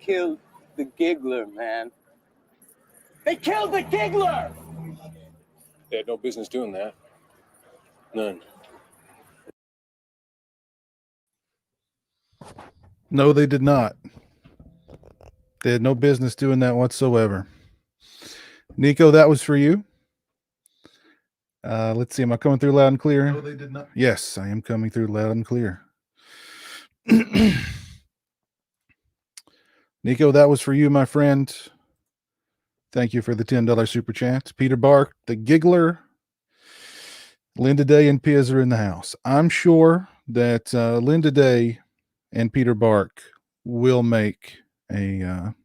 killed the giggler, man. They killed the giggler! They had no business doing that. None. No, they did not. They had no business doing that whatsoever. Nico, that was for you. Let's see. Am I coming through loud and clear? No, they did not. Yes, I am coming through loud and clear. Nico, that was for you, my friend. Thank you for the $10 super chat. Peter Bark, the giggler. Linda Day and Piz are in the house. I'm sure that Linda Day and Peter Bark will make an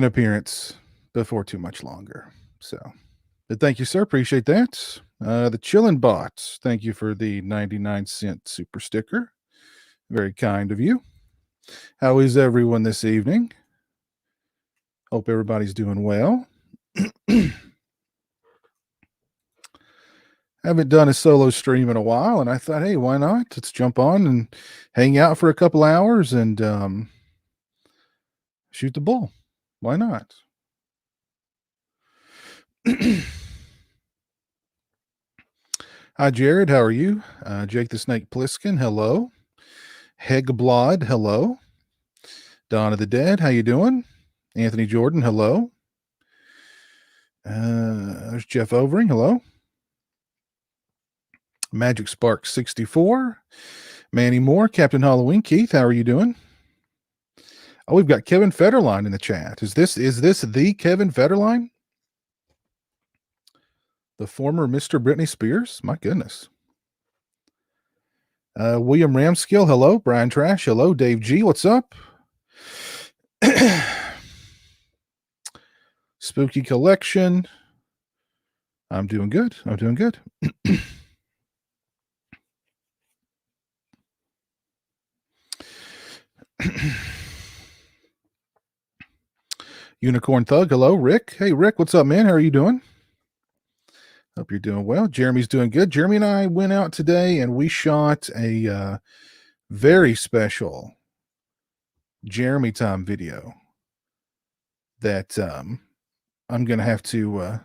appearance before too much longer. So, but thank you, sir. Appreciate that. The Chillin' Bots, thank you for the 99-cent super sticker. Very kind of you. How is everyone this evening? Hope everybody's doing well. Haven't done a solo stream in a while, and I thought, hey, why not? Let's jump on and hang out for a couple hours and shoot the bull. Why not? Hi, Jared. How are you? Jake the Snake Pliskin, hello. Hegblod, hello. Dawn of the Dead, how you doing? Anthony Jordan, hello. There's Jeff Overing, hello. Magic Spark 64. Manny Moore, Captain Halloween. Keith, how are you doing? Oh, we've got Kevin Federline in the chat. Is this the Kevin Federline? The former Mr. Britney Spears? My goodness. William Ramskill, hello. Brian Trash, hello. Dave G, what's up? Spooky Collection. I'm doing good. I'm doing good. Unicorn Thug, hello. Rick. Hey, Rick, what's up, man? How are you doing? Hope you're doing well. Jeremy's doing good. Jeremy and I went out today and we shot a very special Jeremy time video that I'm going to have to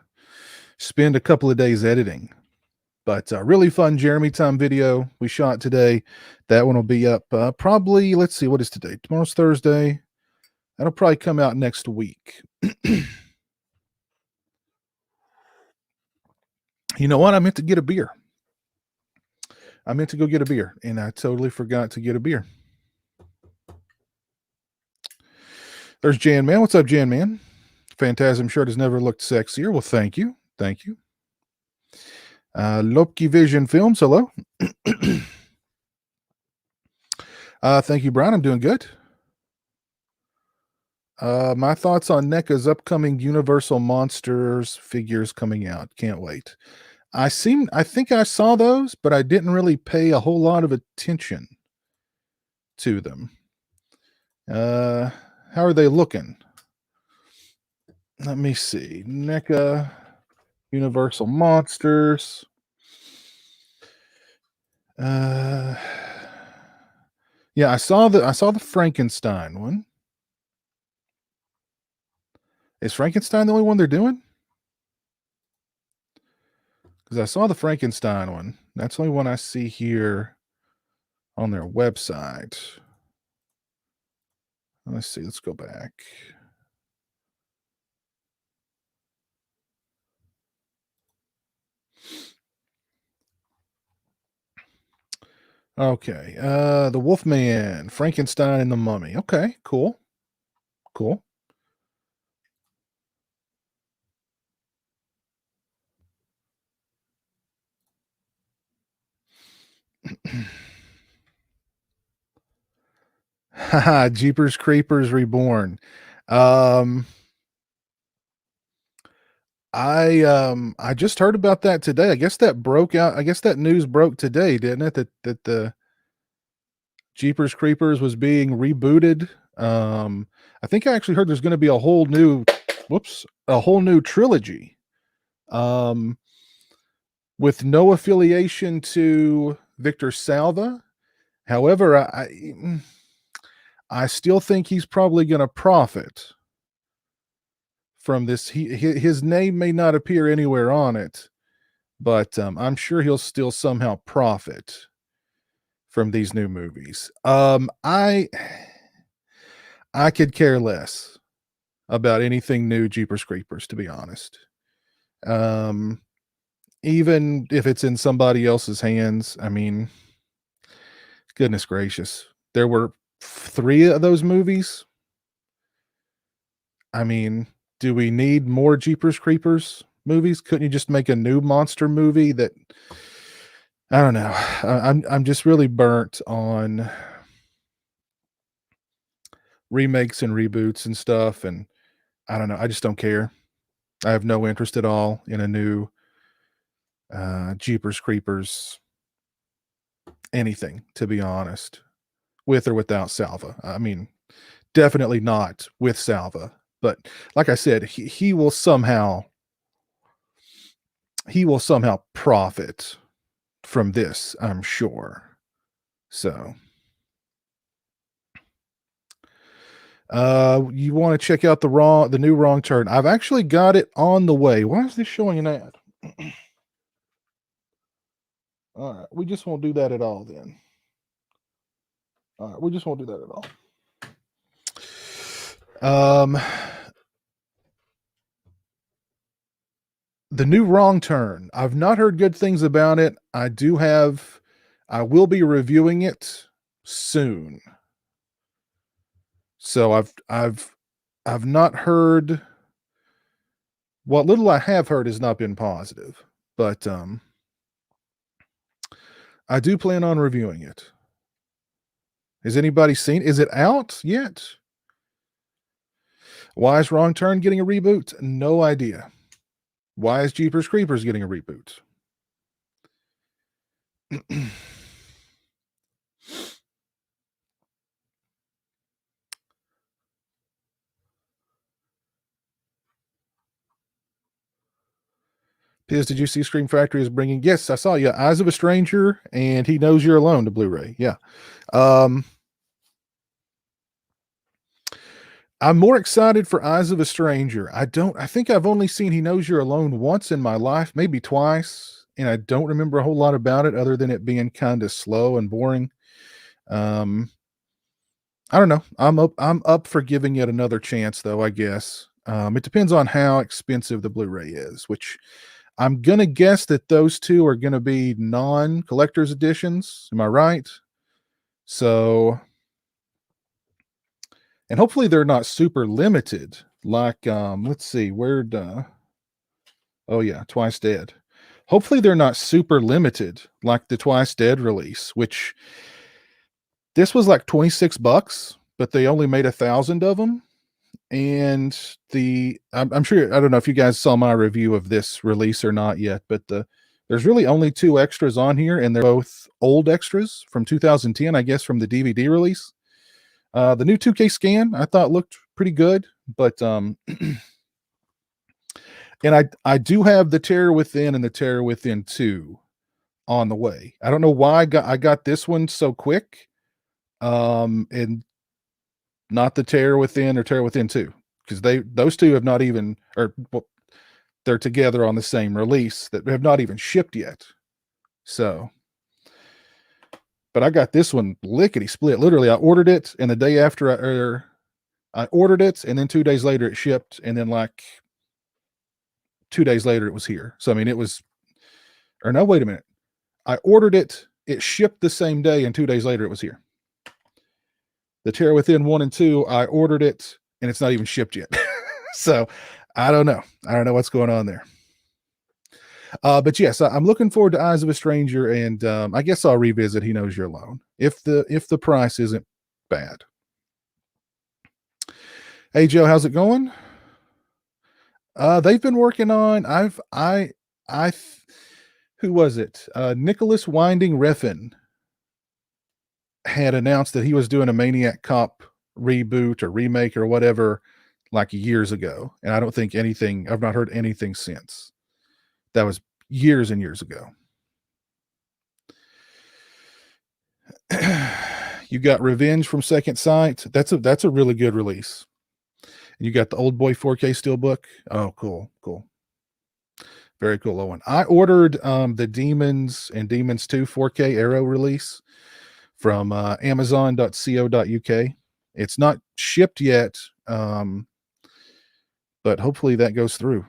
spend a couple of days editing. But really fun Jeremy time video we shot today. That one will be up probably, let's see, what is today? Tomorrow's Thursday. That'll probably come out next week. You know what? I meant to get a beer. I meant to go get a beer, and I totally forgot to get a beer. There's Jan Man. What's up, Jan Man? Phantasm shirt has never looked sexier. Well, thank you. Thank you. Lopke Vision Films, hello. Thank you, Brian. I'm doing good. My thoughts on NECA's upcoming Universal Monsters figures coming out. Can't wait. I think I saw those, but I didn't really pay a whole lot of attention to them. How are they looking? Let me see. NECA, Universal Monsters. Yeah, I saw the Frankenstein one. Is Frankenstein the only one they're doing? Because I saw the Frankenstein one. That's the only one I see here on their website. Let's see. Let's go back. Okay. The Wolfman, Frankenstein, and the Mummy. Okay, cool. Cool. Haha, Jeepers Creepers Reborn. I just heard about that today. I guess that broke out. I guess that news broke today, didn't it? That the Jeepers Creepers was being rebooted. I think I actually heard there's going to be a whole new trilogy. With no affiliation to Victor Salva. However, I still think he's probably going to profit from this. His name may not appear anywhere on it, but I'm sure he'll still somehow profit from these new movies. I could care less about anything new Jeepers Creepers, to be honest. Even if it's in somebody else's hands, I mean, goodness gracious, there were 3 of those movies. I mean, do we need more Jeepers Creepers movies? Couldn't you just make a new monster movie that, I don't know. I'm just really burnt on remakes and reboots and stuff, and I don't know. I just don't care. I have no interest at all in a new Jeepers Creepers anything, to be honest, with or without Salva. I mean, definitely not with Salva, but like I said, he will somehow profit from this, I'm sure. So you want to check out the new Wrong Turn. I've actually got it on the way. Why is this showing an ad? All right, we just won't do that at all then. All right, we just won't do that at all. The new Wrong Turn. I've not heard good things about it. I will be reviewing it soon. So I've not heard, what little I have heard has not been positive, but I do plan on reviewing it. Has anybody seen? Is it out yet? Why is Wrong Turn getting a reboot? No idea. Why is Jeepers Creepers getting a reboot? Piz, did you see Scream Factory is bringing? Yes, I saw you. Eyes of a Stranger and He Knows You're Alone to Blu-ray. Yeah. I'm more excited for Eyes of a Stranger. I think I've only seen He Knows You're Alone once in my life, maybe twice, and I don't remember a whole lot about it other than it being kind of slow and boring. I don't know. I'm up for giving it another chance though, I guess. It depends on how expensive the Blu-ray is, which I'm going to guess that those two are going to be non-collector's editions. Am I right? So, and hopefully they're not super limited. Like, let's see, oh yeah, Twice Dead. Hopefully they're not super limited like the Twice Dead release, which this was like $26, but they only made 1,000 of them. And I'm sure, I don't know if you guys saw my review of this release or not yet, but there's really only 2 extras on here, and they're both old extras from 2010, I guess, from the DVD release. The new 2K scan I thought looked pretty good, but and I do have the Terror Within and the Terror Within 2 on the way. I don't know why I got this one so quick, and not the Terror Within or Terror Within 2, because those two have not even, or well, they're together on the same release that have not even shipped yet. So, but I got this one lickety split. Literally, I ordered it, and the day after I ordered it, and then 2 days later it shipped, and then like 2 days later it was here. So I mean, it was, or no, wait a minute. I ordered it, it shipped the same day, and 2 days later it was here. The Terror Within 1 and 2, I ordered it, and it's not even shipped yet. So I don't know. I don't know what's going on there. But yes, I'm looking forward to Eyes of a Stranger, and I guess I'll revisit He Knows You're Alone if the price isn't bad. Hey Joe, how's it going? They've been working on. Who was it? Nicholas Winding Refn had announced that he was doing a Maniac Cop reboot or remake or whatever like years ago, and I've not heard anything since. That was years and years ago. You got Revenge from Second Sight. That's a really good release. And you got the Old Boy 4K Steelbook. Oh, cool. Very cool, Owen. I ordered the Demons and Demons 2 4K Arrow release from amazon.co.uk. It's not shipped yet, but hopefully that goes through.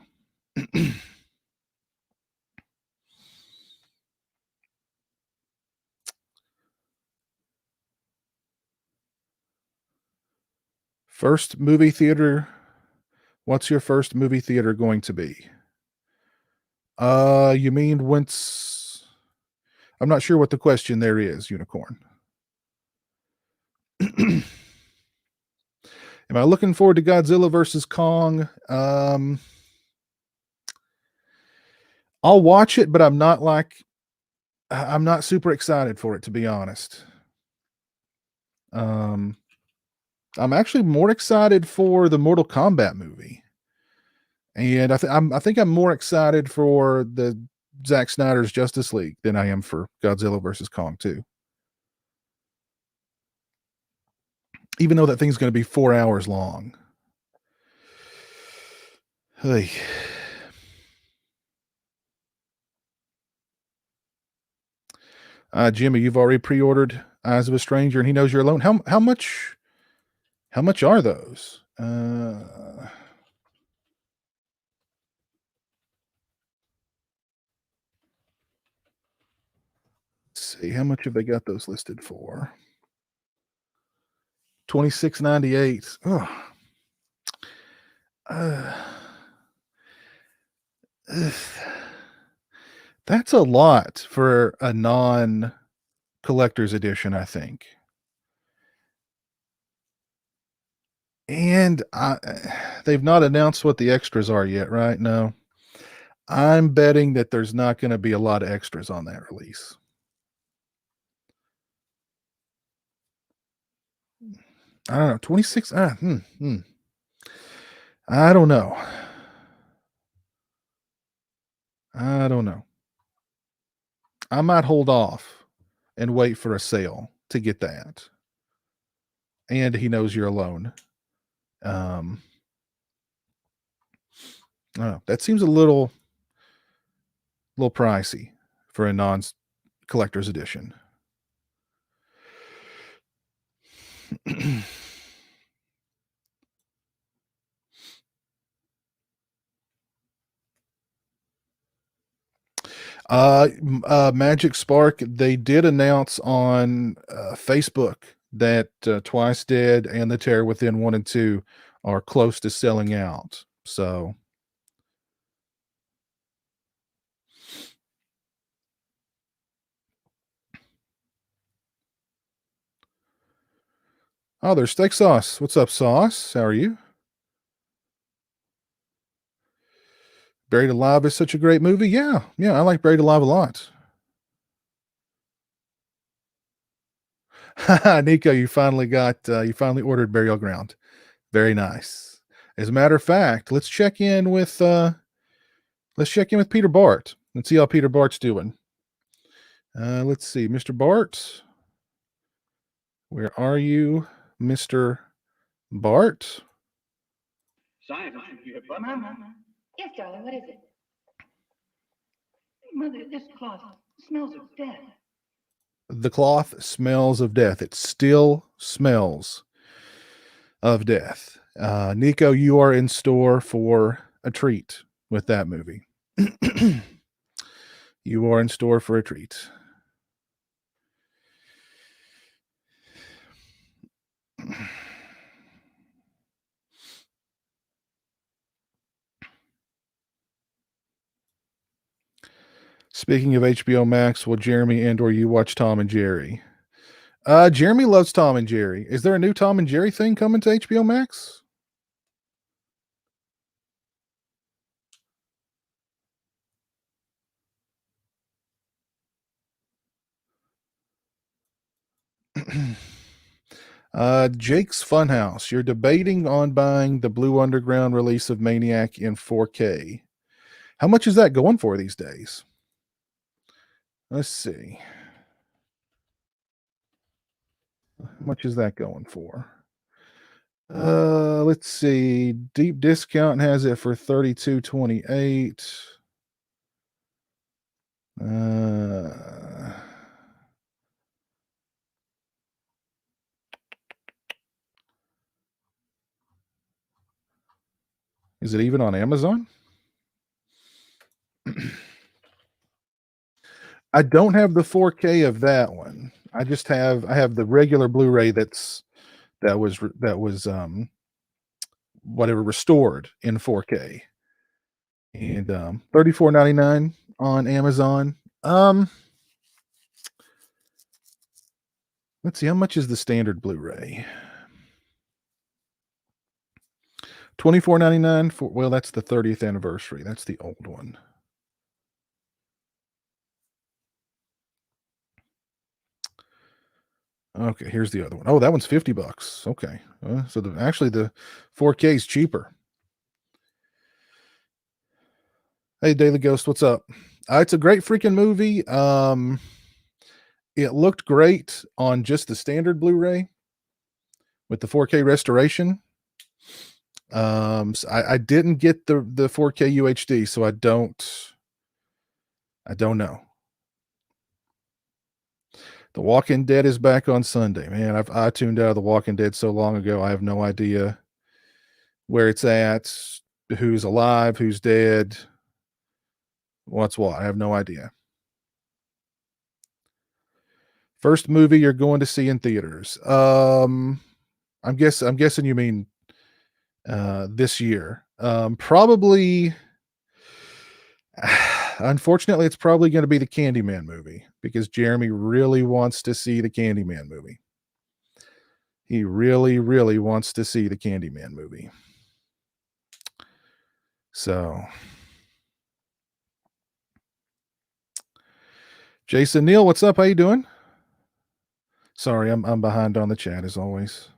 First movie theater. What's your first movie theater going to be? You mean once? I'm not sure what the question there is, Unicorn. Am I looking forward to Godzilla versus Kong? I'll watch it, but I'm not super excited for it, to be honest. I'm actually more excited for the Mortal Kombat movie. And I think I'm more excited for the Zack Snyder's Justice League than I am for Godzilla versus Kong 2. Even though that thing's going to be 4 hours long. Hey. Jimmy, you've already pre-ordered Eyes of a Stranger, and He Knows You're Alone. How much are those? Let's see, how much have they got those listed for? $26.98. Oh. That's a lot for a non-collector's edition, I think. And they've not announced what the extras are yet, right? No. I'm betting that there's not going to be a lot of extras on that release. I don't know. 26. I don't know. I don't know. I might hold off and wait for a sale to get that. And He Knows You're Alone. I don't know. That seems a little pricey for a non-collector's edition. Magic Spark, they did announce on Facebook that Twice Dead and The Terror Within 1 and 2 are close to selling out. So oh, there's Steak Sauce. What's up, Sauce? How are you? Buried Alive is such a great movie. Yeah, I like Buried Alive a lot. Nico, you finally ordered Burial Ground. Very nice. As a matter of fact, let's check in with Peter Bart. Let's see how Peter Bart's doing. Let's see, Mr. Bart. Where are you, Mr. Bart? Mama. Yes, darling, what is it? Mother, this cloth smells of death. The cloth smells of death. It still smells of death. Nico, you are in store for a treat with that movie. You are in store for a treat. Speaking of HBO Max, will Jeremy and or you watch Tom and Jerry? Jeremy loves Tom and Jerry. Is there a new Tom and Jerry thing coming to HBO Max? Jake's Funhouse. You're debating on buying the Blue Underground release of Maniac in 4K. How much is that going for these days? Let's see. How much is that going for? Let's see. Deep discount has it for $32.28. Is it even on Amazon? I don't have the 4K of that one. I have the regular Blu-ray that was whatever restored in 4K. And $34.99 on Amazon. Let's see, how much is the standard Blu-ray? $24.99 for, well, that's the 30th anniversary. That's the old one. Okay, here's the other one. Oh, that one's $50. Okay. So actually the 4K is cheaper. Hey, Daily Ghost, what's up? It's a great freaking movie. It looked great on just the standard Blu-ray with the 4K restoration. So I didn't get the 4K UHD, so I don't know. The Walking Dead is back on Sunday. Man, I tuned out of The Walking Dead so long ago. I have no idea where it's at, who's alive, who's dead, what's what. I have no idea. First movie you're going to see in theaters. I'm guessing you mean this year. Probably unfortunately it's probably going to be the Candyman movie because Jeremy really wants to see the Candyman movie. He really, really wants to see the Candyman movie. So Jason Neal, what's up? How you doing? Sorry, I'm behind on the chat as always.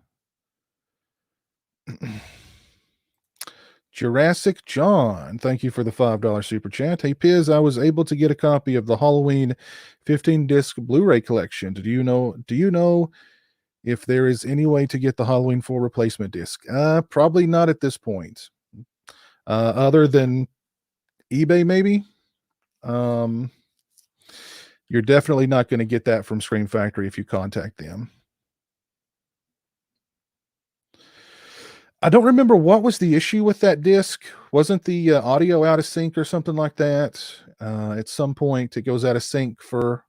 Jurassic John, thank you for the $5 super chat. Hey Piz, I was able to get a copy of the Halloween 15-disc Blu-ray collection. Do you know if there is any way to get the Halloween 4 replacement disc? Probably not at this point. Other than eBay, maybe. You're definitely not going to get that from Scream Factory if you contact them. I don't remember what was the issue with that disc. Wasn't the audio out of sync or something like that? At some point, it goes out of sync for.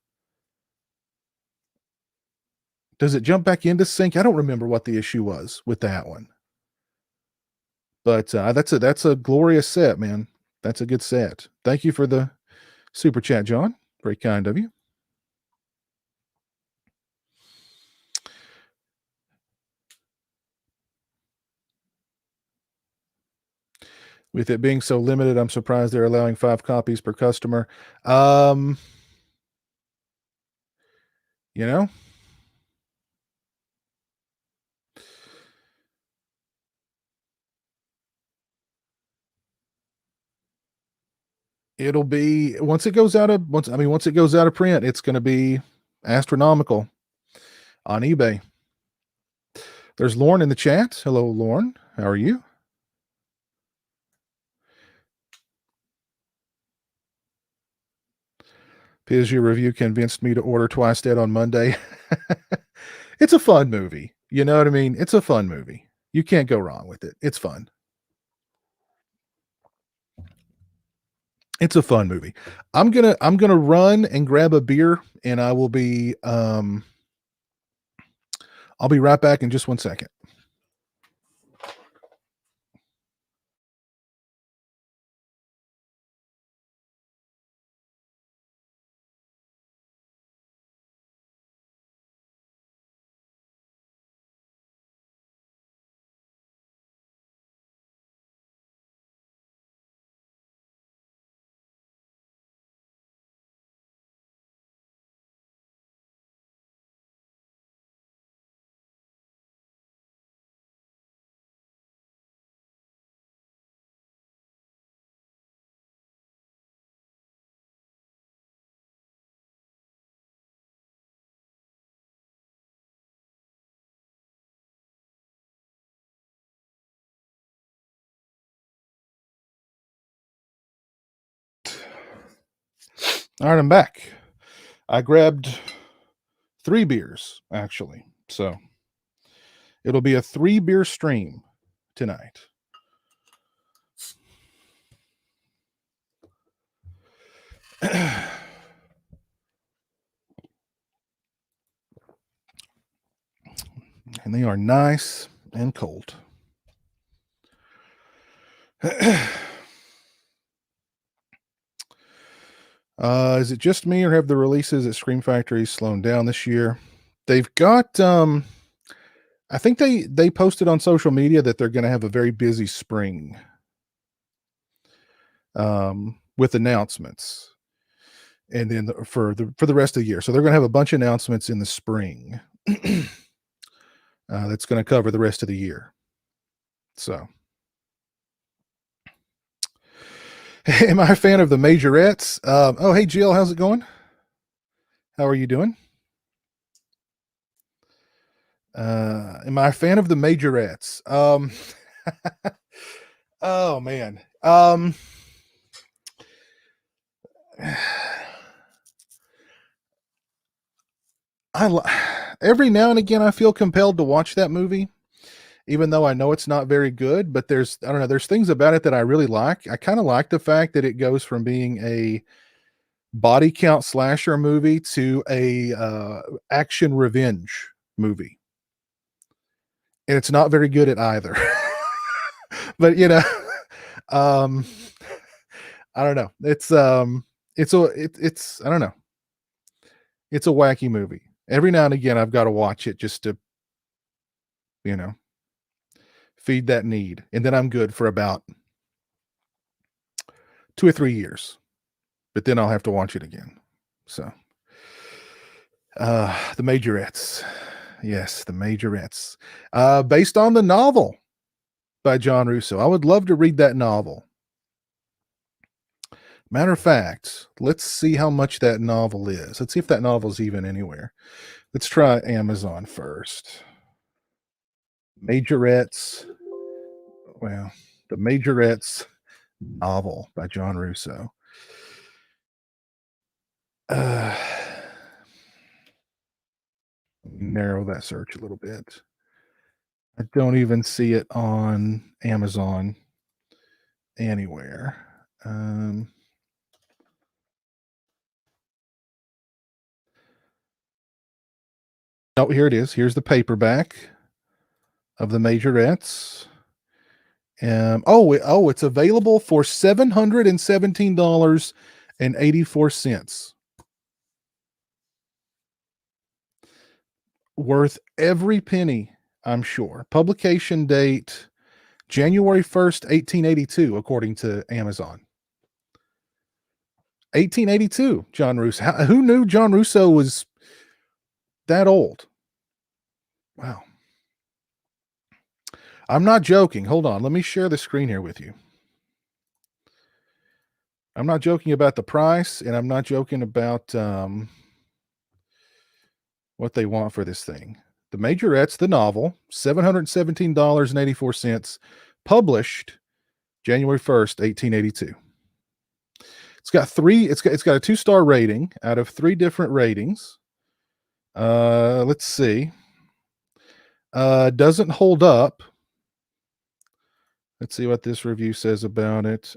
Does it jump back into sync? I don't remember what the issue was with that one. But that's a glorious set, man. That's a good set. Thank you for the super chat, John. Very kind of you. With it being so limited, I'm surprised they're allowing 5 copies per customer. You know, it'll be once it goes out of print, it's going to be astronomical on eBay. There's Lauren in the chat. Hello, Lauren. How are you? Piz, your review convinced me to order Twice Dead on Monday. It's a fun movie. You know what I mean? It's a fun movie. You can't go wrong with it. It's fun. It's a fun movie. I'm gonna run and grab a beer, and I'll be right back in just 1 second. All right, I'm back. I grabbed 3 beers, actually. So it'll be a 3-beer stream tonight. And they are nice and cold. Is it just me, or have the releases at Scream Factory slowed down this year? They've got I think they posted on social media that they're going to have a very busy spring with announcements, and then for the rest of the year. So they're going to have a bunch of announcements in the spring that's going to cover the rest of the year. So, am I a fan of the Majorettes? Oh, hey, Jill, how's it going? How are you doing? Am I a fan of the Majorettes? Oh man. Every now and again I feel compelled to watch that movie, even though I know it's not very good, but there's things about it that I really like. I kind of like the fact that it goes from being a body count slasher movie to a action revenge movie. And it's not very good at either. But I don't know. It's I don't know. It's a wacky movie. Every now and again I've got to watch it just to feed that need, and then I'm good for about 2 or 3 years. But then I'll have to watch it again. So the Majorettes. Yes, the Majorettes. Based on the novel by John Russo. I would love to read that novel. Matter of fact, let's see how much that novel is. Let's see if that novel's even anywhere. Let's try Amazon first. Majorettes. Well, the Majorettes novel by John Russo. Narrow that search a little bit. I don't even see it on Amazon anywhere. Oh, here it is. Here's the paperback of the Majorettes. It's available for $717.84. Worth every penny, I'm sure. Publication date January 1st, 1882, according to Amazon. 1882, John Russo. Who knew John Russo was that old? Wow. I'm not joking. Hold on. Let me share the screen here with you. I'm not joking about the price, and I'm not joking about what they want for this thing. The Majorettes, the novel, $717.84, published January 1st, 1882. It's got a 2-star rating out of 3 different ratings. Let's see. Doesn't hold up. Let's see what this review says about it.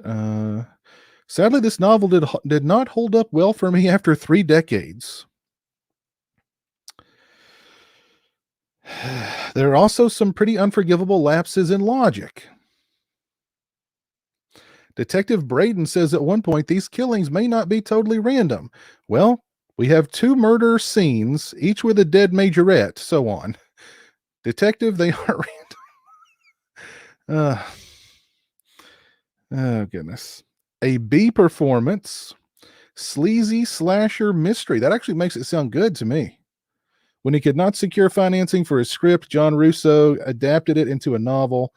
Sadly, this novel did not hold up well for me after 3 decades. There are also some pretty unforgivable lapses in logic. Detective Braden says at one point these killings may not be totally random. Well, we have 2 murder scenes, each with a dead majorette, so on. Detective, they aren't random. Oh, goodness. A B performance, sleazy slasher mystery. That actually makes it sound good to me. When he could not secure financing for his script, John Russo adapted it into a novel.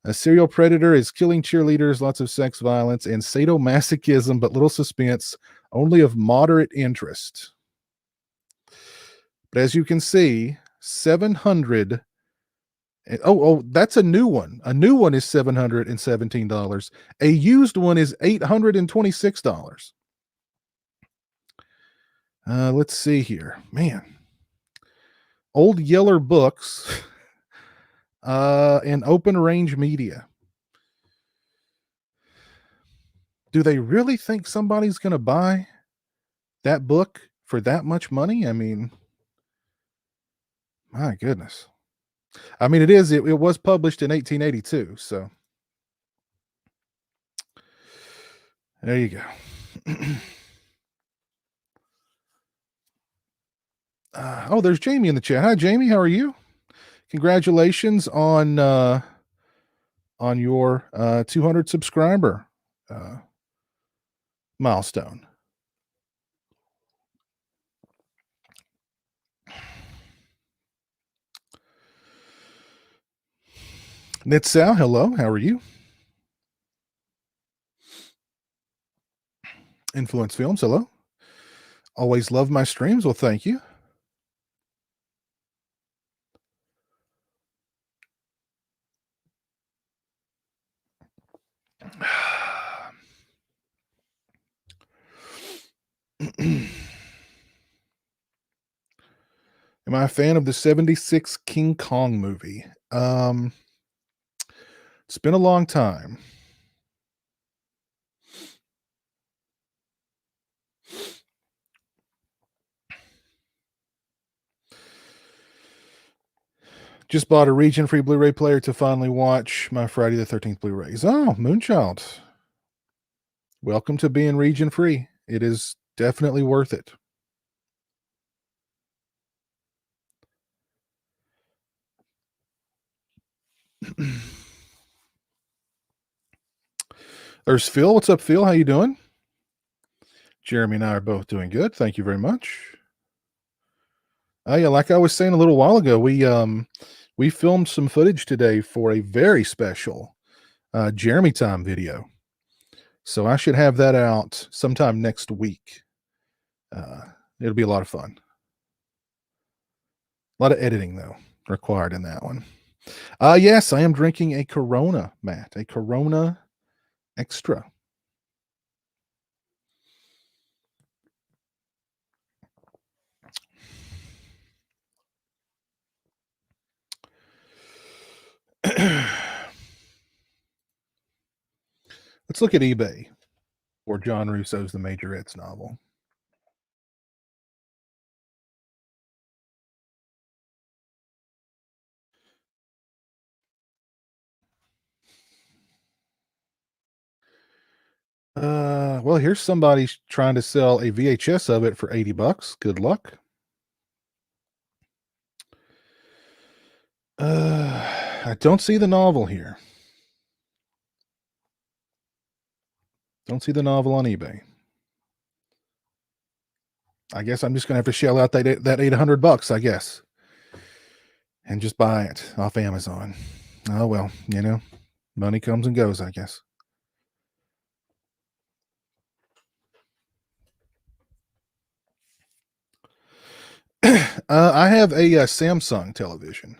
A serial predator is killing cheerleaders, lots of sex violence, and sadomasochism, but little suspense, only of moderate interest. But as you can see, 700. That's a new one. A new one is $717. A used one is $826. Let's see here. Man. Old Yeller Books and Open Range Media. Do they really think somebody's going to buy that book for that much money? I mean, my goodness. I mean, it was published in 1882. So there you go. Oh, there's Jamie in the chat. Hi, Jamie. How are you? Congratulations on your 200 subscriber milestone. Nitsal, hello. How are you? Influence Films, hello. Always love my streams. Well, thank you. Am I a fan of the 76 King Kong movie? It's been a long time. Just bought a region-free Blu-ray player to finally watch my Friday the 13th Blu-rays. Oh, Moonchild. Welcome to being region-free. It is definitely worth it. There's Phil. What's up, Phil? How you doing? Jeremy and I are both doing good. Thank you very much. Oh yeah, like I was saying a little while ago, we filmed some footage today for a very special Jeremy Time video. So I should have that out sometime next week. It'll be a lot of fun. A lot of editing, though, required in that one. Yes, I am drinking a Corona, Matt. A Corona Extra. Let's look at eBay for John Russo's The Majorettes novel. Well, here's somebody trying to sell a VHS of it for $80. Good luck. I don't see the novel here. Don't see the novel on eBay. I guess I'm just going to have to shell out that $800, I guess, and just buy it off Amazon. Oh, well, you know, money comes and goes, I guess. I have a Samsung television.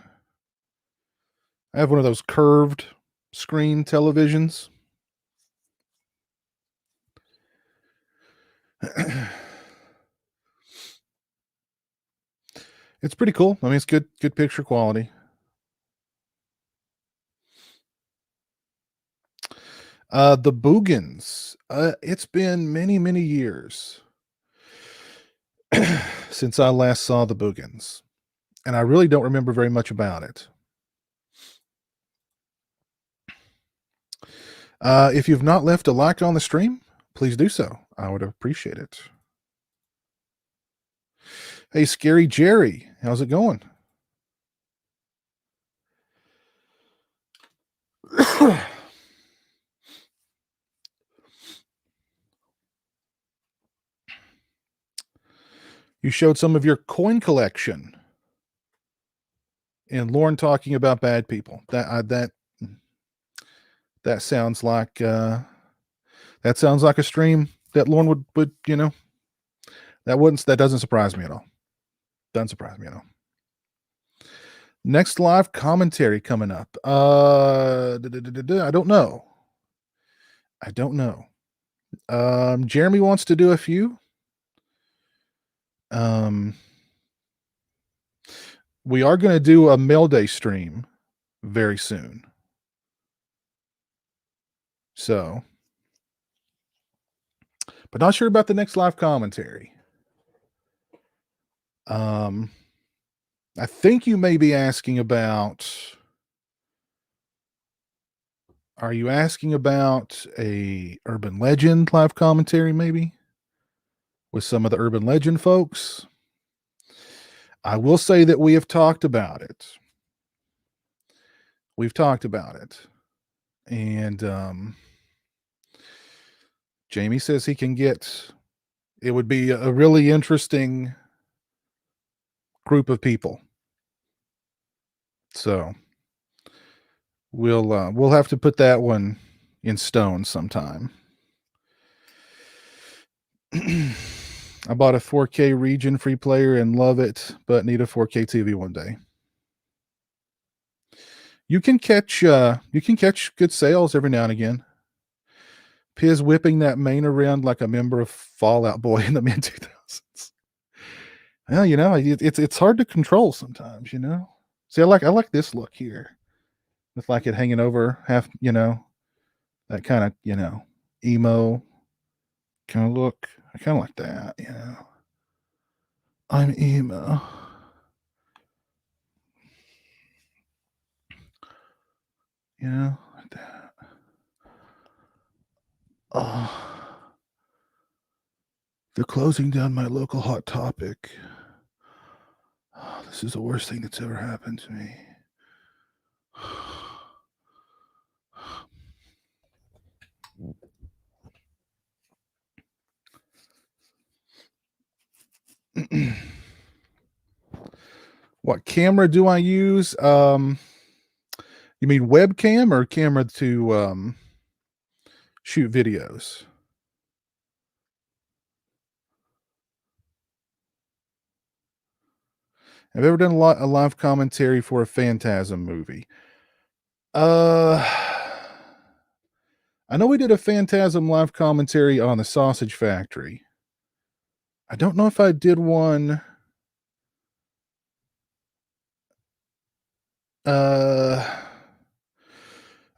I have one of those curved screen televisions. It's pretty cool. I mean, it's good picture quality. The Boogans. It's been many years since I last saw the Boogans, and I really don't remember very much about it. If you've not left a like on the stream, please do so. I would appreciate it. Hey, Scary Jerry, how's it going? You showed some of your coin collection, and Lauren talking about bad people. That sounds like a stream that Lauren would you know. That doesn't surprise me at all. Doesn't surprise me at all. Next live commentary coming up. I don't know. Jeremy wants to do a few. We are going to do a mail day stream very soon. So, but not sure about the next live commentary. I think you may be asking about, are you asking about a urban legend live commentary maybe with some of the urban legend folks? I will say that we have talked about it. We've talked about it. And Jamie says he can get, it would be a really interesting group of people. So we'll have to put that one in stone sometime. I bought a 4K region free player and love it, but need a 4K TV one day. You can catch good sales every now and again. Piz whipping that main around like a member of Fallout Boy in the mid 2000s. Well, you know, it's hard to control sometimes, you know. See, I like this look here, with like it hanging over half, you know, that kind of, you know, emo kind of look. I kind of like that, you know. I'm emo. You know, like that. Oh, they're closing down my local Hot Topic. Oh, this is the worst thing that's ever happened to me. What camera do I use? You mean webcam or camera to shoot videos? Have you ever done a live commentary for a Phantasm movie? I know we did a Phantasm live commentary on the Sausage Factory. I don't know if I did one. I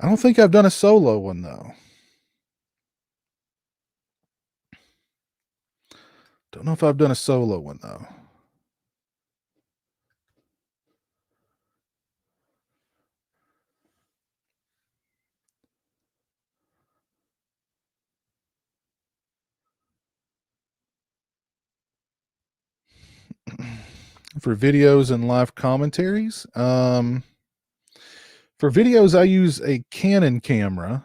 don't think I've done a solo one though. Don't know if I've done a solo one though. For videos and live commentaries, for videos I use a Canon camera,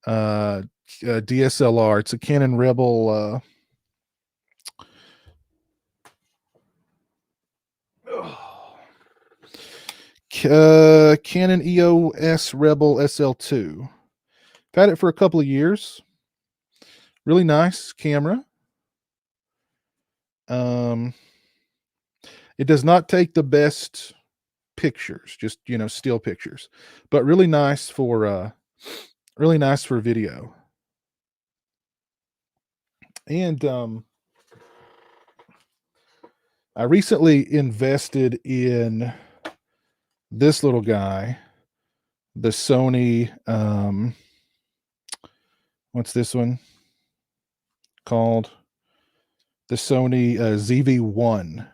DSLR. It's a Canon Rebel Canon EOS Rebel SL2. I've had it for a couple of years. Really nice camera. It does not take the best pictures, just, you know, still pictures, but really nice for video. And I recently invested in this little guy, the Sony what's this one called? The Sony ZV-1,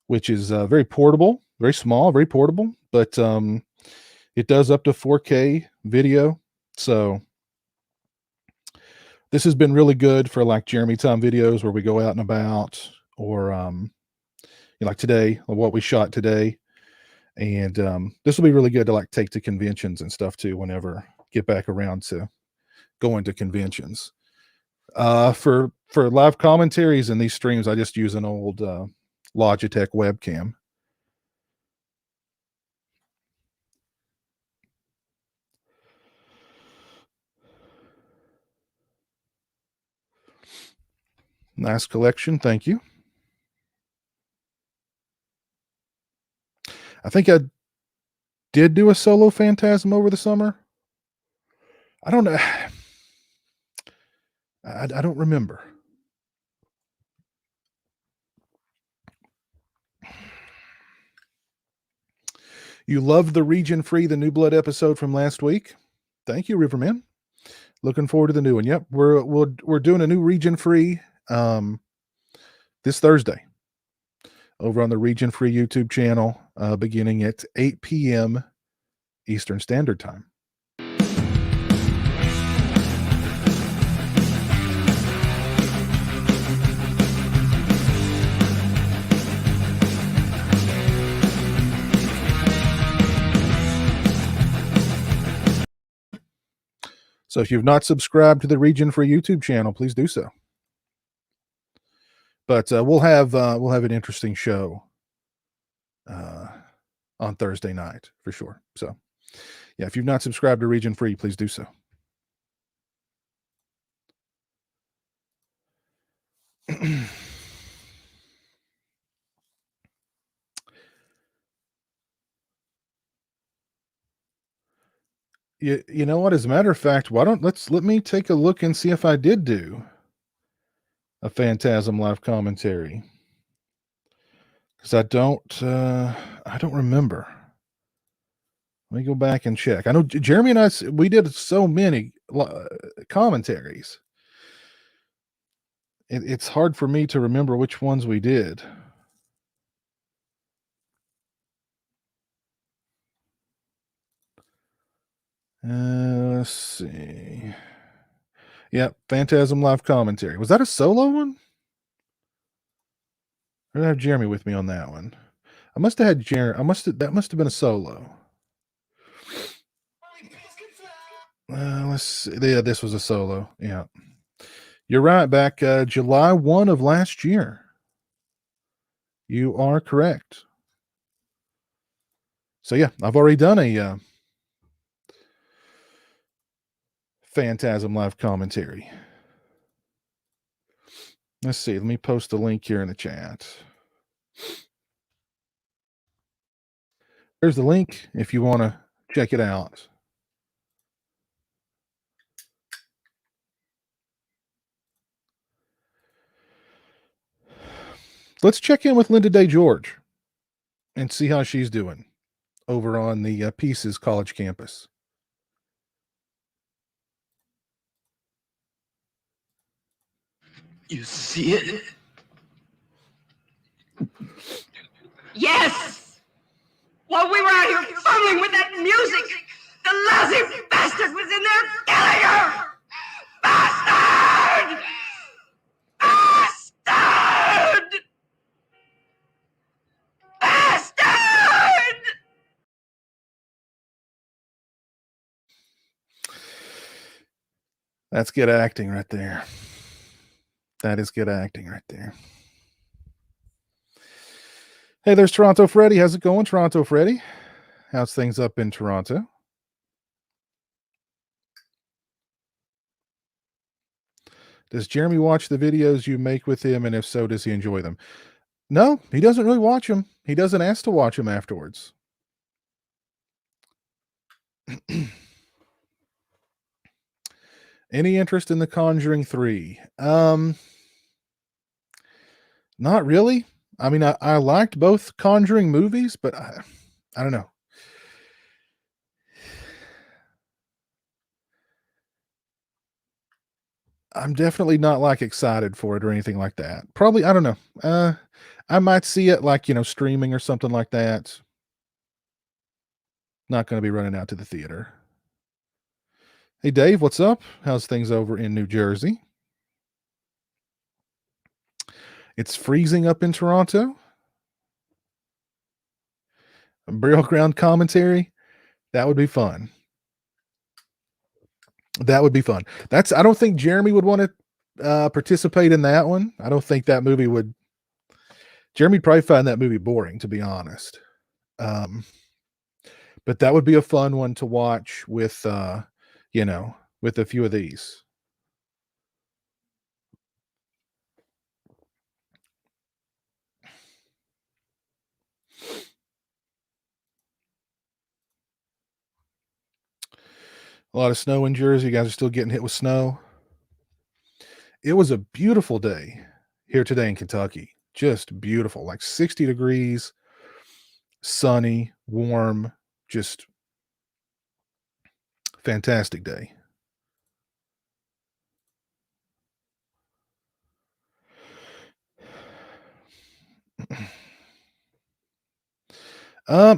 which is very portable, very small, very portable, but it does up to 4K video. So this has been really good for like Jeremy time videos where we go out and about, or like today, what we shot today. And this will be really good to like take to conventions and stuff too, whenever get back around to going to conventions. For live commentaries and these streams, I just use an old Logitech webcam. Nice collection, thank you. I think I did do a solo Phantasm over the summer. I don't know. I don't remember. You loved the Region Free, the New Blood episode from last week. Thank you, Riverman. Looking forward to the new one. Yep, we're doing a new Region Free this Thursday over on the Region Free YouTube channel, beginning at 8 p.m. Eastern Standard Time. So if you've not subscribed to the Region Free YouTube channel, please do so. But we'll have an interesting show on Thursday night for sure. So yeah, if you've not subscribed to Region Free, please do so. You know what? As a matter of fact, let me take a look and see if I did do a Phantasm live commentary, because I don't remember. Let me go back and check. I know Jeremy and we did so many commentaries. It's hard for me to remember which ones we did. Let's see. Yep, Phantasm live commentary. Was that a solo one? Or did I have Jeremy with me on that one? I must have had Jeremy. That must have been a solo. Let's see. Yeah, this was a solo. Yeah. You're right. Back July 1 of last year. You are correct. So yeah, I've already done a Phantasm live commentary. Let's see. Let me post the link here in the chat. There's the link if you want to check it out. Let's check in with Linda Day George and see how she's doing over on the Pieces College campus. You see it? Yes! While we were out here fumbling with that music, the lousy bastard was in there killing her! Bastard! Bastard! Bastard! That's good acting right there. That is good acting right there. Hey, there's Toronto Freddy. How's it going, Toronto Freddy? How's things up in Toronto? Does Jeremy watch the videos you make with him, and if so, does he enjoy them? No, he doesn't really watch them. He doesn't ask to watch them afterwards. Any interest in The Conjuring 3? Not really. I mean, I liked both Conjuring movies, but I don't know. I'm definitely not like excited for it or anything like that. Probably, I don't know. I might see it like, streaming or something like that. Not going to be running out to the theater. Hey, Dave, what's up? How's things over in New Jersey? It's freezing up in Toronto. A Burial Ground commentary. That would be fun. That would be fun. I don't think Jeremy would want to participate in that one. I don't think that movie would. Jeremy'd probably find that movie boring, to be honest. But that would be a fun one to watch with, with a few of these. A lot of snow in Jersey. You guys are still getting hit with snow. It was a beautiful day here today in Kentucky. Just beautiful, like 60 degrees, sunny, warm, just fantastic day. I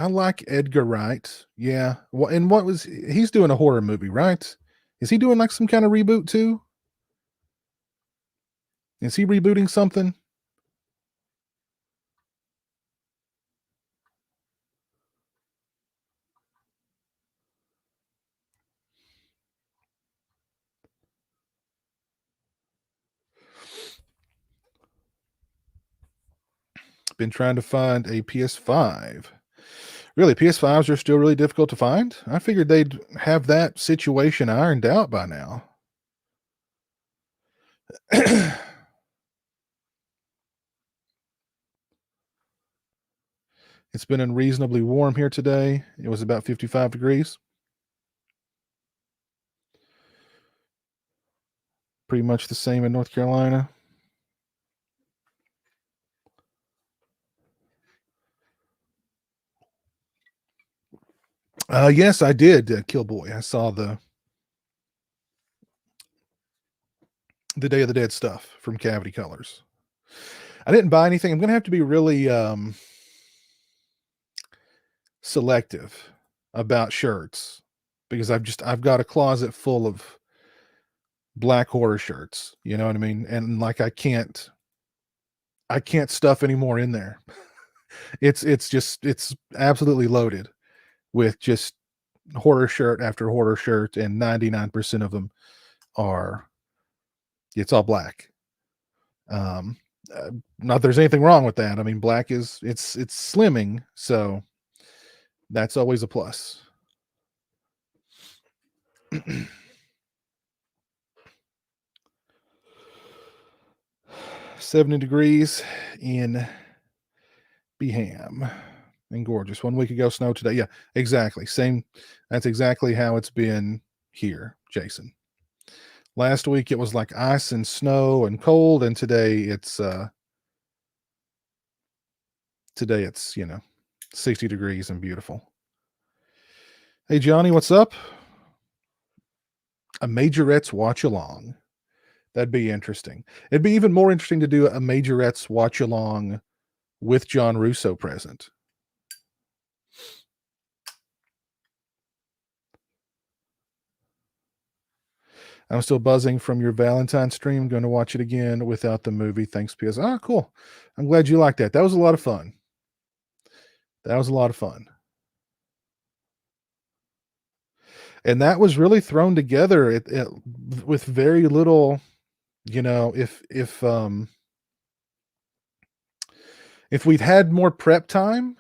like Edgar Wright. Yeah. And what was he's doing a horror movie, right? Is he doing like some kind of reboot too? Is he rebooting something? Been trying to find a PS5. Really, PS5s are still really difficult to find. I figured they'd have that situation ironed out by now. It's been unreasonably warm here today. It was about 55 degrees. Pretty much the same in North Carolina. Yes, I did, Killboy. I saw the Day of the Dead stuff from Cavity Colors. I didn't buy anything. I'm going to have to be really selective about shirts because I've got a closet full of black horror shirts. You know what I mean? And like I can't stuff any more in there. It's absolutely loaded with just horror shirt after horror shirt, and 99% of them it's all black. Not there's anything wrong with that. I mean, black it's slimming, so that's always a plus. 70 degrees in Beham and gorgeous. 1 week ago, snow today. Yeah, exactly. Same. That's exactly how it's been here, Jason. Last week it was like ice and snow and cold, and today it's 60 degrees and beautiful. Hey Johnny, what's up? A Majorettes watch along. That'd be interesting. It'd be even more interesting to do a Majorettes watch along with John Russo present. I'm still buzzing from your Valentine stream. Going to watch it again without the movie. Thanks, PS. Ah, cool. I'm glad you liked that. That was a lot of fun. And that was really thrown together with very little, if we'd had more prep time,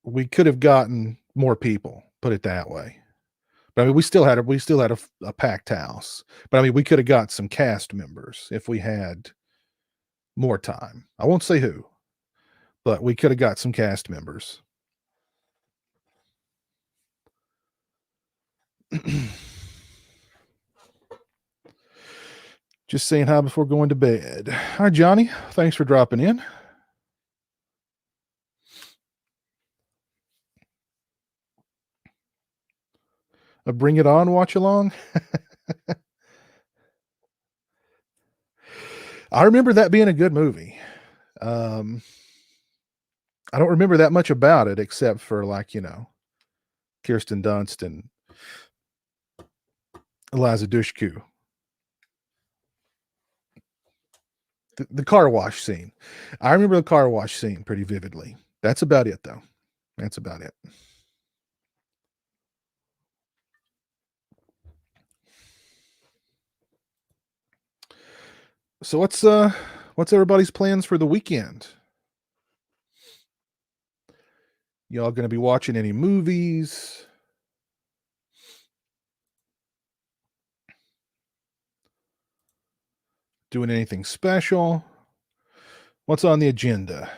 we could have gotten more people, put it that way. But I mean, we still had a packed house. But I mean, we could have got some cast members if we had more time. I won't say who, but we could have got some cast members. Just saying hi before going to bed. Hi, Johnny. Thanks for dropping in. A Bring It On watch along. I remember that being a good movie. I don't remember that much about it except for Kirsten Dunst and Eliza Dushku. The car wash scene. I remember the car wash scene pretty vividly. That's about it, though. That's about it. So what's everybody's plans for the weekend? Y'all going to be watching any movies? Doing anything special? What's on the agenda?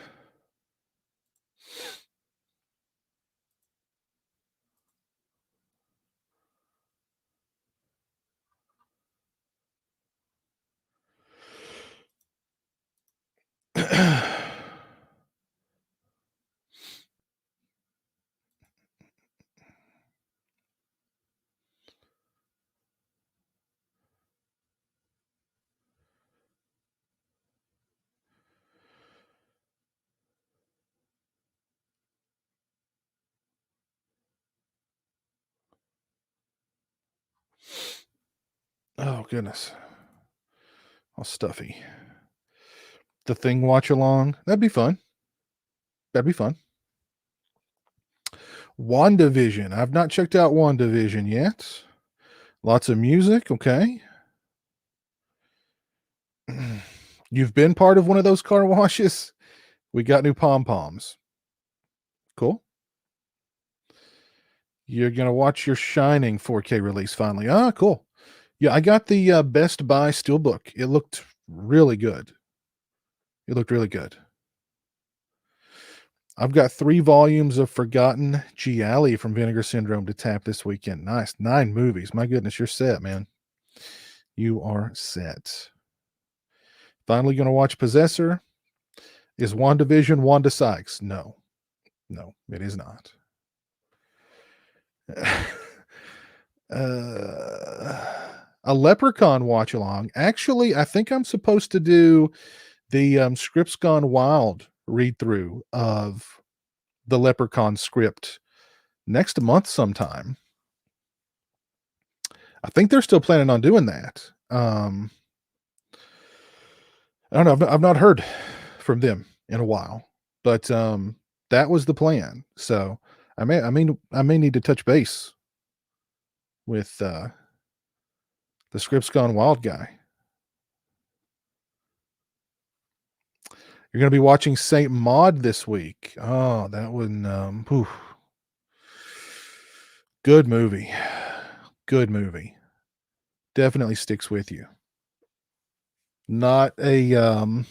Oh, goodness. All stuffy. The Thing watch along. That'd be fun. That'd be fun. WandaVision. I've not checked out WandaVision yet. Lots of music. Okay. You've been part of one of those car washes? We got new pom-poms. Cool. You're going to watch your Shining 4K release finally. Ah, cool. Yeah, I got the Best Buy Steelbook. It looked really good. It looked really good. I've got 3 volumes of Forgotten Gialli from Vinegar Syndrome to tap this weekend. Nice. 9 movies. My goodness, you're set, man. You are set. Finally going to watch Possessor. Is WandaVision Wanda Sykes? No. No, it is not. A Leprechaun watch along. Actually, I think I'm supposed to do the Scripts Gone Wild read through of the Leprechaun script next month sometime. I think they're still planning on doing that. I don't know. I've not heard from them in a while, but that was the plan. So I may need to touch base with the Scripts Gone Wild guy. You're going to be watching Saint Maud this week. Oh, that one. Good movie. Good movie. Definitely sticks with you. Not a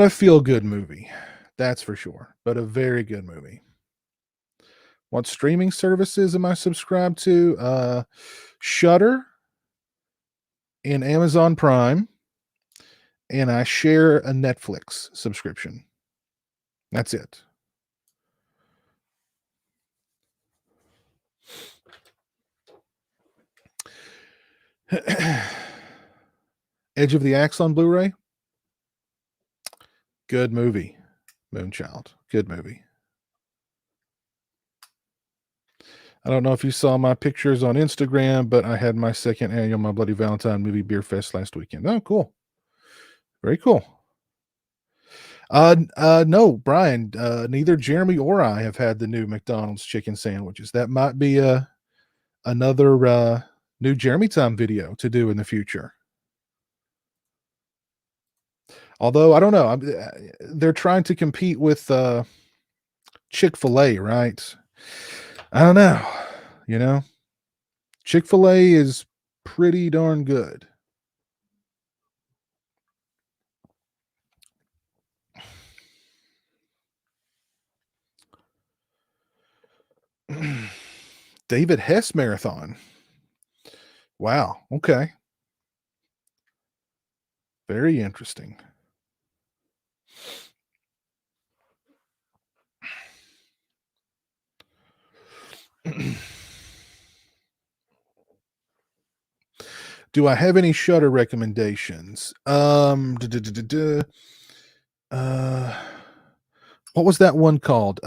feel-good movie. That's for sure. But a very good movie. What streaming services am I subscribed to? Shudder and Amazon Prime. And I share a Netflix subscription. That's it. Edge of the Axe on Blu-ray. Good movie. Moonchild. Good movie. I don't know if you saw my pictures on Instagram, but I had my second annual My Bloody Valentine Movie Beer Fest last weekend. Oh, cool. Very cool. No, Brian, neither Jeremy or I have had the new McDonald's chicken sandwiches. That might be another new Jeremy Time video to do in the future. Although I don't know, they're trying to compete with Chick-fil-A, right? I don't know. You know, Chick-fil-A is pretty darn good. David Hess marathon. Wow. Okay. Very interesting. Do I have any Shudder recommendations? What was that one called?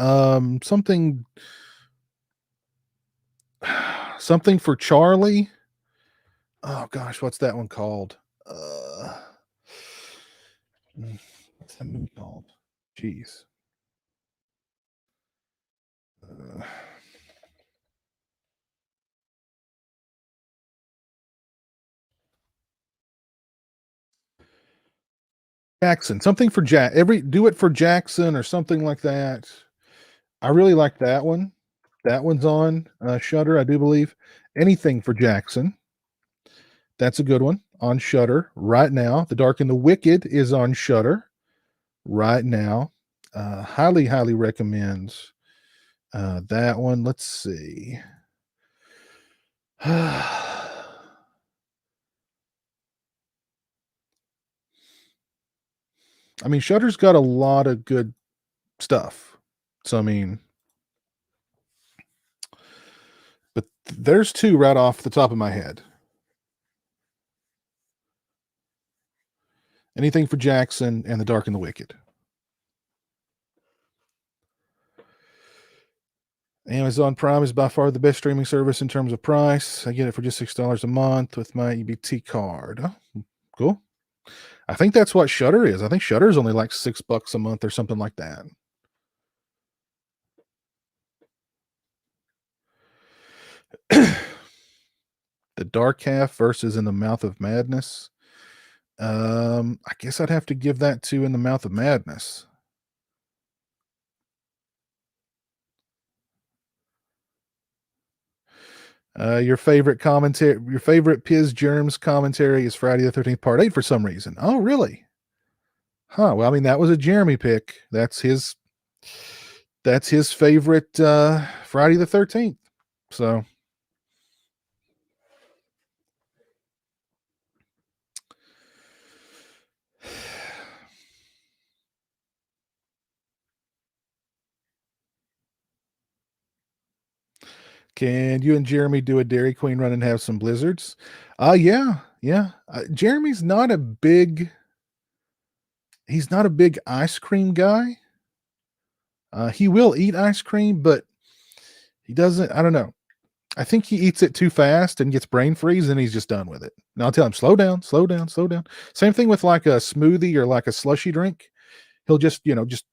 Something for Charlie. Oh gosh, what's that one called? What's that movie called? Jeez. Jackson, something for Jack. Do it for Jackson or something like that. I really like that one. That one's on Shudder, I do believe. Anything for Jackson. That's a good one on Shudder right now. The Dark and the Wicked is on Shudder right now. Highly, highly recommends that one. Let's see. I mean, Shudder's got a lot of good stuff. So, I mean, but there's 2 right off the top of my head. Anything for Jackson and The Dark and the Wicked. Amazon Prime is by far the best streaming service in terms of price. I get it for just $6 a month with my EBT card. Oh, cool. I think that's what Shudder is. I think Shudder is only like $6 a month or something like that. The Dark Half versus In the Mouth of Madness. I guess I'd have to give that to In the Mouth of Madness. Your favorite commentary, your favorite Piz Germs commentary is Friday the 13th Part 8 for some reason. Oh, really? Huh. Well, I mean, that was a Jeremy pick. That's his favorite Friday the 13th. So can you and Jeremy do a Dairy Queen run and have some blizzards? Yeah. Jeremy's not a big ice cream guy. He will eat ice cream, but he doesn't, I don't know. I think he eats it too fast and gets brain freeze and he's just done with it. And I'll tell him, slow down. Same thing with like a smoothie or like a slushy drink. He'll just, just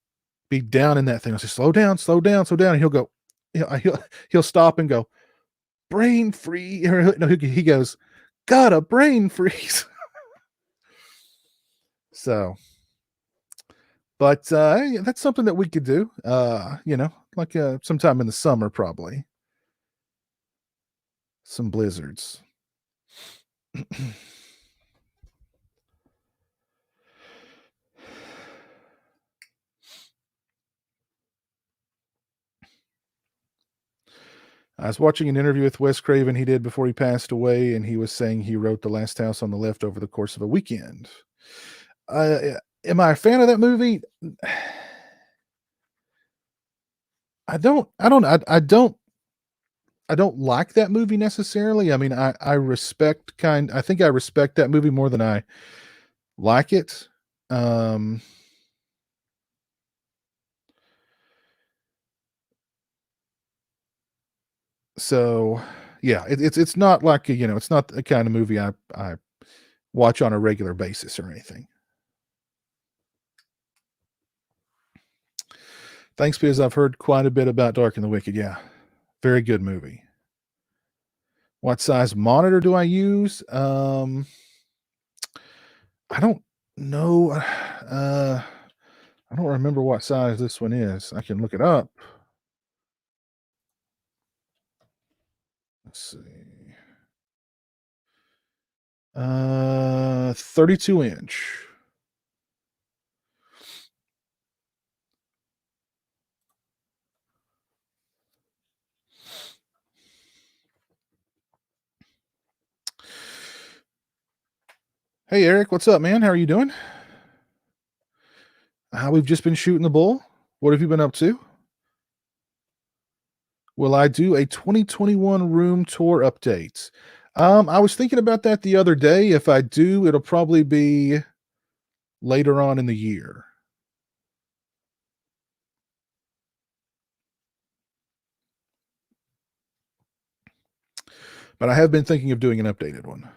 be down in that thing. I'll say, slow down. And he'll go, he'll stop and go, brain freeze. Or no, he goes, got a brain freeze. So, but that's something that we could do, like sometime in the summer, probably. Some blizzards. I was watching an interview with Wes Craven he did before he passed away, and he was saying he wrote The Last House on the Left over the course of a weekend. Am I a fan of that movie? I don't like that movie necessarily. I mean, I think I respect that movie more than I like it. So yeah, it's not like it's not the kind of movie I watch on a regular basis or anything. Thanks, because I've heard quite a bit about Dark and the Wicked. Yeah, very good movie. What size monitor do I use? I don't know. I don't remember what size this one is. I can look it up. Let's see. 32 inch. Hey, Eric, what's up, man? How are you doing? We've just been shooting the bull. What have you been up to? Will I do a 2021 room tour update? I was thinking about that the other day. If I do, it'll probably be later on in the year. But I have been thinking of doing an updated one.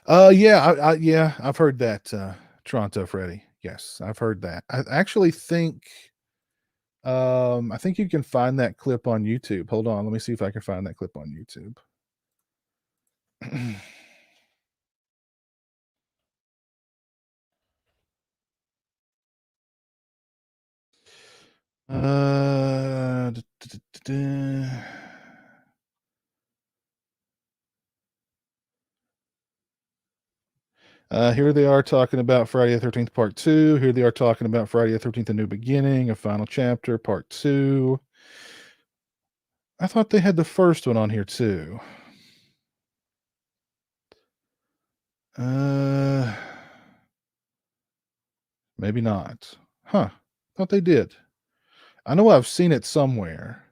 Yeah, I've heard that, Toronto Freddy. Yes, I've heard that. I actually think you can find that clip on YouTube. Hold on, let me see if I can find that clip on YouTube. Here they are talking about Friday the 13th Part 2. Here they are talking about Friday the 13th A New Beginning, a final chapter, Part 2. I thought they had the first one on here too. Maybe not. Huh. Thought they did. I know I've seen it somewhere.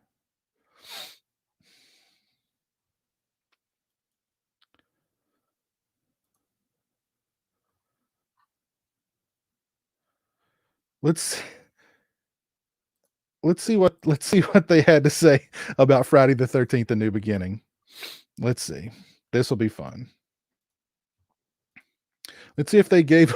let's see what they had to say about Friday the 13th: A New Beginning. Let's see. This will be fun. Let's see if they gave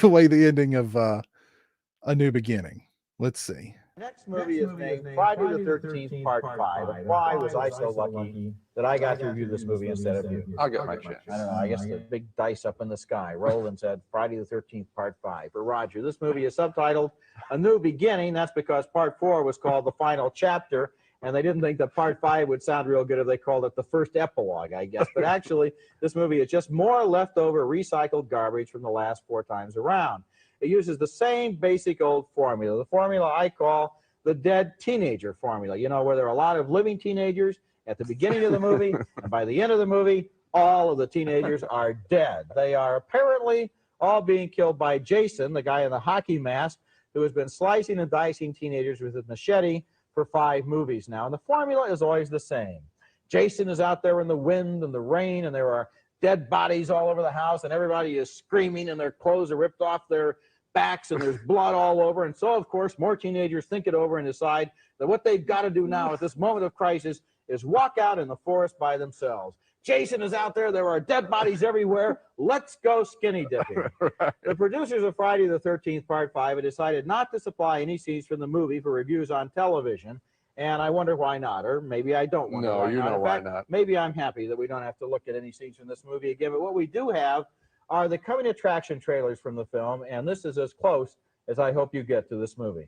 away the ending of A New Beginning. Let's see. Next movie is named Friday the 13th Part 5. And why was I so lucky that I got to review this movie instead of you? I'll get my chance. I don't know. I guess the big dice up in the sky. Roland said Friday the 13th Part 5. For Roger, this movie is subtitled A New Beginning. That's because Part 4 was called The Final Chapter, and they didn't think that Part 5 would sound real good if they called it the first epilogue, I guess. But actually, this movie is just more leftover recycled garbage from the last 4 times around. It uses the same basic old formula, the formula I call the dead teenager formula, you know, where there are a lot of living teenagers at the beginning of the movie, and by the end of the movie, all of the teenagers are dead. They are apparently all being killed by Jason, the guy in the hockey mask, who has been slicing and dicing teenagers with a machete for 5 movies now. And the formula is always the same. Jason is out there in the wind and the rain, and there are dead bodies all over the house, and everybody is screaming, and their clothes are ripped off their backs, and there's blood all over. And so, of course, more teenagers think it over and decide that what they've got to do now at this moment of crisis is walk out in the forest by themselves. Jason is out there. There are dead bodies everywhere. Let's go skinny dipping. Right. The producers of Friday the 13th Part 5 have decided not to supply any scenes from the movie for reviews on television. And I wonder why not, or maybe I don't wonder why not. No, you know why not. Maybe I'm happy that we don't have to look at any scenes from this movie again. But what we do have are the coming attraction trailers from the film, and this is as close as I hope you get to this movie.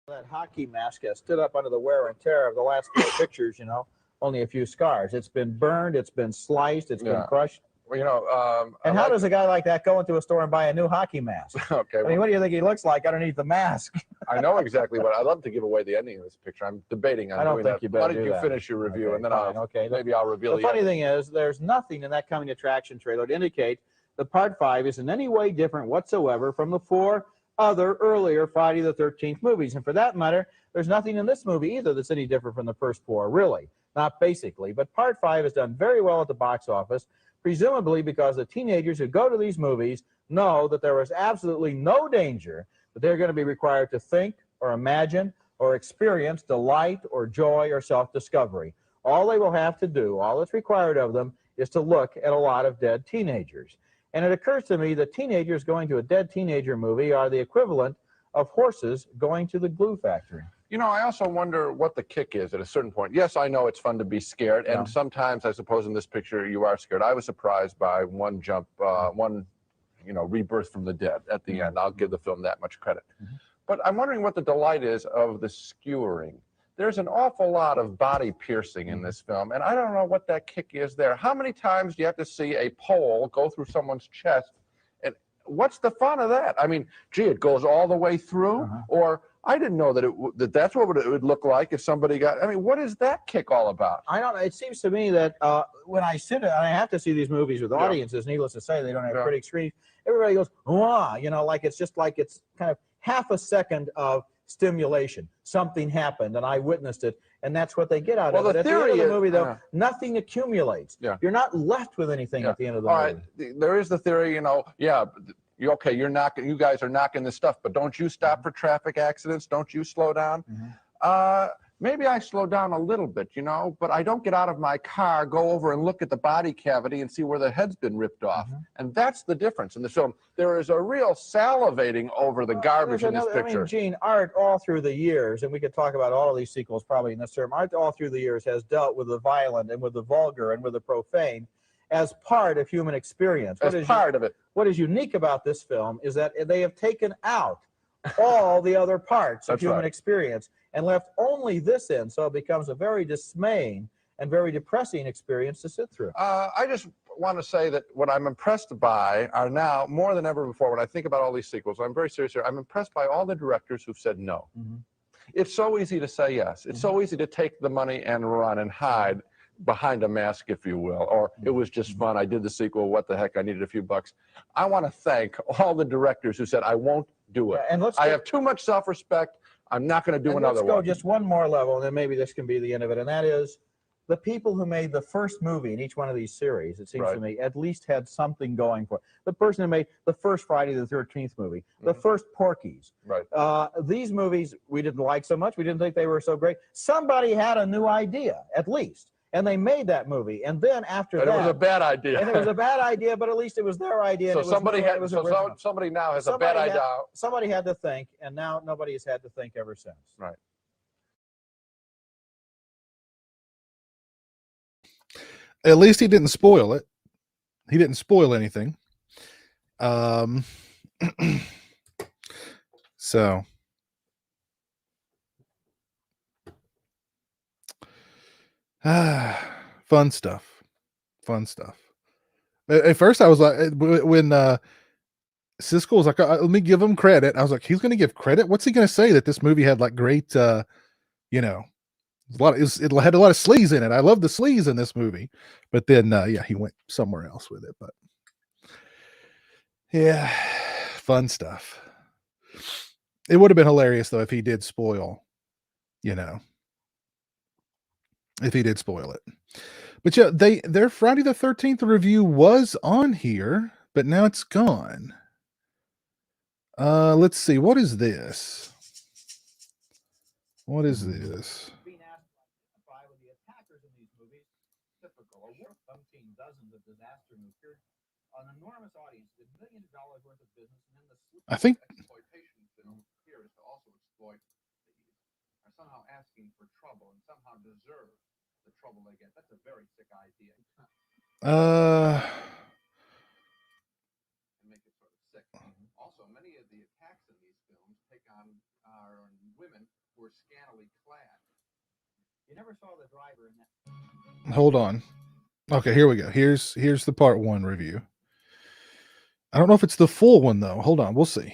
That hockey mask has stood up under the wear and tear of the last 4 pictures, you know, only a few scars. It's been burned, it's been sliced, it's been crushed. Well, you know, and how does a guy like that go into a store and buy a new hockey mask? Okay. I mean, what do you think he looks like underneath the mask? I know exactly what. I'd love to give away the ending of this picture. I'm debating on I don't doing think that. you better Why don't you finish your review, and then maybe I'll reveal the funny thing is, there's nothing in that coming attraction trailer to indicate that Part 5 is in any way different whatsoever from the 4 other earlier Friday the 13th movies. And for that matter, there's nothing in this movie either that's any different from the first 4, really. Not basically. But Part 5 has done very well at the box office, presumably because the teenagers who go to these movies know that there is absolutely no danger that they're going to be required to think or imagine or experience delight or joy or self-discovery. All they will have to do, all that's required of them, is to look at a lot of dead teenagers. And it occurs to me that teenagers going to a dead teenager movie are the equivalent of horses going to the glue factory. You know, I also wonder what the kick is at a certain point. Yes, I know it's fun to be scared, and sometimes, I suppose, in this picture, you are scared. I was surprised by one rebirth from the dead at the end. I'll give the film that much credit. But I'm wondering what the delight is of the skewering. There's an awful lot of body piercing in this film, and I don't know what that kick is there. How many times do you have to see a pole go through someone's chest? And what's the fun of that? I mean, gee, it goes all the way through, or I didn't know that that's what it would look like if somebody got. I mean, what is that kick all about? I don't know. It seems to me that when I sit, and I have to see these movies with audiences. Needless to say, they don't have critic screens. Everybody goes, "Wah!" You know, like it's kind of half a second of stimulation. Something happened, and I witnessed it, and that's what they get out of it. At the end of the movie, though, nothing accumulates. You're not left with anything at the end of the movie. All right, there is the theory, you guys are knocking this stuff, but don't you stop for traffic accidents? Don't you slow down? Maybe I slow down a little bit, but I don't get out of my car, go over and look at the body cavity and see where the head's been ripped off. And that's the difference in the film. There is a real salivating over the garbage in this picture. I mean, Gene, art all through the years, and we could talk about all of these sequels probably in this term, art all through the years has dealt with the violent and with the vulgar and with the profane as part of human experience. Part of it. What is unique about this film is that they have taken out all the other parts of human experience and left only this in, so it becomes a very dismaying and very depressing experience to sit through. I just want to say that what I'm impressed by are now, more than ever before, when I think about all these sequels, I'm very serious here, I'm impressed by all the directors who've said no. It's so easy to say yes. It's so easy to take the money and run and hide behind a mask, if you will, or it was just fun, I did the sequel, what the heck, I needed a few bucks. I want to thank all the directors who said, I won't do it. And I have too much self-respect. I'm not going to do another one. Let's go one. just one more level, and then maybe this can be the end of it, and that is the people who made the first movie in each one of these series, it seems to me, at least had something going for it. The person who made the first Friday the 13th movie, the first Porky's. These movies we didn't like so much. We didn't think they were so great. Somebody had a new idea, at least, and they made that movie. And then after that... it was a bad idea. And it was a bad idea, but at least it was their idea. So somebody now has a bad idea. Somebody had to think, and now nobody has had to think ever since. Right. At least he didn't spoil it. He didn't spoil anything. So fun stuff. At first I was like, when Siskel was like, let me give him credit. I was like, he's going to give credit? What's he going to say? That this movie had like great, you know, it had a lot of sleaze in it. I love the sleaze in this movie, but then yeah, he went somewhere else with it. But yeah, fun stuff. It would have been hilarious though if he did spoil, you know, if he did spoil it. But yeah, their Friday the 13th review was on here, but now it's gone. Let's see, what is this? What is this? I think exploitation film here is to also exploit are somehow asking for trouble and somehow deserve the trouble they get. That's a very sick idea. And make it sort of sick. Also, many of the attacks in these films take on women who are scantily clad. You never saw the driver in that. Hold on. Okay, here we go. Here's the part 1 review. I don't know if it's the full one though. Hold on, we'll see.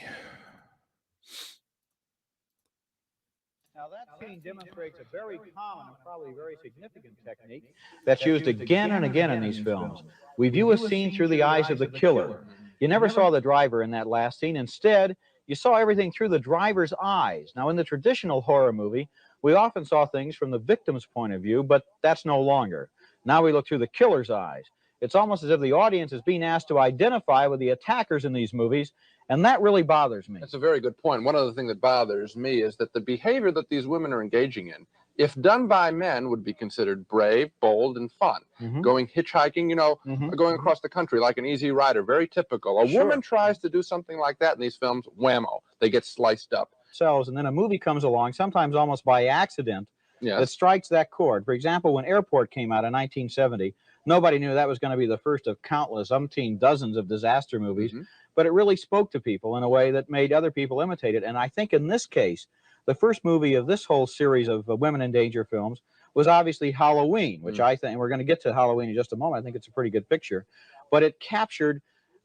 Now that scene demonstrates a very common and probably very significant technique that's used again and again in these films. We view a scene through the eyes of the killer. You never saw the driver in that last scene. Instead, you saw everything through the driver's eyes. Now, in the traditional horror movie, we often saw things from the victim's point of view, but that's no longer. Now we look through the killer's eyes. It's almost as if the audience is being asked to identify with the attackers in these movies, and that really bothers me. That's a very good point. One other thing that bothers me is that the behavior that these women are engaging in, if done by men, would be considered brave, bold, and fun. Going hitchhiking, you know, going across the country like an Easy Rider, very typical. A woman tries to do something like that in these films, whammo, they get sliced up. And then a movie comes along, sometimes almost by accident, that strikes that chord. For example, when Airport came out in 1970, nobody knew that was going to be the first of countless, umpteen dozens of disaster movies, but it really spoke to people in a way that made other people imitate it. And I think in this case, the first movie of this whole series of women in danger films was obviously Halloween, which I think, and we're going to get to Halloween in just a moment, I think it's a pretty good picture, but it captured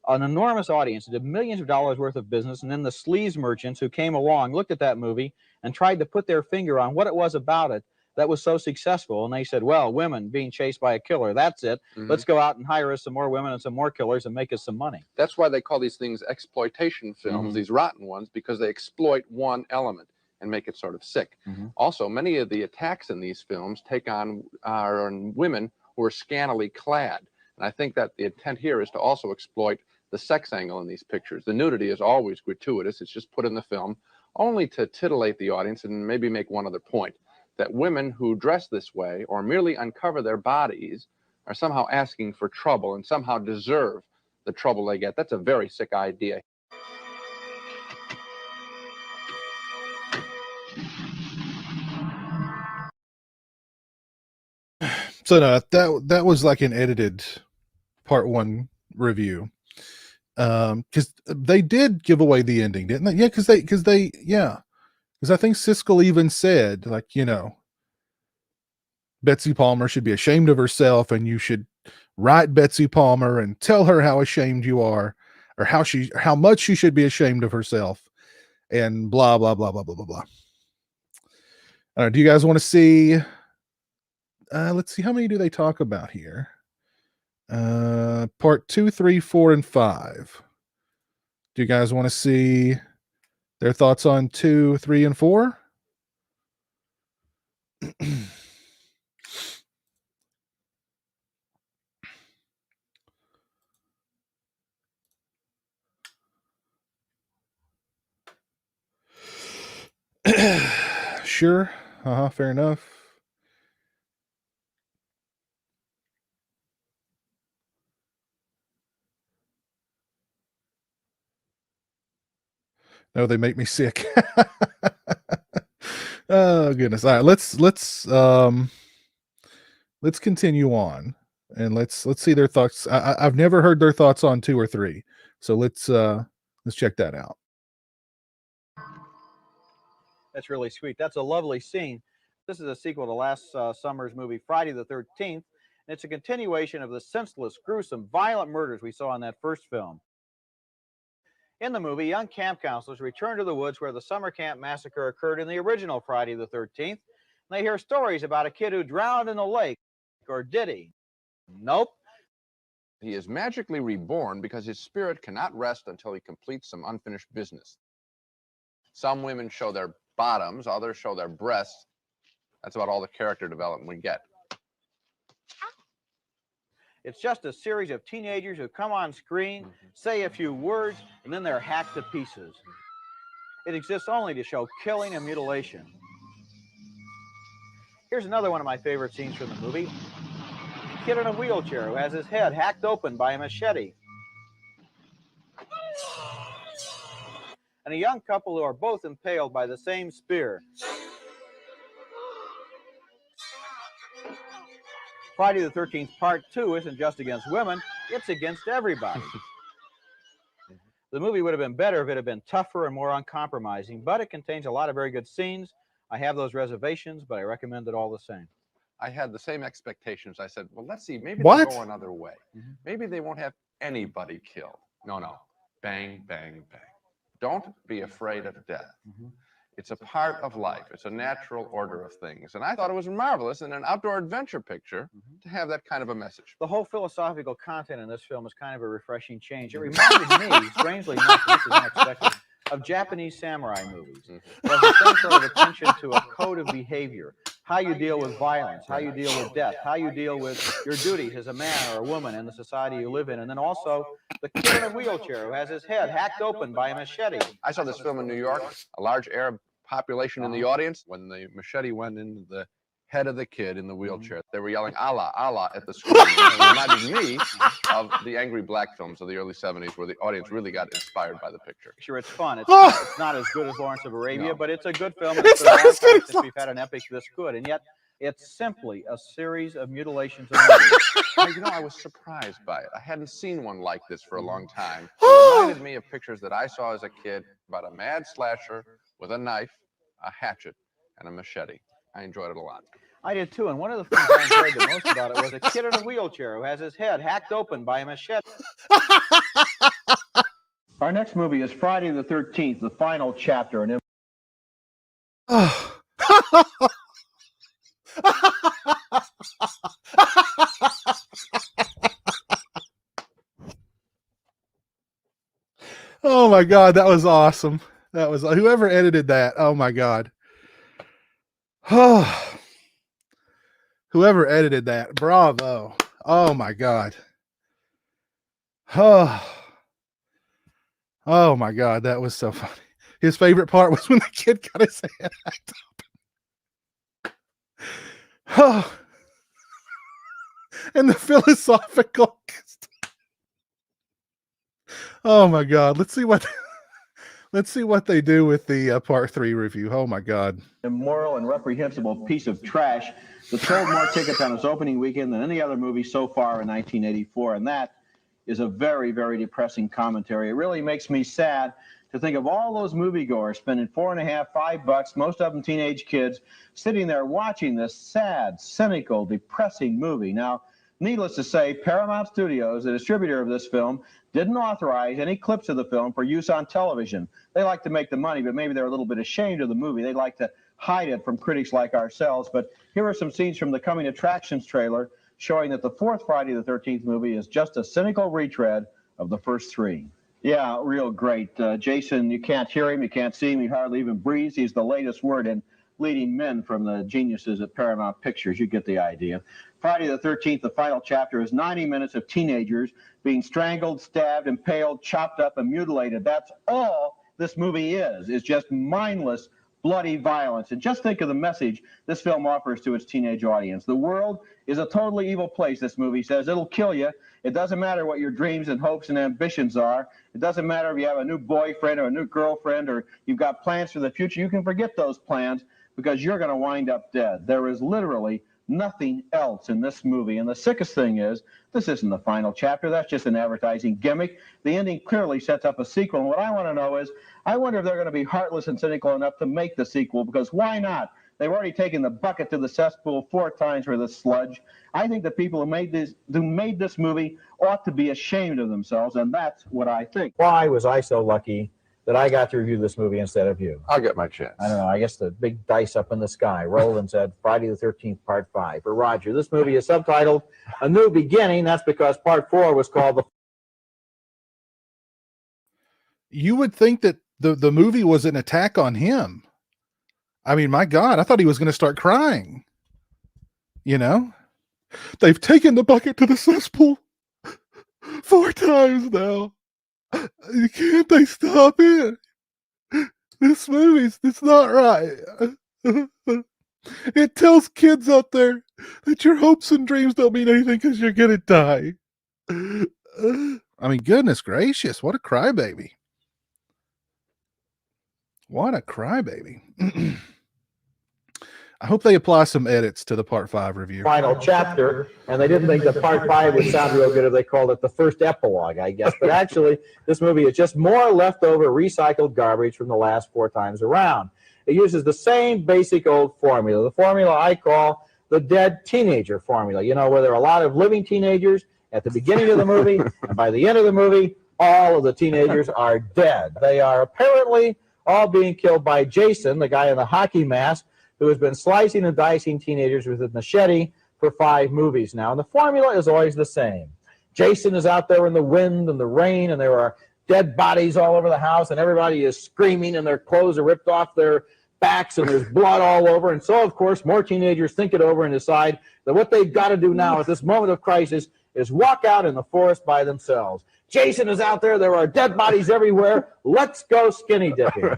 an enormous audience. It did millions of dollars worth of business, and then the sleaze merchants who came along looked at that movie and tried to put their finger on what it was about it that was so successful. And they said, well, women being chased by a killer, that's it. Let's go out and hire us some more women and some more killers and make us some money. That's why they call these things exploitation films, these rotten ones, because they exploit one element and make it sort of sick. Also, many of the attacks in these films take on women who are scantily clad. And I think that the intent here is to also exploit the sex angle in these pictures. The nudity is always gratuitous. It's just put in the film only to titillate the audience and maybe make one other point, that women who dress this way or merely uncover their bodies are somehow asking for trouble and somehow deserve the trouble they get. That's a very sick idea. So no, that was like an edited part 1 review. Because they did give away the ending, didn't they? Yeah, because I think Siskel even said, like, you know, Betsy Palmer should be ashamed of herself, and you should write Betsy Palmer and tell her how ashamed you are, or how much she should be ashamed of herself, and blah blah blah blah blah blah blah. Do you guys want to see? Let's see, how many do they talk about here? Part 2, 3, 4, and 5. Do you guys want to see their thoughts on 2, 3, and 4? Sure. Fair enough. No, they make me sick. Oh goodness. All right, let's continue on, and let's see their thoughts. I've never heard their thoughts on 2 or 3. So let's check that out. That's really sweet. That's a lovely scene. This is a sequel to last summer's movie, Friday the 13th. And it's a continuation of the senseless, gruesome, violent murders we saw in that first film. In the movie, young camp counselors return to the woods where the summer camp massacre occurred in the original Friday the 13th. And they hear stories about a kid who drowned in the lake. Or did he? Nope. He is magically reborn because his spirit cannot rest until he completes some unfinished business. Some women show their bottoms, others show their breasts. That's about all the character development we get. It's just a series of teenagers who come on screen, say a few words, and then they're hacked to pieces. It exists only to show killing and mutilation. Here's another one of my favorite scenes from the movie. A kid in a wheelchair who has his head hacked open by a machete. And a young couple who are both impaled by the same spear. Friday the 13th Part 2 isn't just against women, it's against everybody. The movie would have been better if it had been tougher and more uncompromising, but it contains a lot of very good scenes. I have those reservations, but I recommend it all the same. I had the same expectations. I said, well, let's see, maybe they'll go another way. Maybe they won't have anybody killed. No. Bang, bang, bang. Don't be afraid of death. It's a part of life. It's a natural order of things. And I thought it was marvelous in an outdoor adventure picture to have that kind of a message. The whole philosophical content in this film is kind of a refreshing change. It reminded me, strangely enough, this is unexpected, of Japanese samurai movies. There's the same sort of attention to a code of behavior, how you deal with violence, how you deal with death, how you deal with your duties as a man or a woman in the society you live in, and then also the kid in a wheelchair who has his head hacked open by a machete. I saw this film in New York, a large Arab population in the audience. When the machete went into the head of the kid in the wheelchair, they were yelling Allah, Allah at the screen. It reminded me of the angry black films of the early 70s where the audience really got inspired by the picture. Sure, it's fun. It's not as good as Lawrence of Arabia, but it's a good film. It's been a long time since we've had an epic this good, and yet it's simply a series of mutilations and murders. I was surprised by it. I hadn't seen one like this for a long time. It reminded me of pictures that I saw as a kid about a mad slasher with a knife, a hatchet, and a machete. I enjoyed it a lot. I did too, and one of the things I enjoyed the most about it was a kid in a wheelchair who has his head hacked open by a machete. Our next movie is Friday the 13th, the final chapter. And Oh my God, that was awesome. That was whoever edited that. Oh my God. Whoever edited that, bravo. Oh my God. Oh my God, that was so funny. His favorite part was when the kid got his head hacked open. And the philosophical. Oh my God. Let's see what they do with the part 3 review. Oh my God. Immoral and reprehensible piece of trash that sold more tickets on its opening weekend than any other movie so far in 1984. And that is a very, very depressing commentary. It really makes me sad to think of all those moviegoers spending $4.50, $5, most of them teenage kids, sitting there watching this sad, cynical, depressing movie. Now, needless to say, Paramount Studios, the distributor of this film, didn't authorize any clips of the film for use on television. They like to make the money, but maybe they're a little bit ashamed of the movie. They like to hide it from critics like ourselves. But here are some scenes from the Coming Attractions trailer showing that the fourth Friday the 13th movie is just a cynical retread of the first three. Yeah, real great. Jason, you can't hear him, you can't see him, he hardly even breathes. He's the latest word in leading men from the geniuses at Paramount Pictures. You get the idea. Friday the 13th, the final chapter, is 90 minutes of teenagers being strangled, stabbed, impaled, chopped up, and mutilated. That's all this movie is just mindless, bloody violence. And just think of the message this film offers to its teenage audience. The world is a totally evil place, this movie says. It'll kill you. It doesn't matter what your dreams and hopes and ambitions are. It doesn't matter if you have a new boyfriend or a new girlfriend or you've got plans for the future. You can forget those plans because you're going to wind up dead. There is literally nothing else in this movie. And the sickest thing is, this isn't the final chapter. That's just an advertising gimmick. The ending clearly sets up a sequel. And what I want to know is, I wonder if they're going to be heartless and cynical enough to make the sequel, because why not? They've already taken the bucket to the cesspool 4 times for this sludge. I think the people who made this movie ought to be ashamed of themselves, and that's what I think. Why was I so lucky that I got to review this movie instead of you? I'll get my chance. I don't know. I guess the big dice up in the sky. Roland said Friday the 13th, Part 5. For Roger, this movie is subtitled A New Beginning. That's because Part 4 was called the... You would think that the movie was an attack on him. I mean, my God, I thought he was going to start crying. You know? They've taken the bucket to the cesspool 4 times now. Can't they stop it? This movie's, it's not right. It tells kids out there that your hopes and dreams don't mean anything because you're going to die. I mean, goodness gracious, what a crybaby. What a crybaby. I hope they apply some edits to the Part 5 review. Final chapter, and they didn't think that Part 5 would sound real good if they called it the first epilogue, I guess. But actually, this movie is just more leftover recycled garbage from the last 4 times around. It uses the same basic old formula, the formula I call the dead teenager formula, you know, where there are a lot of living teenagers at the beginning of the movie, and by the end of the movie, all of the teenagers are dead. They are apparently all being killed by Jason, the guy in the hockey mask, who has been slicing and dicing teenagers with a machete for 5 movies now. And the formula is always the same. Jason is out there in the wind and the rain, and there are dead bodies all over the house, and everybody is screaming, and their clothes are ripped off their backs, and there's blood all over. And so, of course, more teenagers think it over and decide that what they've got to do now at this moment of crisis is walk out in the forest by themselves. Jason is out there. There are dead bodies everywhere. Let's go skinny dipping.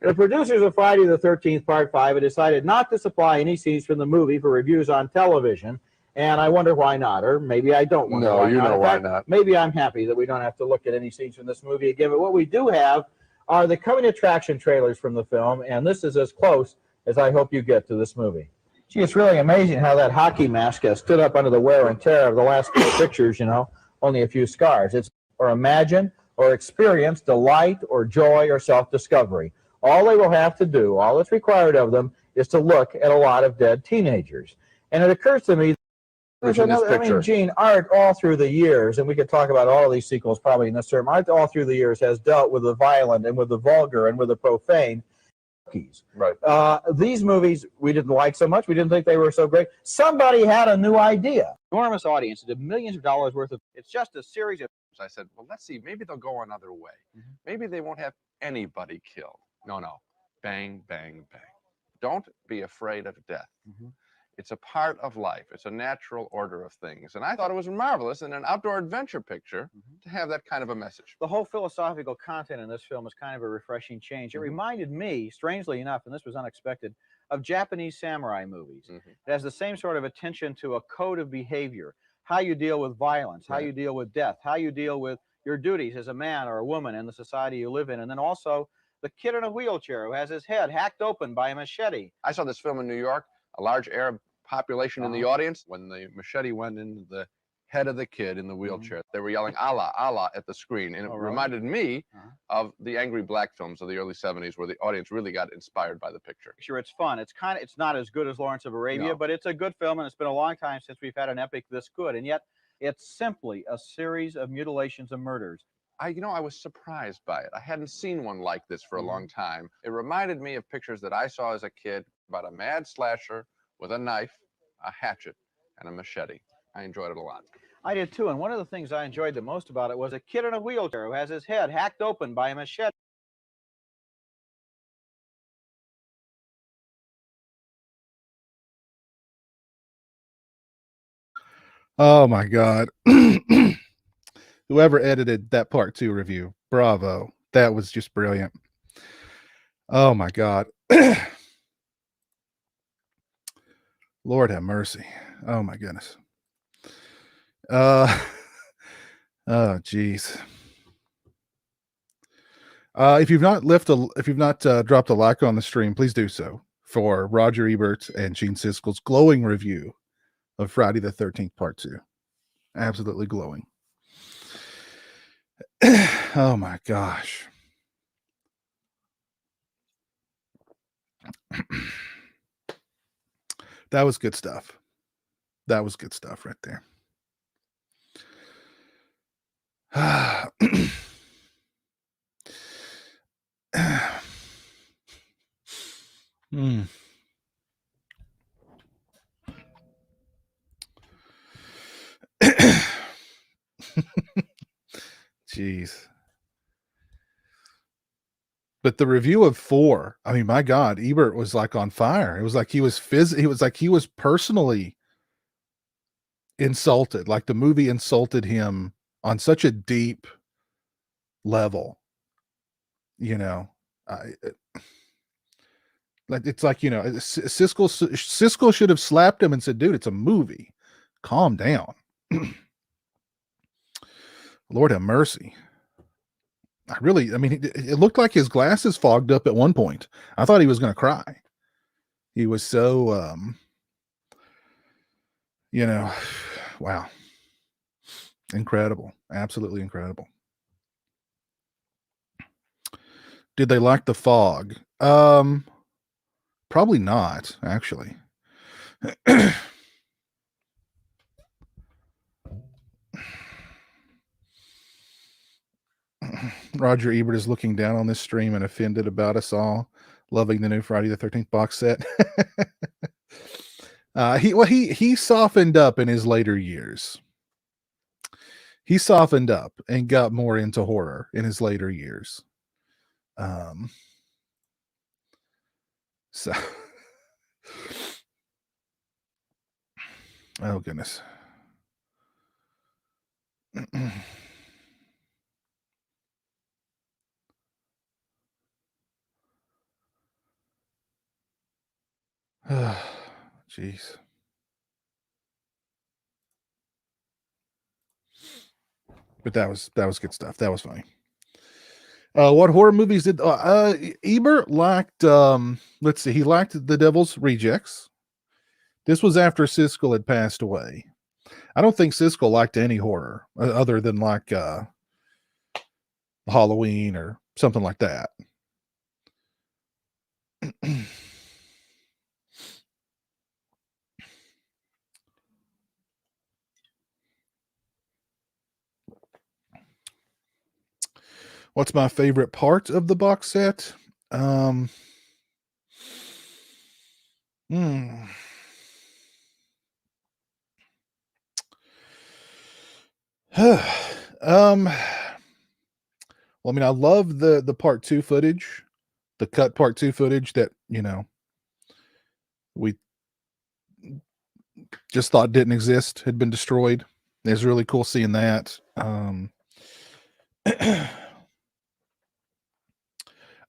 The producers of Friday the 13th, Part 5 have decided not to supply any scenes from the movie for reviews on television, and I wonder why not, or maybe I don't wonder why not. No, you know why not. Maybe I'm happy that we don't have to look at any scenes from this movie again, but what we do have are the coming attraction trailers from the film, and this is as close as I hope you get to this movie. Gee, it's really amazing how that hockey mask has stood up under the wear and tear of the last 4 pictures, you know, only a few scars. It's or imagine or experience delight or joy or self-discovery. All they will have to do, all that's required of them, is to look at a lot of dead teenagers. And it occurs to me, there's another, I mean, Gene, art all through the years, and we could talk about all of these sequels probably in this term, art all through the years has dealt with the violent and with the vulgar and with the profane. Right. These movies we didn't like so much. We didn't think they were so great. Somebody had a new idea. Enormous audience. It did millions of dollars worth of. It's just a series of. I said, well, let's see. Maybe they'll go another way. Maybe they won't have anybody killed. No. Bang, bang, bang. Don't be afraid of death. It's a part of life. It's a natural order of things. And I thought it was marvelous in an outdoor adventure picture to have that kind of a message. The whole philosophical content in this film is kind of a refreshing change. It reminded me, strangely enough, and this was unexpected, of Japanese samurai movies. It has the same sort of attention to a code of behavior, how you deal with violence, how you deal with death, how you deal with your duties as a man or a woman in the society you live in, and then also the kid in a wheelchair who has his head hacked open by a machete. I saw this film in New York, a large Arab population in the audience. When the machete went into the head of the kid in the wheelchair. They were yelling Allah, Allah at the screen. And it reminded me of the angry black films of the early 70s where the audience really got inspired by the picture. Sure, it's fun. It's not as good as Lawrence of Arabia, but it's a good film, and it's been a long time since we've had an epic this good. And yet, it's simply a series of mutilations and murders. I was surprised by it. I hadn't seen one like this for a long time. It reminded me of pictures that I saw as a kid about a mad slasher with a knife, a hatchet, and a machete. I enjoyed it a lot. I did too, and one of the things I enjoyed the most about it was a kid in a wheelchair who has his head hacked open by a machete. Oh my God. Whoever edited that part 2 review, bravo. That was just brilliant. Oh my God. Lord have mercy. Oh my goodness. Oh geez. If you've not dropped a like on the stream, please do so for Roger Ebert and Gene Siskel's glowing review of Friday the 13th Part 2. Absolutely glowing. Oh my gosh. That was good stuff. That was good stuff right there. Jeez. But the review of 4, I mean, my God, Ebert was like on fire. It was like he was personally insulted. Like the movie insulted him on such a deep level. It's like, Siskel should have slapped him and said, dude, it's a movie. Calm down. Lord have mercy. It looked like his glasses fogged up at one point. I thought he was going to cry. He was so, wow. Incredible. Absolutely incredible. Did they like the fog? Probably not, actually. Roger Ebert is looking down on this stream and offended about us all loving the new Friday the 13th box set. He softened up in his later years. He softened up and got more into horror in his later years. So, oh goodness. Jeez. But that was good stuff. That was funny. What horror movies did Ebert liked? Let's see. He liked The Devil's Rejects. This was after Siskel had passed away. I don't think Siskel liked any horror other than like Halloween or something like that. What's my favorite part of the box set? Well, I love the part 2 footage, the cut part 2 footage that, we just thought didn't exist, had been destroyed. It's really cool seeing that.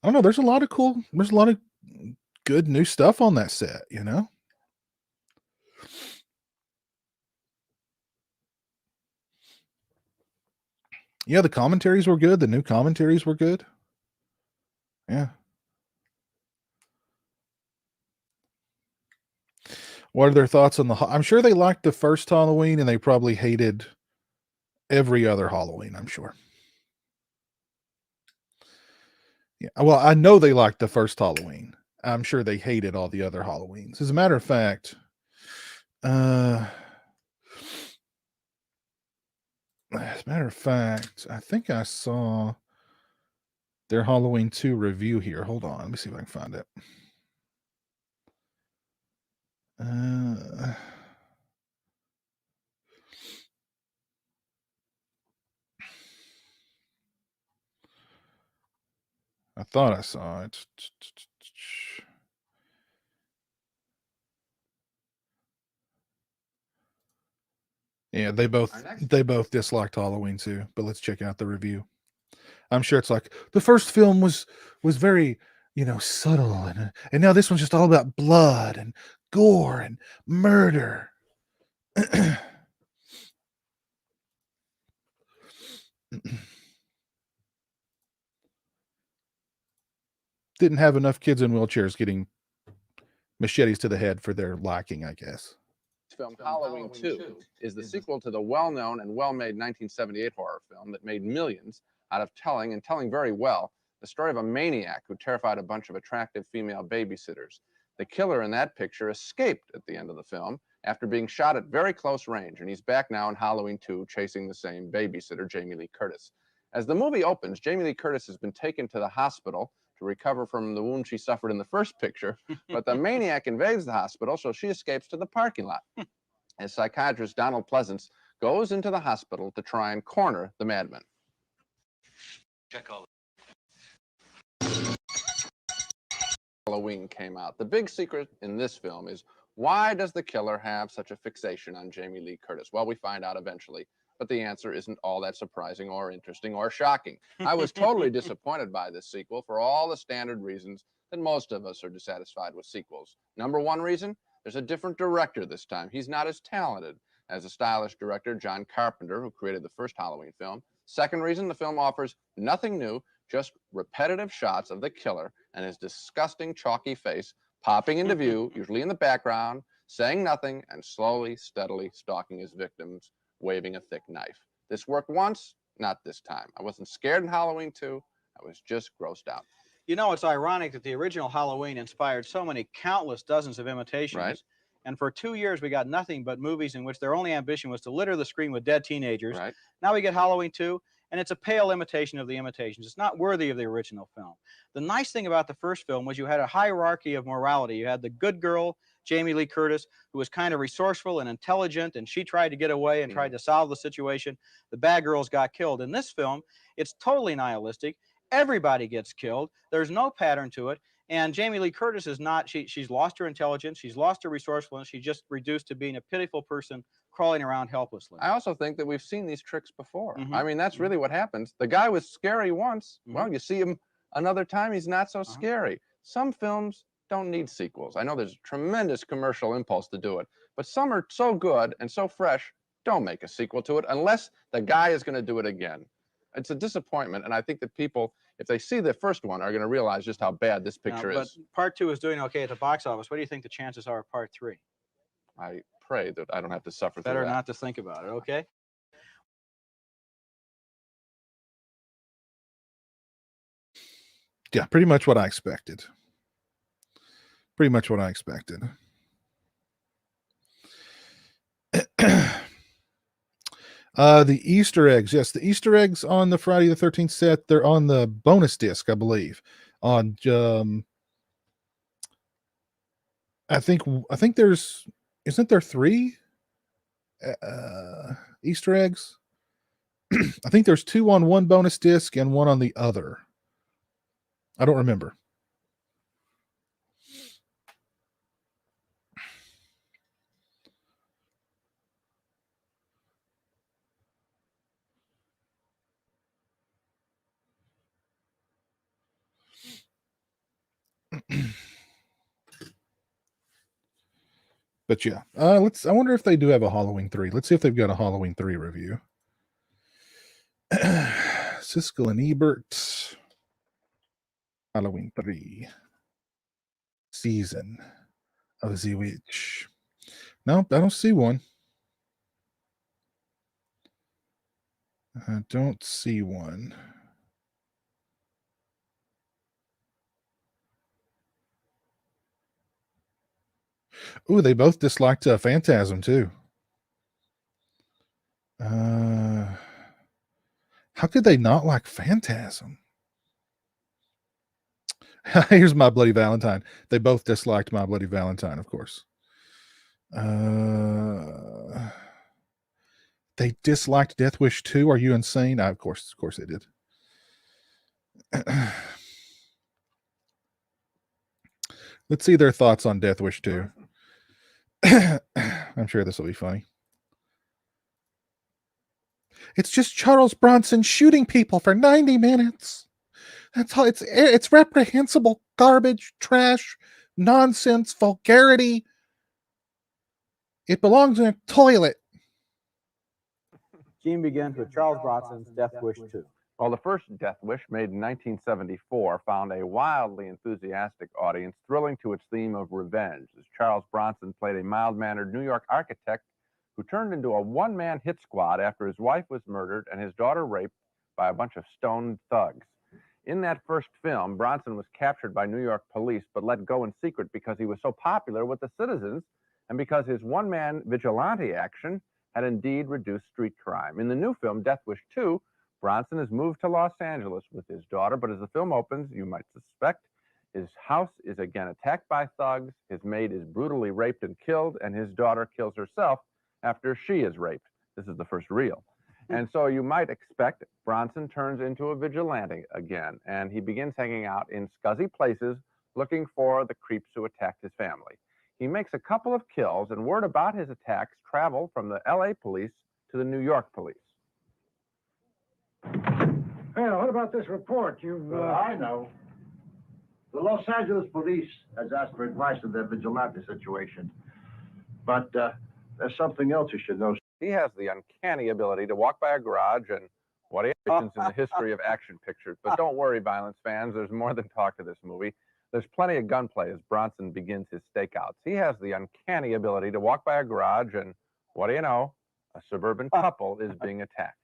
I don't know. There's a lot of good new stuff on that set, Yeah, the commentaries were good. The new commentaries were good. Yeah. What are their thoughts on I'm sure they liked the first Halloween and they probably hated every other Halloween, I'm sure. Yeah, well, I know they liked the first Halloween. I'm sure they hated all the other Halloweens. As a matter of fact, I think I saw their Halloween 2 review here. Hold on, let me see if I can find it. I thought I saw it. Yeah, they both disliked Halloween too, but let's check out the review. I'm sure it's like the first film was very, subtle, and now this one's just all about blood and gore and murder. Didn't have enough kids in wheelchairs getting machetes to the head for their liking, I guess. Film Halloween 2 is the sequel to the well-known and well-made 1978 horror film that made millions out of telling very well the story of a maniac who terrified a bunch of attractive female babysitters. The killer in that picture escaped at the end of the film after being shot at very close range, and he's back now in Halloween 2 chasing the same babysitter, Jamie Lee Curtis. As the movie opens, Jamie Lee Curtis has been taken to the hospital to recover from the wound she suffered in the first picture, but the maniac invades the hospital, so she escapes to the parking lot. As psychiatrist Donald Pleasance goes into the hospital to try and corner the madman. Check all. Halloween came out. The big secret in this film is, why does the killer have such a fixation on Jamie Lee Curtis? Well, we find out eventually, but the answer isn't all that surprising or interesting or shocking. I was totally disappointed by this sequel for all the standard reasons that most of us are dissatisfied with sequels. Number one reason, there's a different director this time. He's not as talented as the stylish director John Carpenter, who created the first Halloween film. Second reason, the film offers nothing new, just repetitive shots of the killer and his disgusting chalky face popping into view, usually in the background, saying nothing, and slowly, steadily stalking his victims, waving a thick knife. This worked once, not this time. I wasn't scared in Halloween 2. I was just grossed out. You know, it's ironic that the original Halloween inspired so many countless dozens of imitations. Right. And for 2 years, we got nothing but movies in which their only ambition was to litter the screen with dead teenagers. Right. Now we get Halloween 2, and it's a pale imitation of the imitations. It's not worthy of the original film. The nice thing about the first film was you had a hierarchy of morality. You had the good girl, Jamie Lee Curtis, who was kind of resourceful and intelligent, and she tried to get away and tried to solve the situation. The bad girls got killed. In this film, it's totally nihilistic. Everybody gets killed. There's no pattern to it. And Jamie Lee Curtis is not, she's lost her intelligence. She's lost her resourcefulness. She's just reduced to being a pitiful person crawling around helplessly. I also think that we've seen these tricks before. I mean, that's really what happens. The guy was scary once. Well, you see him another time, he's not so scary. Some films don't need sequels. I know there's a tremendous commercial impulse to do it, but some are so good and so fresh, don't make a sequel to it unless the guy is going to do it again. It's a disappointment, and I think that people, if they see the first one, are going to realize just how bad this picture is. But part 2 is doing okay at the box office. What do you think the chances are of part 3? I pray that I don't have to suffer through that. Better not to think about it, okay? Yeah, pretty much what I expected. Pretty much what I expected. The Easter eggs. Yes, the Easter eggs on the Friday the 13th set, they're on the bonus disc, I believe. On I think there's, isn't there 3 Easter eggs? I think there's 2 on one bonus disc and 1 on the other. I don't remember. But yeah, I wonder if they do have a Halloween 3. Let's see if they've got a Halloween 3 review. Siskel and Ebert, Halloween 3, Season of the Witch. No, I don't see one. I don't see one. Ooh, they both disliked Phantasm too. How could they not like Phantasm? Here's My Bloody Valentine. They both disliked My Bloody Valentine, of course. They disliked Death Wish 2. Are you insane? Of course they did. Let's see their thoughts on Death Wish 2. I'm sure this will be funny. It's just Charles Bronson shooting people for 90 minutes. That's all. It's reprehensible garbage, trash, nonsense, vulgarity. It belongs in a toilet. Gene begins with Charles Bronson's Death Wish 2. Well, the first Death Wish, made in 1974, found a wildly enthusiastic audience thrilling to its theme of revenge, as Charles Bronson played a mild-mannered New York architect who turned into a one-man hit squad after his wife was murdered and his daughter raped by a bunch of stoned thugs. In that first film, Bronson was captured by New York police but let go in secret because he was so popular with the citizens and because his one-man vigilante action had indeed reduced street crime. In the new film, Death Wish 2, Bronson has moved to Los Angeles with his daughter, but as the film opens, you might suspect, his house is again attacked by thugs, his maid is brutally raped and killed, and his daughter kills herself after she is raped. This is the first reel. And so you might expect Bronson turns into a vigilante again, and he begins hanging out in scuzzy places looking for the creeps who attacked his family. He makes a couple of kills, and word about his attacks travel from the LA police to the New York police. Hey, what about this report? I know. The Los Angeles police has asked for advice on their vigilante situation. But there's something else you should know. He has the uncanny ability to walk by a garage and what happens in the history of action pictures. But don't worry, violence fans, there's more than talk to this movie. There's plenty of gunplay as Bronson begins his stakeouts. He has the uncanny ability to walk by a garage and, what do you know, a suburban couple is being attacked.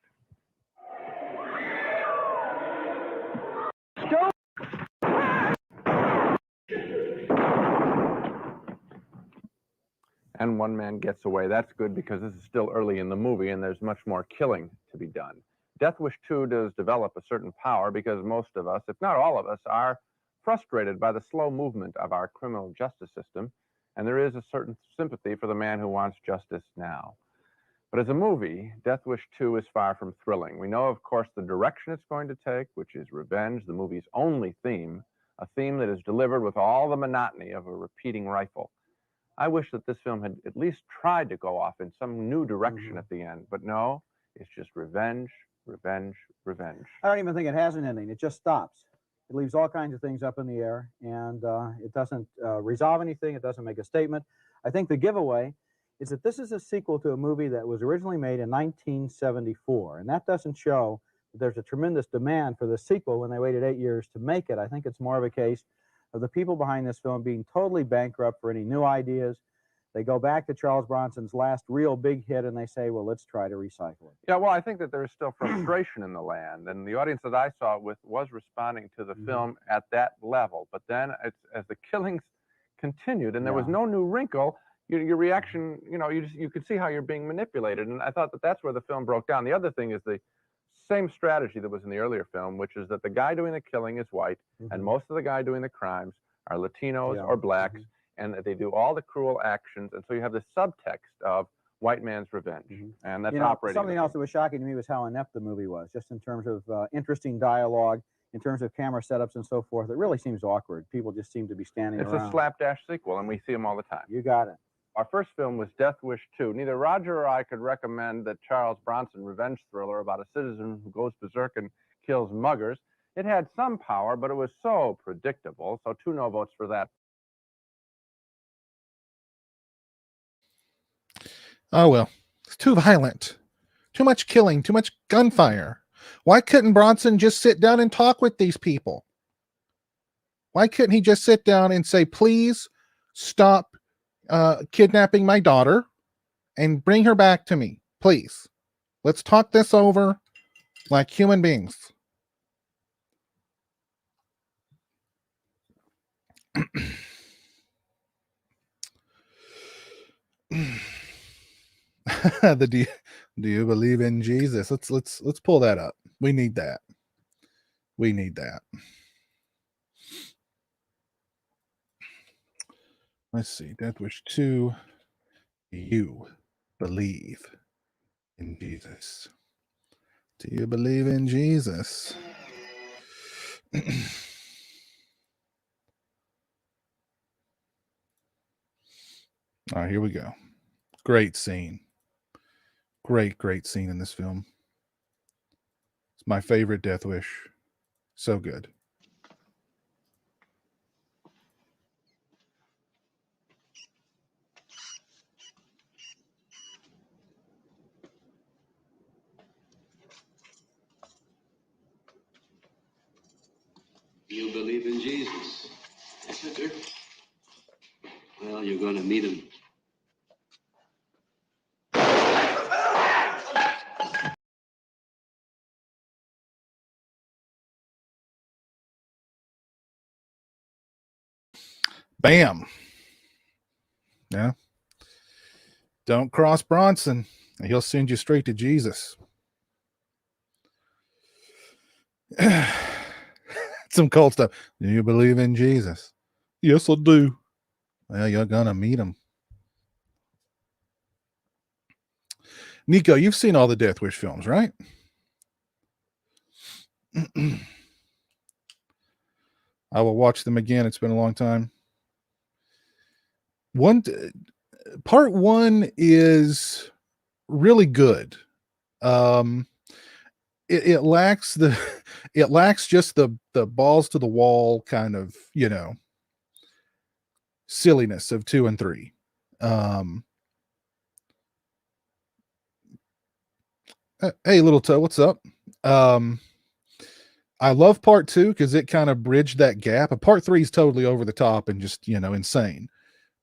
And one man gets away. That's good because this is still early in the movie and there's much more killing to be done. Death Wish 2 does develop a certain power because most of us, if not all of us, are frustrated by the slow movement of our criminal justice system, and there is a certain sympathy for the man who wants justice now. But as a movie, Death Wish 2 is far from thrilling. We know, of course, the direction it's going to take, which is revenge, the movie's only theme, a theme that is delivered with all the monotony of a repeating rifle. I wish that this film had at least tried to go off in some new direction at the end, but no, it's just revenge, revenge, revenge. I don't even think it has an ending. It just stops. It leaves all kinds of things up in the air, and it doesn't resolve anything. It doesn't make a statement. I think the giveaway is that this is a sequel to a movie that was originally made in 1974, and that doesn't show that there's a tremendous demand for the sequel when they waited 8 years to make it. I think it's more of a case of the people behind this film being totally bankrupt for any new ideas. They go back to Charles Bronson's last real big hit and they say, well, let's try to recycle it. Yeah, well, I think that there is still frustration in the land, and the audience that I saw it with was responding to the film at that level. But then as the killings continued and there was no new wrinkle, your reaction, you could see how you're being manipulated. And I thought that that's where the film broke down. The other thing is the same strategy that was in the earlier film, which is that the guy doing the killing is white, and most of the guy doing the crimes are Latinos or blacks, and that they do all the cruel actions, and so you have this subtext of white man's revenge, and that's operating. Something else that was shocking to me was how inept the movie was, just in terms of interesting dialogue, in terms of camera setups and so forth. It really seems awkward. People just seem to be standing around. It's a slapdash sequel, and we see them all the time. You got it. Our first film was Death Wish 2. Neither Roger or I could recommend that Charles Bronson revenge thriller about a citizen who goes berserk and kills muggers. It had some power, but it was so predictable, so 2 no votes for that. Oh, well, it's too violent. Too much killing, too much gunfire. Why couldn't Bronson just sit down and talk with these people? Why couldn't he just sit down and say, please stop kidnapping my daughter and bring her back to me, please. Let's talk this over. like human beings. Do you believe in Jesus? Let's pull that up. We need that. We need that. Let's see. Death Wish 2. Do you believe in Jesus? Do you believe in Jesus? All right, here we go. Great scene. Great scene in this film. It's my favorite Death Wish. So good. You believe in Jesus? Yes, I do. Well, you're going to meet him. Bam. Yeah. Don't cross Bronson. He'll send you straight to Jesus. Some cold stuff. Do you believe in Jesus? Yes, I do. Well, you're gonna meet him. Nico, you've seen all the Death Wish films, right? I will watch them again. It's been a long time. Part 1 is really good. It lacks just the balls to the wall kind of, silliness of 2 and 3. Hey, Little Toe, what's up? I love part 2 because it kind of bridged that gap. And part 3 is totally over the top and just, insane.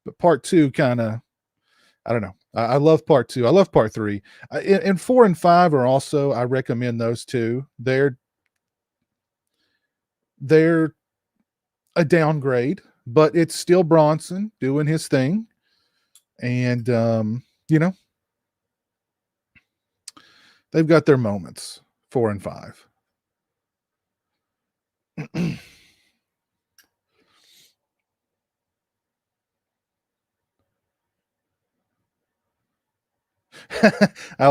But part 2 kind of, I don't know. I love part 2. I love part 3. And 4 and 5 are also, I recommend those two. They're a downgrade, but it's still Bronson doing his thing. And, they've got their moments, 4 and 5. I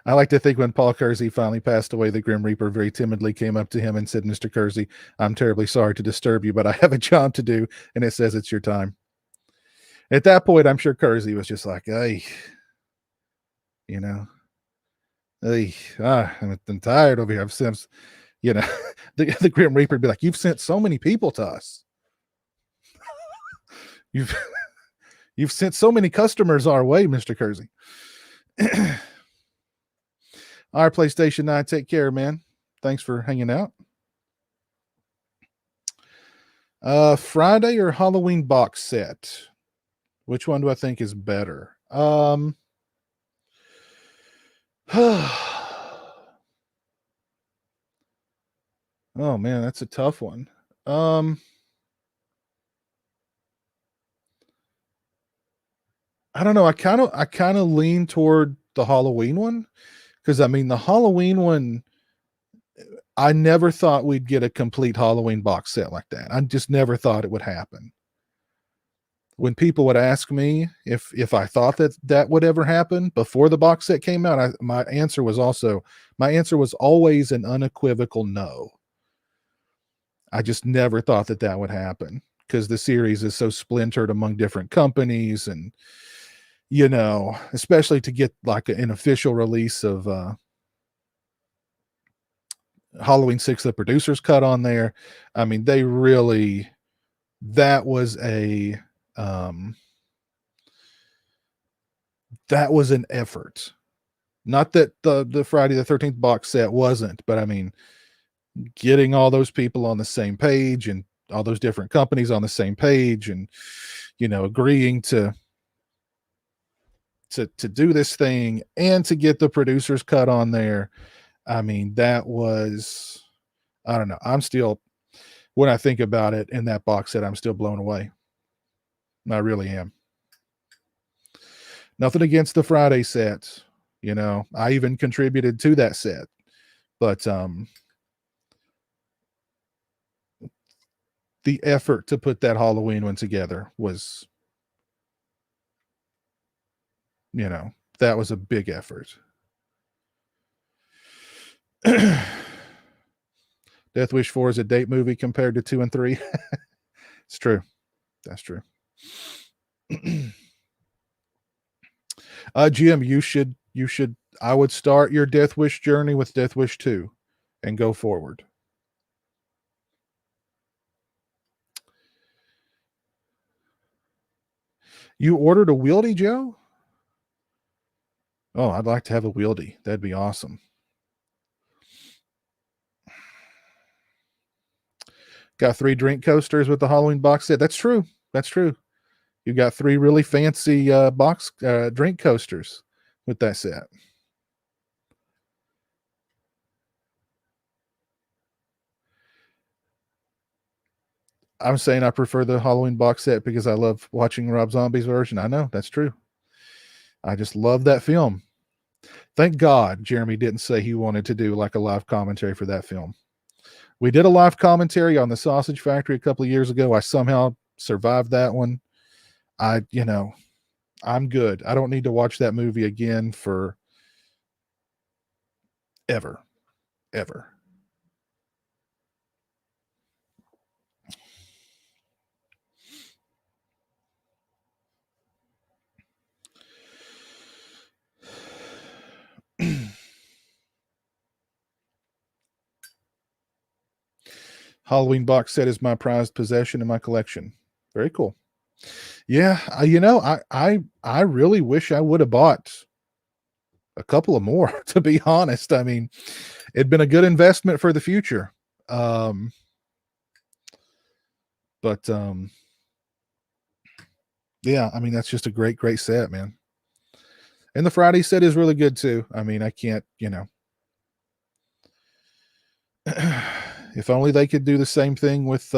like to think when Paul Kersey finally passed away, the Grim Reaper very timidly came up to him and said, "Mr. Kersey, I'm terribly sorry to disturb you, but I have a job to do, and it says it's your time." At that point, I'm sure Kersey was just like, "Hey, I'm tired over here. I've sent, the Grim Reaper would be like, you've sent so many people to us. You've sent so many customers our way, Mr. Kersey." All right, PlayStation 9, take care, man. Thanks for hanging out. Friday or Halloween box set? Which one do I think is better? Oh man, that's a tough one. I don't know. I kind of lean toward the Halloween one because the Halloween one, I never thought we'd get a complete Halloween box set like that. I just never thought it would happen. When people would ask me if I thought that would ever happen before the box set came out, my answer was always an unequivocal no. I just never thought that would happen because the series is so splintered among different companies, and especially to get like an official release of Halloween 6, the producer's cut on there. They really, that was an effort. Not that the Friday the 13th box set wasn't, but getting all those people on the same page and all those different companies on the same page and, agreeing to do this thing and to get the producer's cut on there. I mean, that was, I don't know. I'm still, when I think about it in that box set, I'm still blown away. I really am. Nothing against the Friday set. You know, I even contributed to that set. But the effort to put that Halloween one together was, you know, that was a big effort. Death Wish 4 is a date movie compared to 2 and 3. It's true. That's true. Jim, you should, I would start your Death Wish journey with Death Wish 2 and go forward. You ordered a Wieldy, Joe? Oh, I'd like to have a Wieldy. That'd be awesome. Got 3 drink coasters with the Halloween box set. That's true. That's true. You got 3 really fancy drink coasters with that set. I'm saying I prefer the Halloween box set because I love watching Rob Zombie's version. I know, that's true. I just love that film. Thank God Jeremy didn't say he wanted to do like a live commentary for that film. We did a live commentary on the Sausage Factory a couple of years ago. I somehow survived that one. You know, I'm good. I don't need to watch that movie again for ever. Halloween box set is my prized possession in my collection. Very cool. Yeah, you know, I really wish I would have bought a couple of more, to be honest. I mean, it'd been a good investment for the future. Yeah, I mean, that's just a great set, man. And the Friday set is really good too. I mean, I can't, you know, if only they could do the same thing with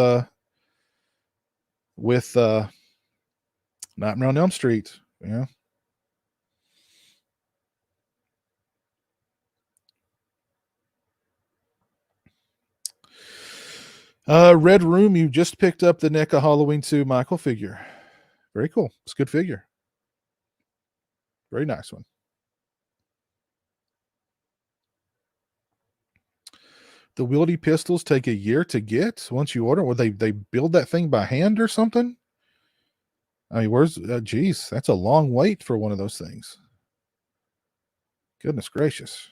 Nightmare on Elm Street, you know. Red Room, you just picked up the NECA Halloween 2 Michael figure. Very cool. It's a good figure. Very nice one. The Wieldy pistols take a year to get once you order. Or they build that thing by hand or something? I mean, where's geez, that's a long wait for one of those things. Goodness gracious.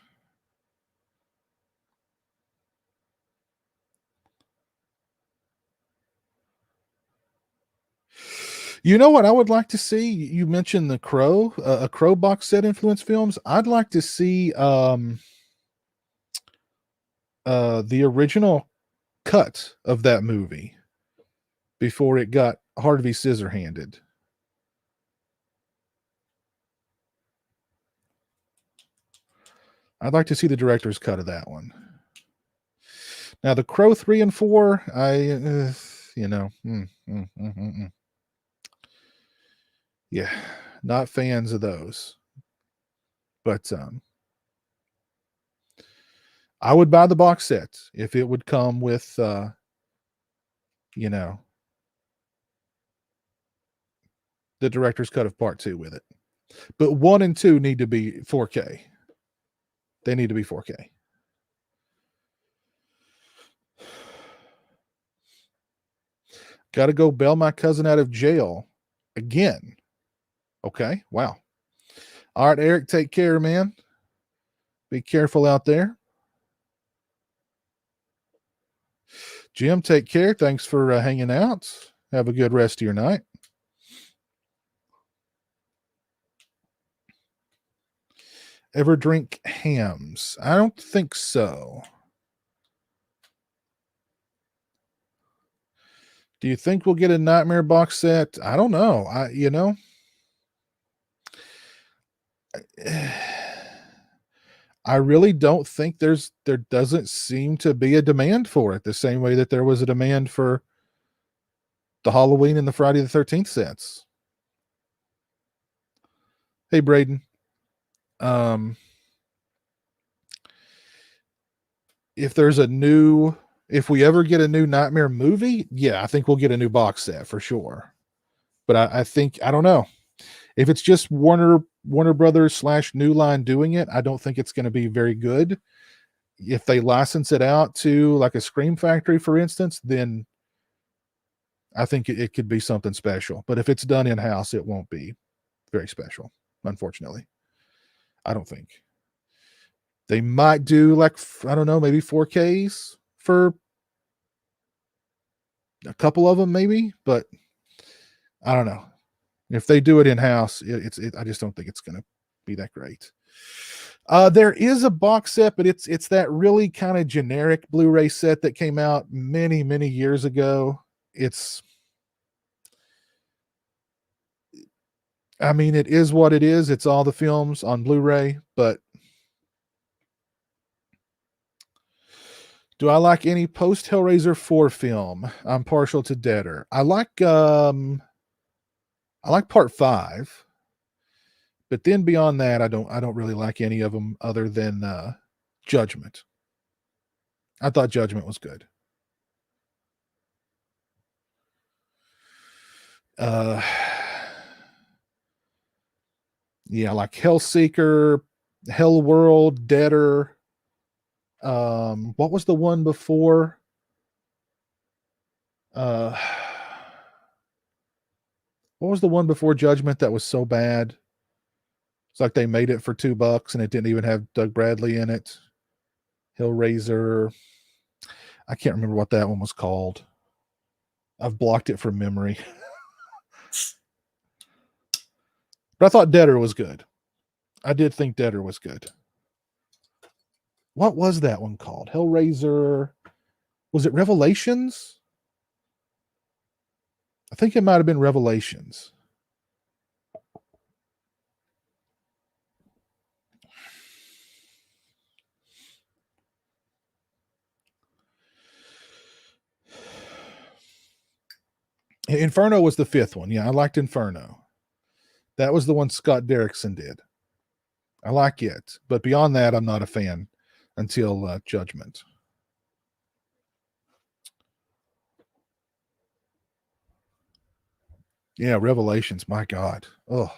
You know what I would like to see? You mentioned the Crow, a Crow box set influence films. I'd like to see the original cut of that movie before it got Harvey scissor-handed. I'd like to see the director's cut of that one. Now, the Crow 3 and 4, you know, yeah, not fans of those. But I would buy the box set if it would come with, you know, the director's cut of part 2 with it. But 1 and 2 need to be 4K. They need to be 4K. Got to go bail my cousin out of jail again. Okay. Wow. All right, Eric, take care, man. Be careful out there. Jim, take care. Thanks for hanging out. Have a good rest of your night. Ever drink hams? I don't think so. Do you think we'll get a Nightmare box set? I don't know. You know, I really don't think there doesn't seem to be a demand for it the same way that there was a demand for the Halloween and the Friday the 13th sets. Hey, Braden. If we ever get a new Nightmare movie, yeah, I think we'll get a new box set for sure. But I think, I don't know. If it's just Warner Brothers / New Line doing it, I don't think it's going to be very good. If they license it out to like a Scream Factory, for instance, then I think it could be something special. But if it's done in-house, it won't be very special, unfortunately. I don't think. They might do like, I don't know, maybe 4Ks for a couple of them, maybe, but I don't know. If they do it in-house, I just don't think it's going to be that great. There is a box set, but it's that really kind of generic Blu-ray set that came out many, many years ago. It is what it is. It's all the films on Blu-ray, but do I like any post Hellraiser 4 film? I'm partial to Deader. I like part 5, but then beyond that, I don't really like any of them other than Judgment. I thought Judgment was good. Yeah, like Hellseeker, Hellworld, Deader. What was the one before? What was the one before Judgment that was so bad? It's like they made it for $2 and it didn't even have Doug Bradley in it. Hellraiser. I can't remember what that one was called. I've blocked it from memory. But I thought Deader was good. I did think Deader was good. What was that one called? Hellraiser. Was it Revelations? I think it might have been Revelations. Inferno was the 5th one. Yeah, I liked Inferno. That was the one Scott Derrickson did. I like it. But beyond that, I'm not a fan until Judgment. Yeah, Revelations. My God. Oh,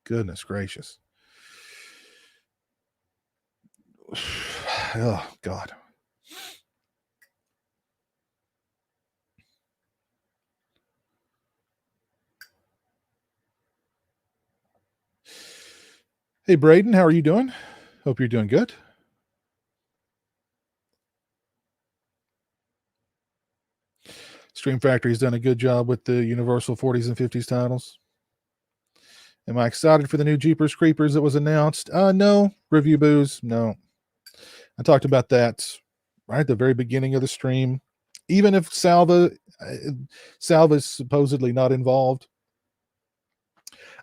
goodness gracious. Oh, God. Hey, Braden, how are you doing? Hope you're doing good. Scream Factory's done a good job with the Universal 40s and 50s titles. Am I excited for the new Jeepers Creepers that was announced? No. Review booze? No. I talked about that right at the very beginning of the stream. Even if Salva's supposedly not involved,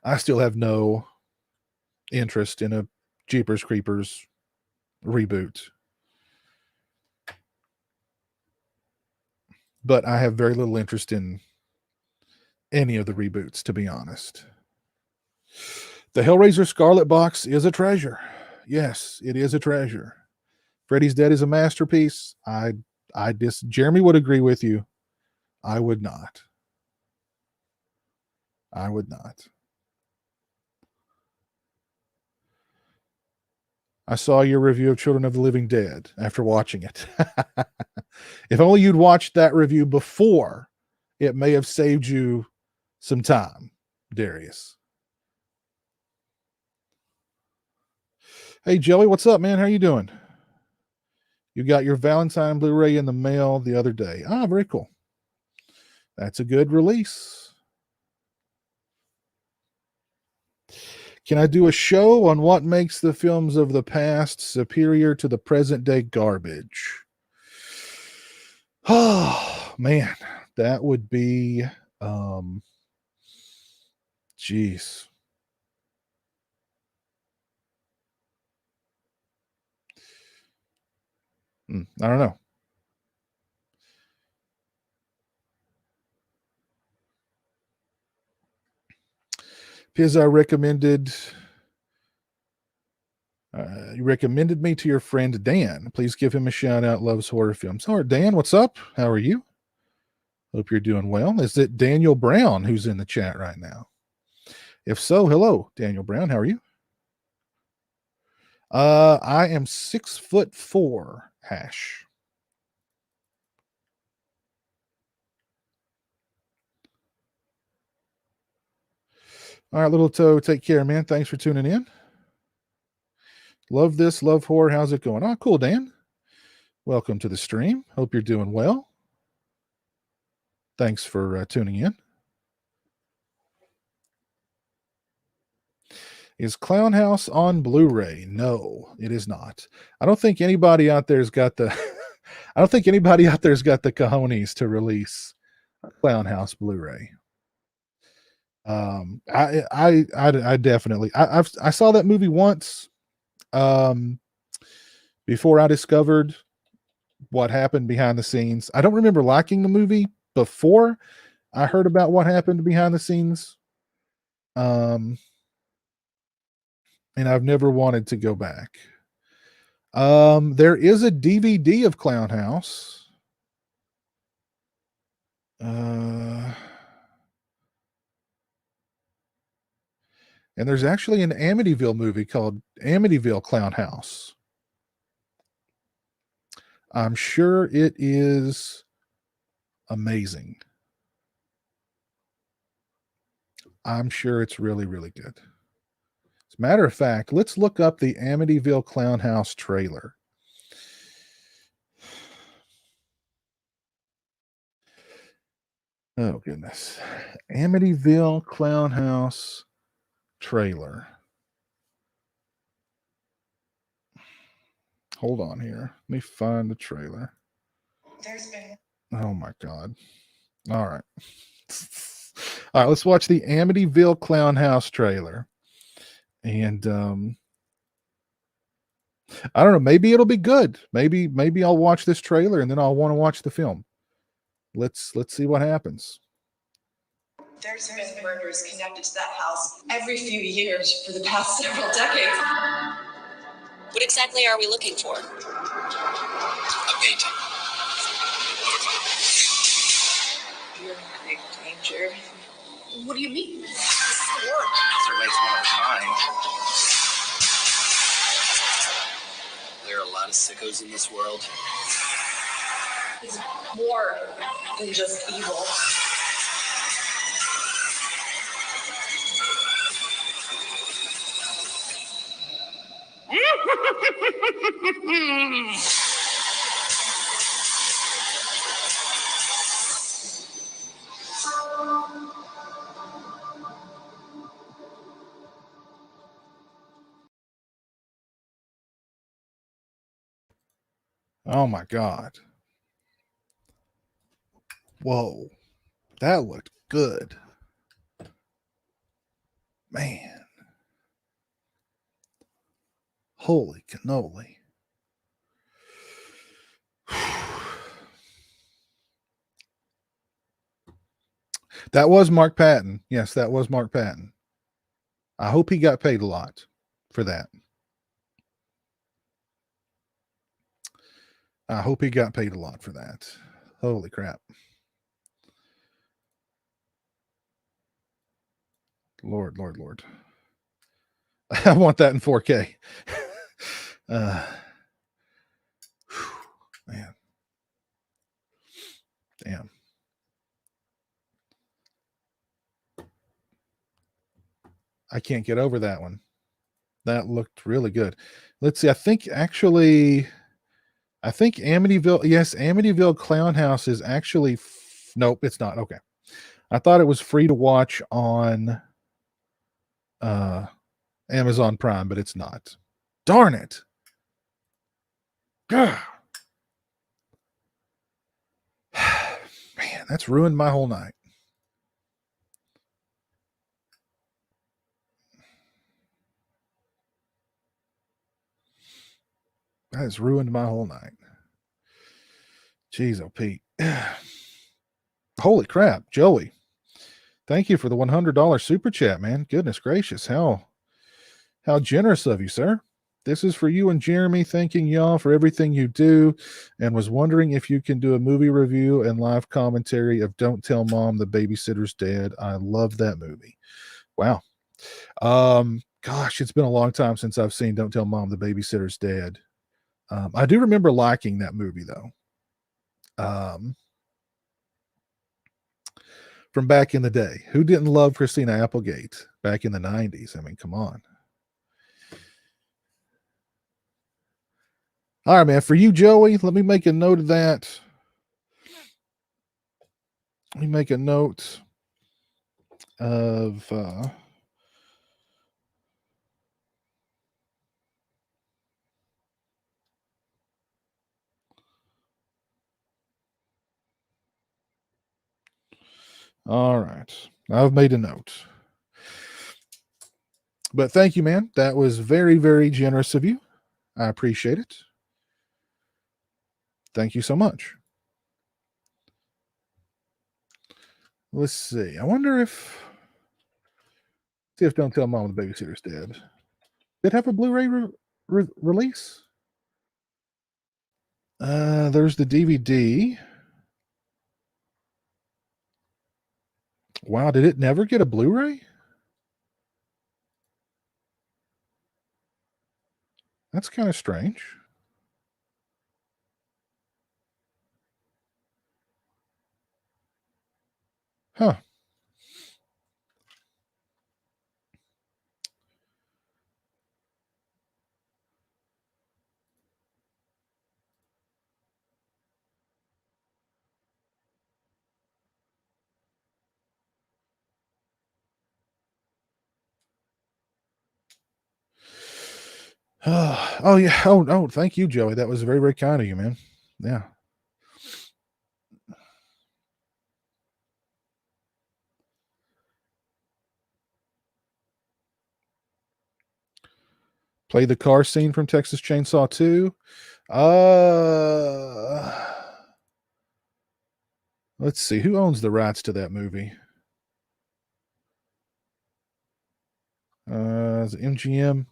I still have no interest in a Jeepers Creepers reboot. But I have very little interest in any of the reboots, to be honest. The Hellraiser Scarlet box is a treasure. Yes, it is a treasure. Freddy's Dead is a masterpiece. Jeremy would agree with you. I would not. I would not. I saw your review of Children of the Living Dead after watching it. If only you'd watched that review before, it may have saved you some time, Darius. Hey, Jelly, what's up, man? How you doing? You got your Valentine Blu-ray in the mail the other day. Ah, very cool. That's a good release. Can I do a show on what makes the films of the past superior to the present day garbage? Oh, man, that would be, geez. I don't know. Pizza recommended. You recommended me to your friend Dan. Please give him a shout out. Loves horror films. All right, Dan, what's up? How are you? Hope you're doing well. Is it Daniel Brown who's in the chat right now? If so, hello, Daniel Brown. How are you? I am 6'4", Hash. All right, Little Toe, take care, man. Thanks for tuning in. Love this, love horror. How's it going? Oh, cool, Dan. Welcome to the stream. Hope you're doing well. Thanks for tuning in. Is Clown House on Blu-ray? No, it is not. I don't think anybody out there's got the I don't think anybody out there's got the cojones to release Clown House Blu-ray. I definitely I saw that movie once before I discovered what happened behind the scenes. I don't remember liking the movie before I heard about what happened behind the scenes. And I've never wanted to go back. There is a DVD of Clown House. And there's actually an Amityville movie called Amityville Clown House. I'm sure it is amazing. I'm sure it's really, really good. As a matter of fact, let's look up the Amityville Clown House trailer. Oh, goodness. Amityville Clown House trailer. Hold on here. Let me find the trailer. Oh, my God. All right. All right, let's watch the Amityville Clown House trailer. And I don't know, maybe it'll be good. Maybe I'll watch this trailer and then I'll want to watch the film. Let's see what happens. There's been murders connected to that house every few years for the past several decades. What exactly are we looking for? A painting. You're in big danger. What do you mean? This is the work. There makes one of a kind. There are a lot of sickos in this world. It's more than just evil. Oh my God. Whoa. That looked good. Man. Holy cannoli. That was Mark Patton. Yes, that was Mark Patton. I hope he got paid a lot for that. I hope he got paid a lot for that. Holy crap. Lord. I want that in 4K. Man. Damn. I can't get over that one. That looked really good. Let's see. I think Amityville, yes, Amityville Clown House is actually, nope, it's not. Okay. I thought it was free to watch on Amazon Prime, but it's not. Darn it. Gah. Man, that's ruined my whole night. That has ruined my whole night. Jeez, oh Pete. Holy crap, Joey. Thank you for the $100 super chat, man. Goodness gracious. How generous of you, sir. This is for you and Jeremy, thanking y'all for everything you do, and was wondering if you can do a movie review and live commentary of Don't Tell Mom the Babysitter's Dead. I love that movie. Wow. Gosh, it's been a long time since I've seen Don't Tell Mom the Babysitter's Dead. I do remember liking that movie, though. From back in the day. Who didn't love Christina Applegate back in the 90s? I mean, come on. All right, man. For you, Joey, let me make a note of that. Let me make a note of all right. I've made a note. But thank you, man. That was very, very generous of you. I appreciate it. Thank you so much. Let's see. I wonder if... See if Don't Tell Mom the Babysitter's Dead. Did it have a Blu-ray release? There's the DVD. Wow, did it never get a Blu-ray? That's kind of strange. Huh. Oh yeah. Oh, thank you, Joey. That was very, very kind of you, man. Yeah. Play the car scene from Texas Chainsaw 2. Let's see. Who owns the rights to that movie? Is it MGM?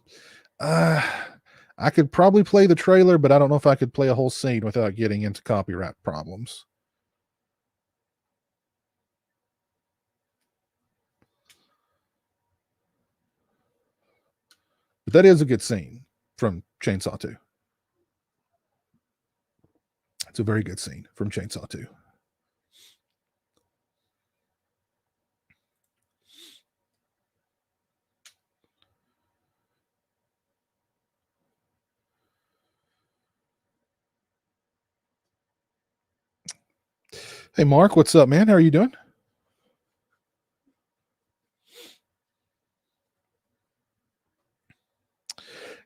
I could probably play the trailer, but I don't know if I could play a whole scene without getting into copyright problems. But that is a good scene from Chainsaw 2. It's a very good scene from Chainsaw 2. Hey, Mark, what's up, man? How are you doing?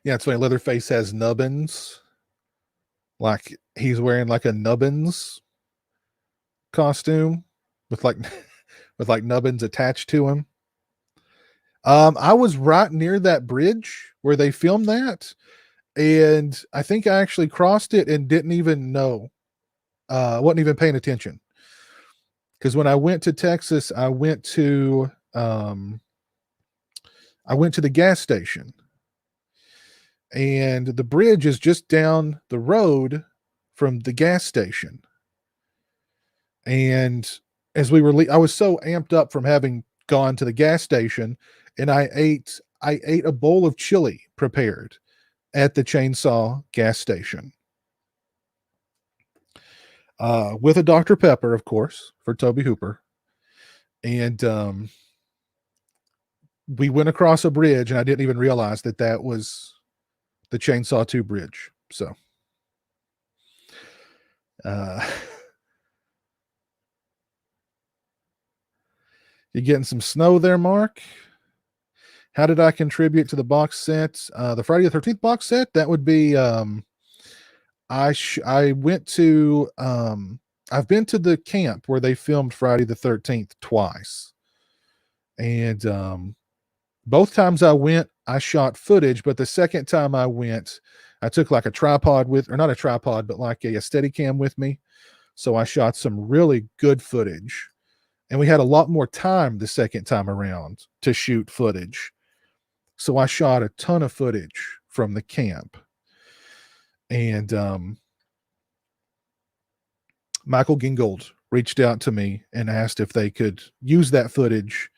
Yeah, it's funny. Leatherface has nubbins. Like he's wearing like a nubbins costume with like nubbins attached to him. I was right near that bridge where they filmed that, and I think I actually crossed it and didn't even know. Wasn't even paying attention. Because when I went to Texas, I went to the gas station, and the bridge is just down the road from the gas station. And as we were, I was so amped up from having gone to the gas station, and I ate a bowl of chili prepared at the Chainsaw gas station. With a Dr. Pepper, of course, for Toby Hooper. And we went across a bridge, and I didn't even realize that was the Chainsaw 2 bridge. So, you getting some snow there, Mark? How did I contribute to the box set? The Friday the 13th box set? That would be... I went to I've been to the camp where they filmed Friday the 13th twice, and both times I went, I shot footage, but the second time I went, I took like a tripod with, or not a tripod, but like a Steadicam with me, So I shot some really good footage, and we had a lot more time the second time around to shoot footage. So I shot a ton of footage from the camp. And Michael Gingold reached out to me and asked if they could use that footage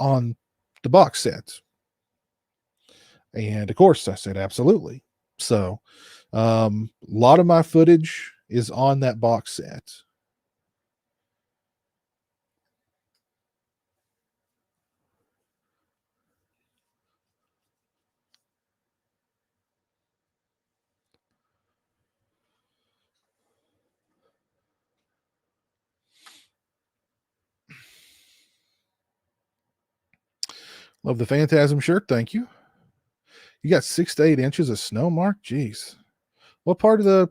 on the box set. And of course, I said absolutely. So a lot of my footage is on that box set. Love the Phantasm shirt. Thank you. You got 6 to 8 inches of snow, Mark? Jeez. What part of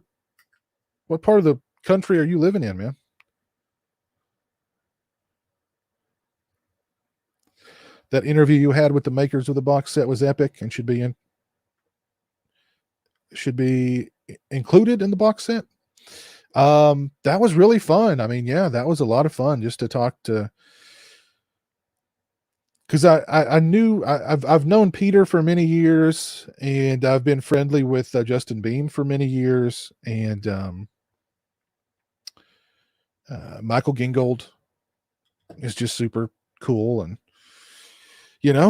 the country are you living in, man? That interview you had with the makers of the box set was epic and should be included in the box set. That was really fun. I mean, yeah, that was a lot of fun just to talk to, because I knew I've known Peter for many years, and I've been friendly with Justin Beam for many years, and Michael Gingold is just super cool, and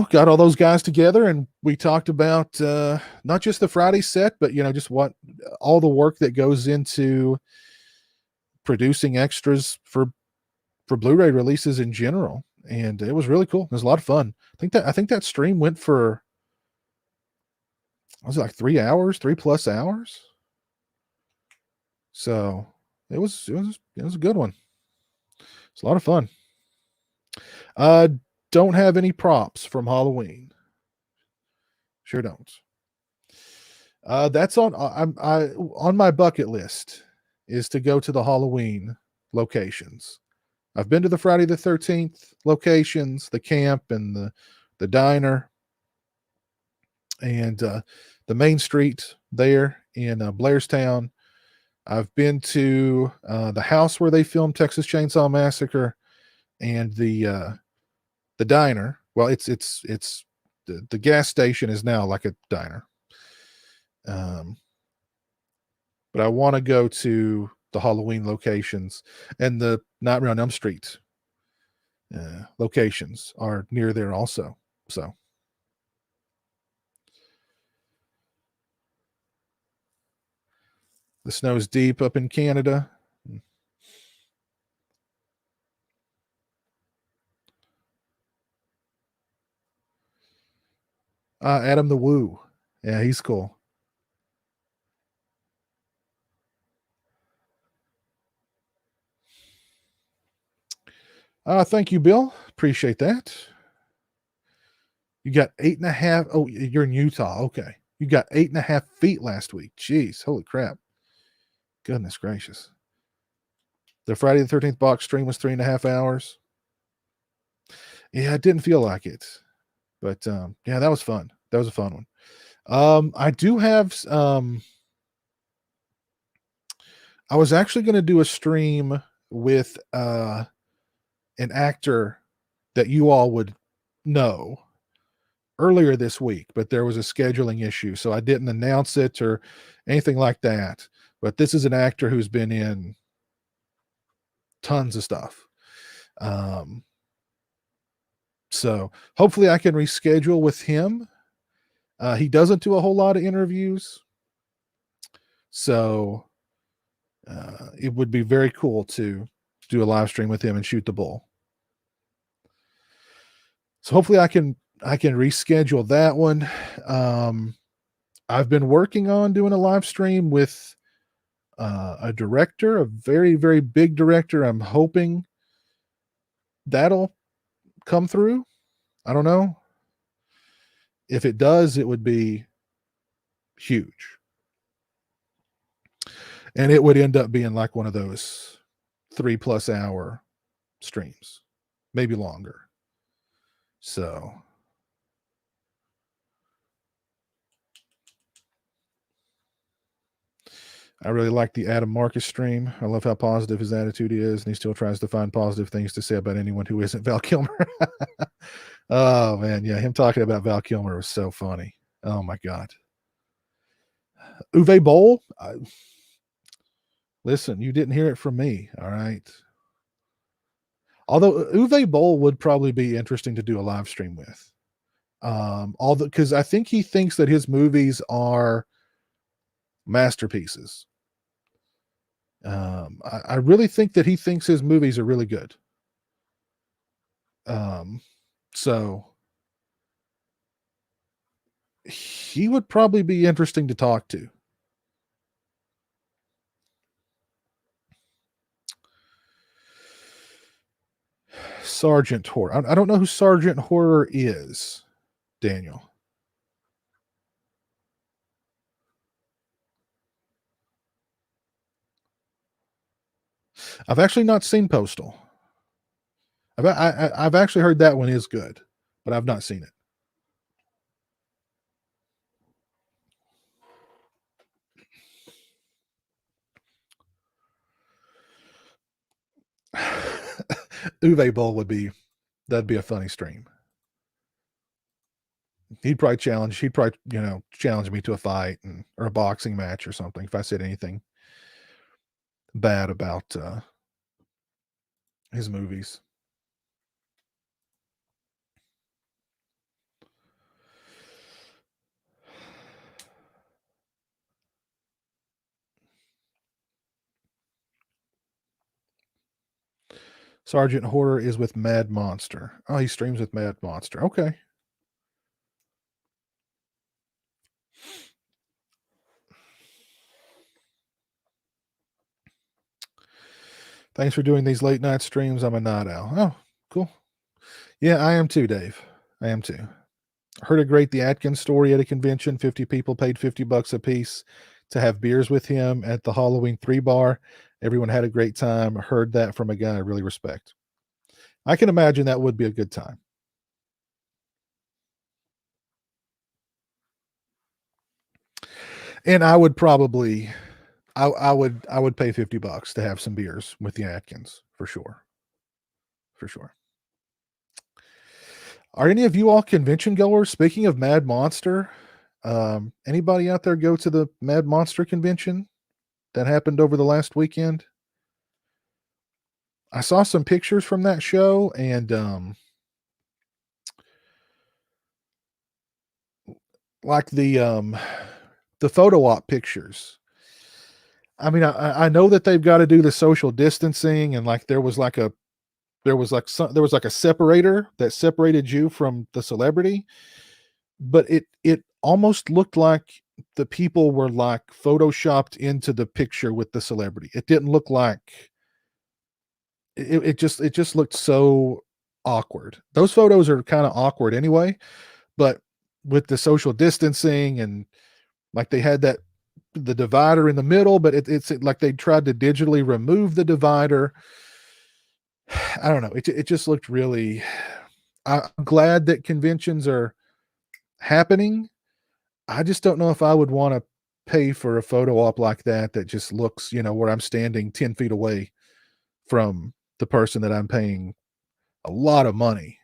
got all those guys together, and we talked about not just the Friday set, but just what all the work that goes into producing extras for Blu-ray releases in general. And it was really cool. It was a lot of fun. I think that stream went for, was it like 3 hours, 3+ hours? So it was a good one. It's a lot of fun. Don't have any props from Halloween. Sure don't. That's on my bucket list, is to go to the Halloween locations. I've been to the Friday the 13th locations, the camp and the diner, and the main street there in Blairstown. I've been to the house where they filmed Texas Chainsaw Massacre, and the diner. Well, it's the gas station is now like a diner. But I want to go to the Halloween locations, and the Nightmare on Elm Street locations are near there also. So the snow's deep up in Canada. Adam the Woo. Yeah, he's cool. Thank you, Bill. Appreciate that. You got 8.5. Oh, you're in Utah. Okay. You got 8.5 feet last week. Jeez. Holy crap. Goodness gracious. The Friday the 13th box stream was 3.5 hours. Yeah, it didn't feel like it. But yeah, that was fun. That was a fun one. I do have I was actually going to do a stream with an actor that you all would know earlier this week, but there was a scheduling issue, so I didn't announce it or anything like that. But this is an actor who's been in tons of stuff. So hopefully I can reschedule with him. He doesn't do a whole lot of interviews, so it would be very cool to do a live stream with him and shoot the bull. So hopefully I can reschedule that one. I've been working on doing a live stream with a director, a very, very big director. I'm hoping that'll come through. I don't know. If it does, it would be huge. And it would end up being like one of those 3+ hour streams, maybe longer. So I really like the Adam Marcus stream. I love how positive his attitude is, and he still tries to find positive things to say about anyone who isn't Val Kilmer. Oh, man. Yeah, him talking about Val Kilmer was so funny. Oh, my God. Uwe Boll? Listen, you didn't hear it from me, all right? Although Uwe Boll would probably be interesting to do a live stream with. Although, because I think he thinks that his movies are masterpieces. I really think that he thinks his movies are really good. So he would probably be interesting to talk to. Sergeant Horror. I don't know who Sergeant Horror is, Daniel. I've actually not seen Postal. I've actually heard that one is good, but I've not seen it. Uwe Boll that'd be a funny stream. He'd probably challenge me to a fight or a boxing match or something if I said anything bad about his movies. Sergeant Horror is with Mad Monster. Oh, he streams with Mad Monster. Okay. Thanks for doing these late night streams. I'm a night owl. Oh, cool. Yeah, I am too, Dave. I am too. Heard a great The Atkins story at a convention. 50 people paid $50 a piece to have beers with him at the Halloween 3 bar. Everyone had a great time. Heard that from a guy I really respect. I can imagine that would be a good time. And I would probably, I would pay $50 to have some beers with the Atkins for sure. For sure. Are any of you all convention goers? Speaking of Mad Monster, anybody out there go to the Mad Monster convention that happened over the last weekend? I saw some pictures from that show, and like the photo op pictures. I mean, I know that they've got to do the social distancing, and like there was like a separator that separated you from the celebrity, but it almost looked like the people were like photoshopped into the picture with the celebrity. It didn't look like it just looked so awkward. Those photos are kind of awkward anyway, but with the social distancing and like they had the divider in the middle, but it's like they tried to digitally remove the divider. I don't know. It just looked really. I'm glad that conventions are happening. I just don't know if I would want to pay for a photo op like that just looks, where I'm standing 10 feet away from the person that I'm paying a lot of money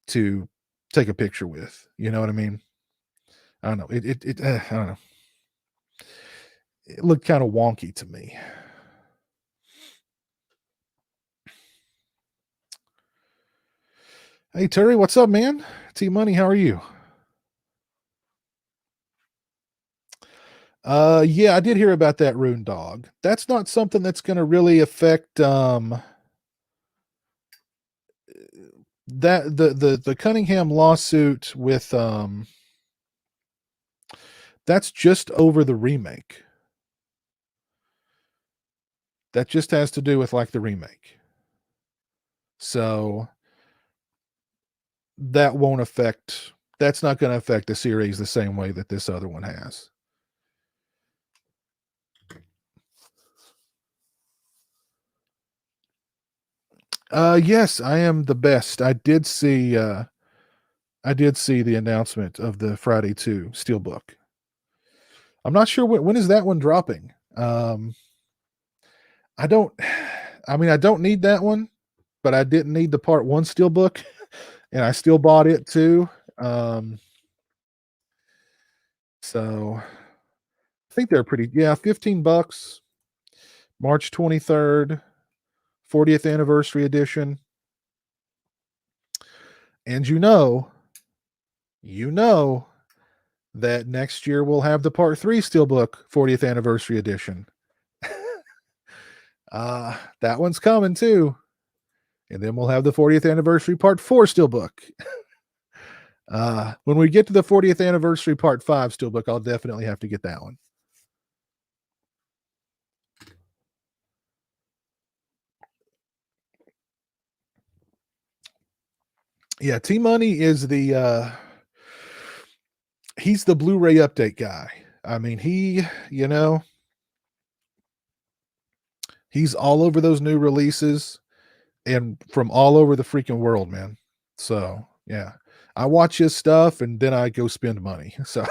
to take a picture with. You know what I mean? I don't know. I don't know. It looked kind of wonky to me. Hey, Terry, what's up, man? T-Money, how are you? Yeah, I did hear about that Rune Dog. That's not something that's going to really affect that the Cunningham lawsuit with that's just over the remake. That just has to do with like the remake. So that's not going to affect the series the same way that this other one has. Yes, I am the best. I did see the announcement of the Friday 2 Steelbook. I'm not sure when is that one dropping. I don't need that one, but I didn't need the part 1 steelbook, and I still bought it too. So I think they're pretty, $15, March 23rd, 40th anniversary edition. And you know that next year we'll have the part 3 steelbook 40th anniversary edition. That one's coming too. And then we'll have the 40th anniversary part 4 steelbook. When we get to the 40th anniversary part 5 steelbook, I'll definitely have to get that one. Yeah, T-Money is he's the Blu-ray update guy. I mean, he's all over those new releases and from all over the freaking world, man. So, yeah. I watch his stuff and then I go spend money. So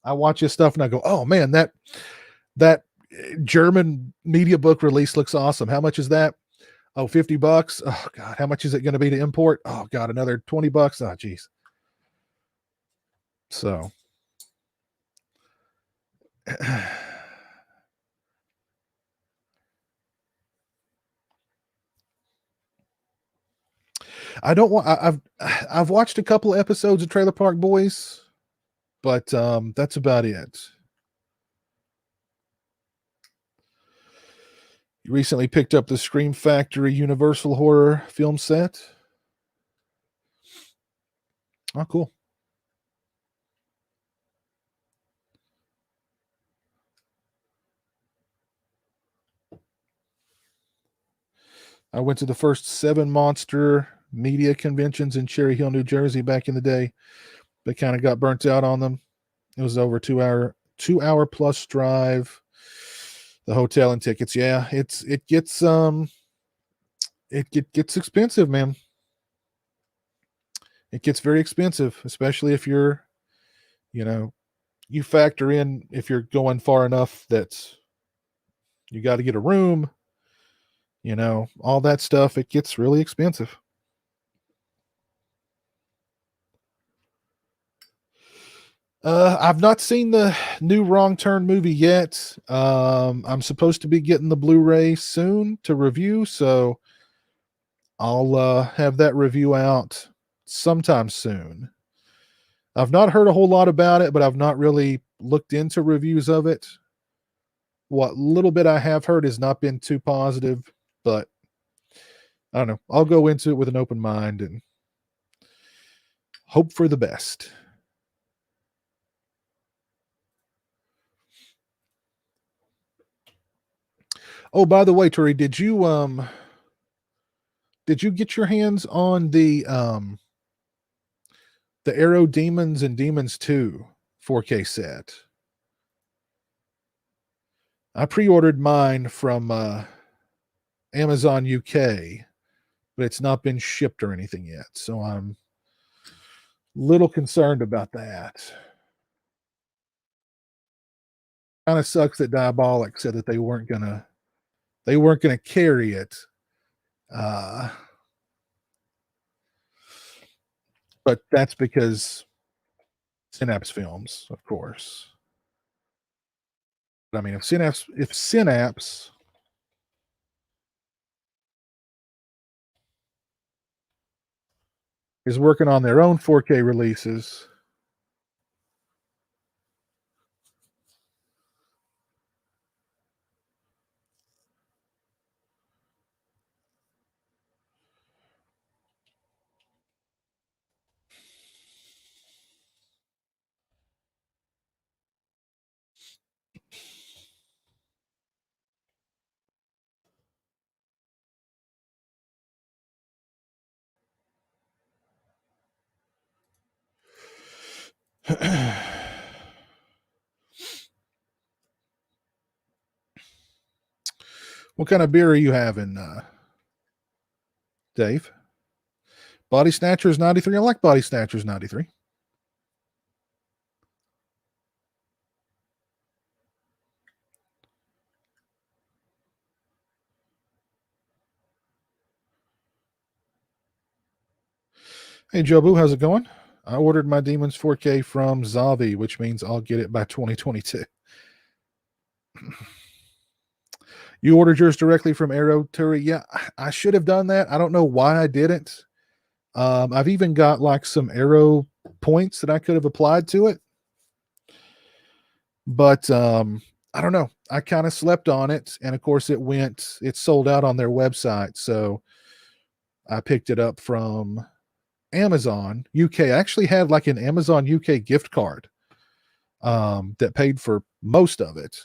I watch his stuff and I go, oh man, that German media book release looks awesome. How much is that? Oh, $50. Oh God. How much is it going to be to import? Oh God, another $20. Oh geez. So I've watched a couple of episodes of Trailer Park Boys, but that's about it. You recently picked up the Scream Factory Universal Horror film set. Oh, cool. I went to the first 7 monster media conventions in Cherry Hill, New Jersey back in the day. They kind of got burnt out on them. It was over 2-hour plus drive. The hotel and tickets. Yeah, it gets expensive, man. It gets very expensive, especially if you're, you factor in if you're going far enough that you got to get a room, all that stuff. It gets really expensive. I've not seen the new Wrong Turn movie yet. I'm supposed to be getting the Blu-ray soon to review, so I'll have that review out sometime soon. I've not heard a whole lot about it, but I've not really looked into reviews of it. What little bit I have heard has not been too positive, but I don't know. I'll go into it with an open mind and hope for the best. Oh, by the way, Tori, did you get your hands on the Arrow Demons and Demons 2 4K set? I pre-ordered mine from Amazon UK, but it's not been shipped or anything yet, so I'm a little concerned about that. Kind of sucks that Diabolic said that they weren't gonna carry it. But that's because Synapse Films, of course. But I mean, if Synapse is working on their own 4K releases, what kind of beer are you having, Dave? Body Snatchers 93. I like Body Snatchers 93. Hey, Jobu, how's it going? I ordered my Demons 4K from Zavi, which means I'll get it by 2022. You ordered yours directly from Arrow, Turi? Yeah, I should have done that. I don't know why I didn't. I've even got like some Arrow points that I could have applied to it. But I don't know. I kind of slept on it. And of course, it sold out on their website. So I picked it up from Amazon UK. I actually had like an Amazon UK gift card that paid for most of it.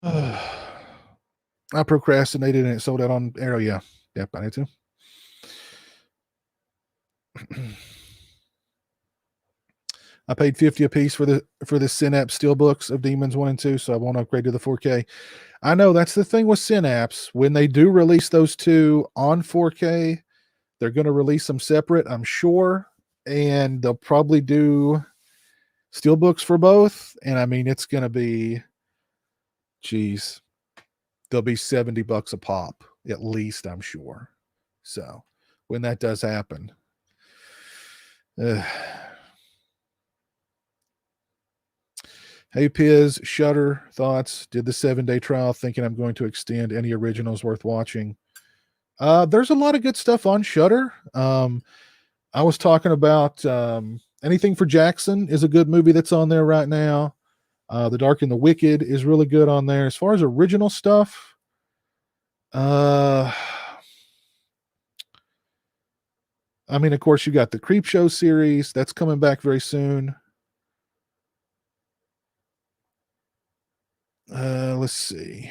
I procrastinated and it sold out on Arrow. Yeah. Yep, I need to. I paid $50 a piece for the Synapse Steelbooks of Demons 1 and 2, so I won't upgrade to the 4K. I know that's the thing with Synapse. When they do release those two on 4K, they're going to release them separate, I'm sure, and they'll probably do Steelbooks for both. And I mean, it's going to be, geez, they'll be $70 a pop, at least, I'm sure. So when that does happen, hey, Piz, Shudder thoughts. Did the 7-day trial, thinking I'm going to extend. Any originals worth watching? There's a lot of good stuff on Shudder. I was talking about Anything for Jackson is a good movie that's on there right now. The Dark and the Wicked is really good on there. As far as original stuff, I mean, of course, you got the Creep Show series that's coming back very soon. Let's see.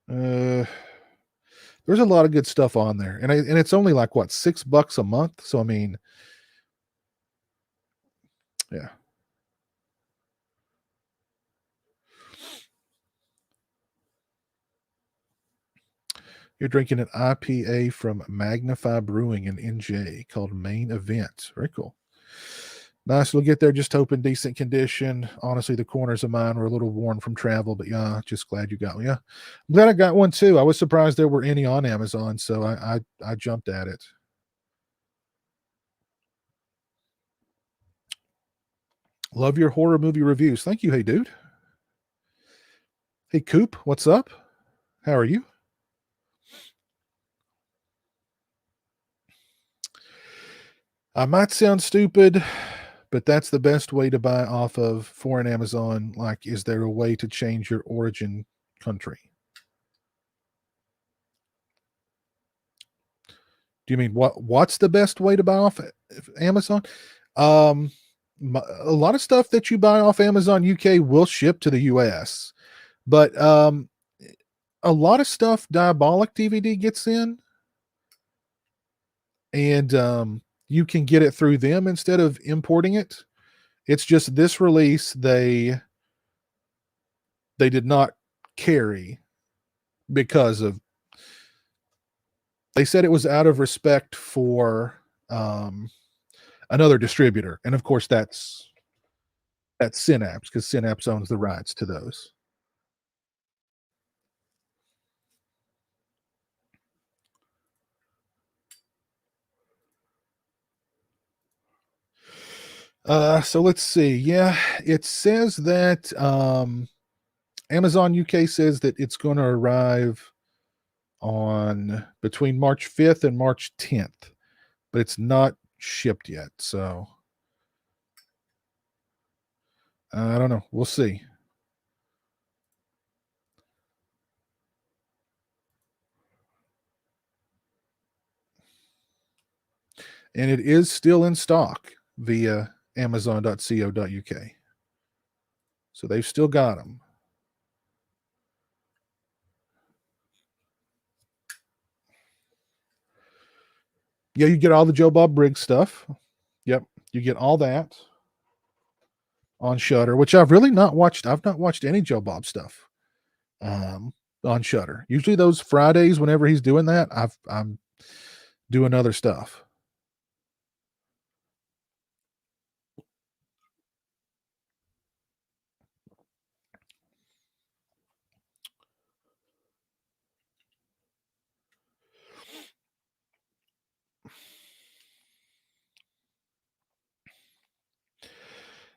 There's a lot of good stuff on there, and it's only like what, $6 a month. So I mean, yeah. You're drinking an IPA from Magnify Brewing in NJ called Main Event. Very cool. Nice. We'll get there. Just hoping decent condition. Honestly, the corners of mine were a little worn from travel, but yeah, just glad you got one. Yeah, I'm glad I got one too. I was surprised there were any on Amazon, so I jumped at it. Love your horror movie reviews. Thank you. Hey, dude. Hey, Coop. What's up? How are you? I might sound stupid, but that's the best way to buy off of foreign Amazon. Like, is there a way to change your origin country? Do you mean what's the best way to buy off Amazon? A lot of stuff that you buy off Amazon UK will ship to the US, but a lot of stuff Diabolic DVD gets in, and you can get it through them instead of importing it. It's just this release they did not carry because of, they said it was out of respect for another distributor, and of course that's Synapse, because Synapse owns the rights to those. So let's see. Yeah, it says that Amazon UK says that it's going to arrive on between March 5th and March 10th, but it's not shipped yet. So I don't know. We'll see. And it is still in stock via amazon.co.uk. So they've still got them. Yeah, you get all the Joe Bob Briggs stuff. Yep, you get all that on Shudder, which I've really not watched. I've not watched any Joe Bob stuff on Shudder. Usually those Fridays, whenever he's doing that, I'm doing other stuff.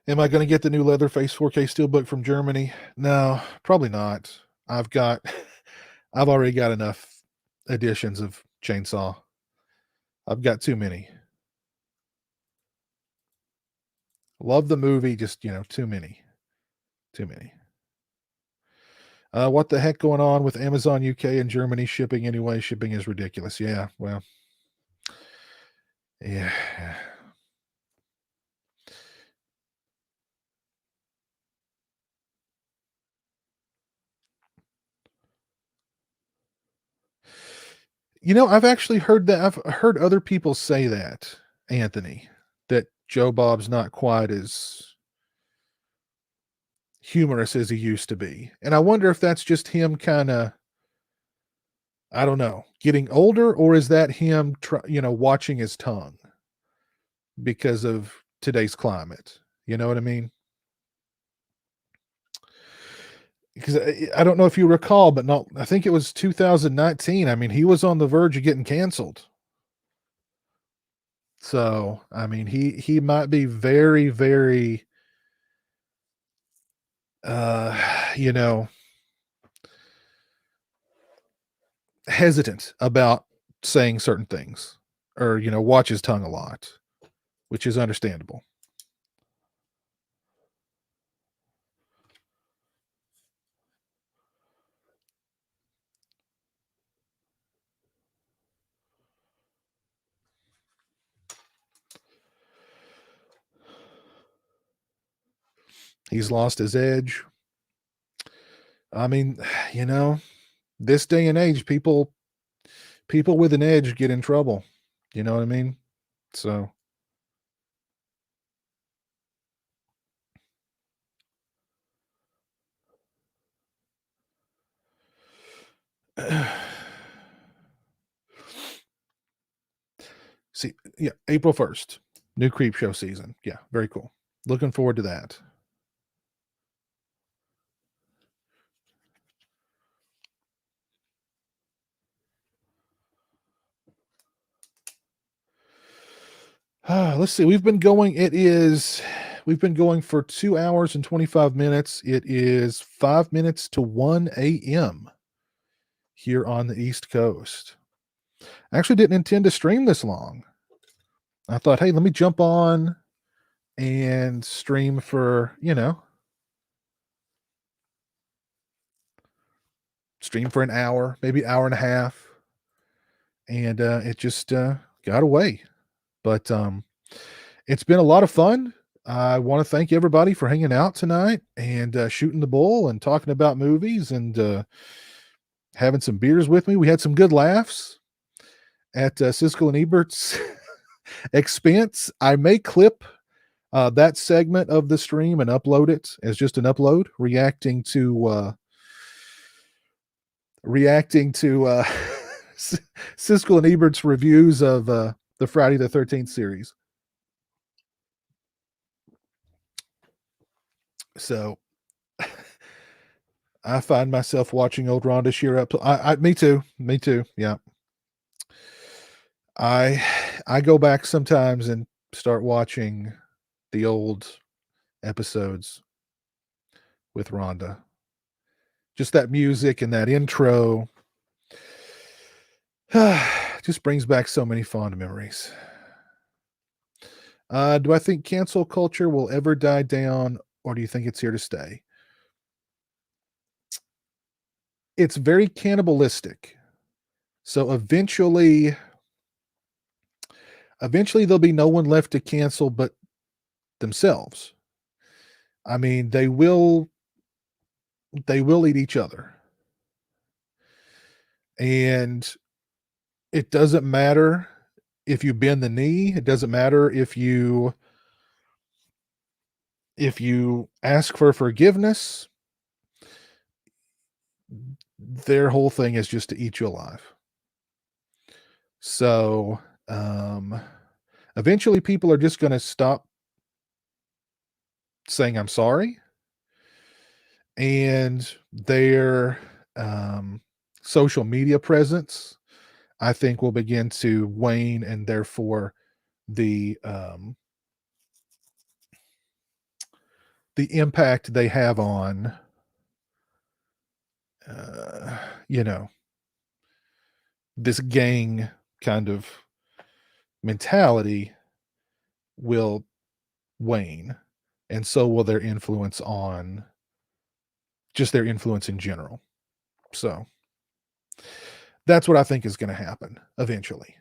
Am I going to get the new Leatherface 4K Steelbook from Germany? No, probably not. I've already got enough editions of Chainsaw. I've got too many. Love the movie, just, too many. Too many. What the heck going on with Amazon UK and Germany shipping anyway? Shipping is ridiculous. Yeah, well. Yeah. I've actually heard that. I've heard other people say that, Anthony, that Joe Bob's not quite as humorous as he used to be. And I wonder if that's just him kind of, I don't know, getting older, or is that him, watching his tongue because of today's climate? You know what I mean? Because I don't know if you recall, but I think it was 2019. I mean, he was on the verge of getting canceled. So, I mean, he might be very, very, hesitant about saying certain things, or, watch his tongue a lot, which is understandable. He's lost his edge. I mean, this day and age, people with an edge get in trouble. You know what I mean? So. See, yeah, April 1st, new Creep Show season. Yeah, very cool. Looking forward to that. Let's see. We've been going for 2 hours and 25 minutes. It is 5 minutes to 1 a.m. here on the East Coast. I actually didn't intend to stream this long. I thought, hey, let me jump on and stream for, stream for an hour, maybe hour and a half. And it just got away. But it's been a lot of fun. I want to thank everybody for hanging out tonight and shooting the bull and talking about movies and having some beers with me. We had some good laughs at Siskel and Ebert's expense. I may clip that segment of the stream and upload it as just an upload, reacting to Siskel and Ebert's reviews of the Friday the 13th series. So I find myself watching old Rhonda Shear up. Me too. Yeah. I go back sometimes and start watching the old episodes with Rhonda. Just that music and that intro just brings back so many fond memories. Do I think cancel culture will ever die down, or do you think it's here to stay? It's very cannibalistic. So eventually, eventually there'll be no one left to cancel but themselves. I mean, they will eat each other. And it doesn't matter if you bend the knee. It doesn't matter if you ask for forgiveness. Their whole thing is just to eat you alive. So eventually people are just going to stop saying I'm sorry, and their social media presence, I think, will begin to wane, and therefore the impact they have on this gang kind of mentality will wane, and so will their influence on just their influence in general. So that's what I think is going to happen eventually.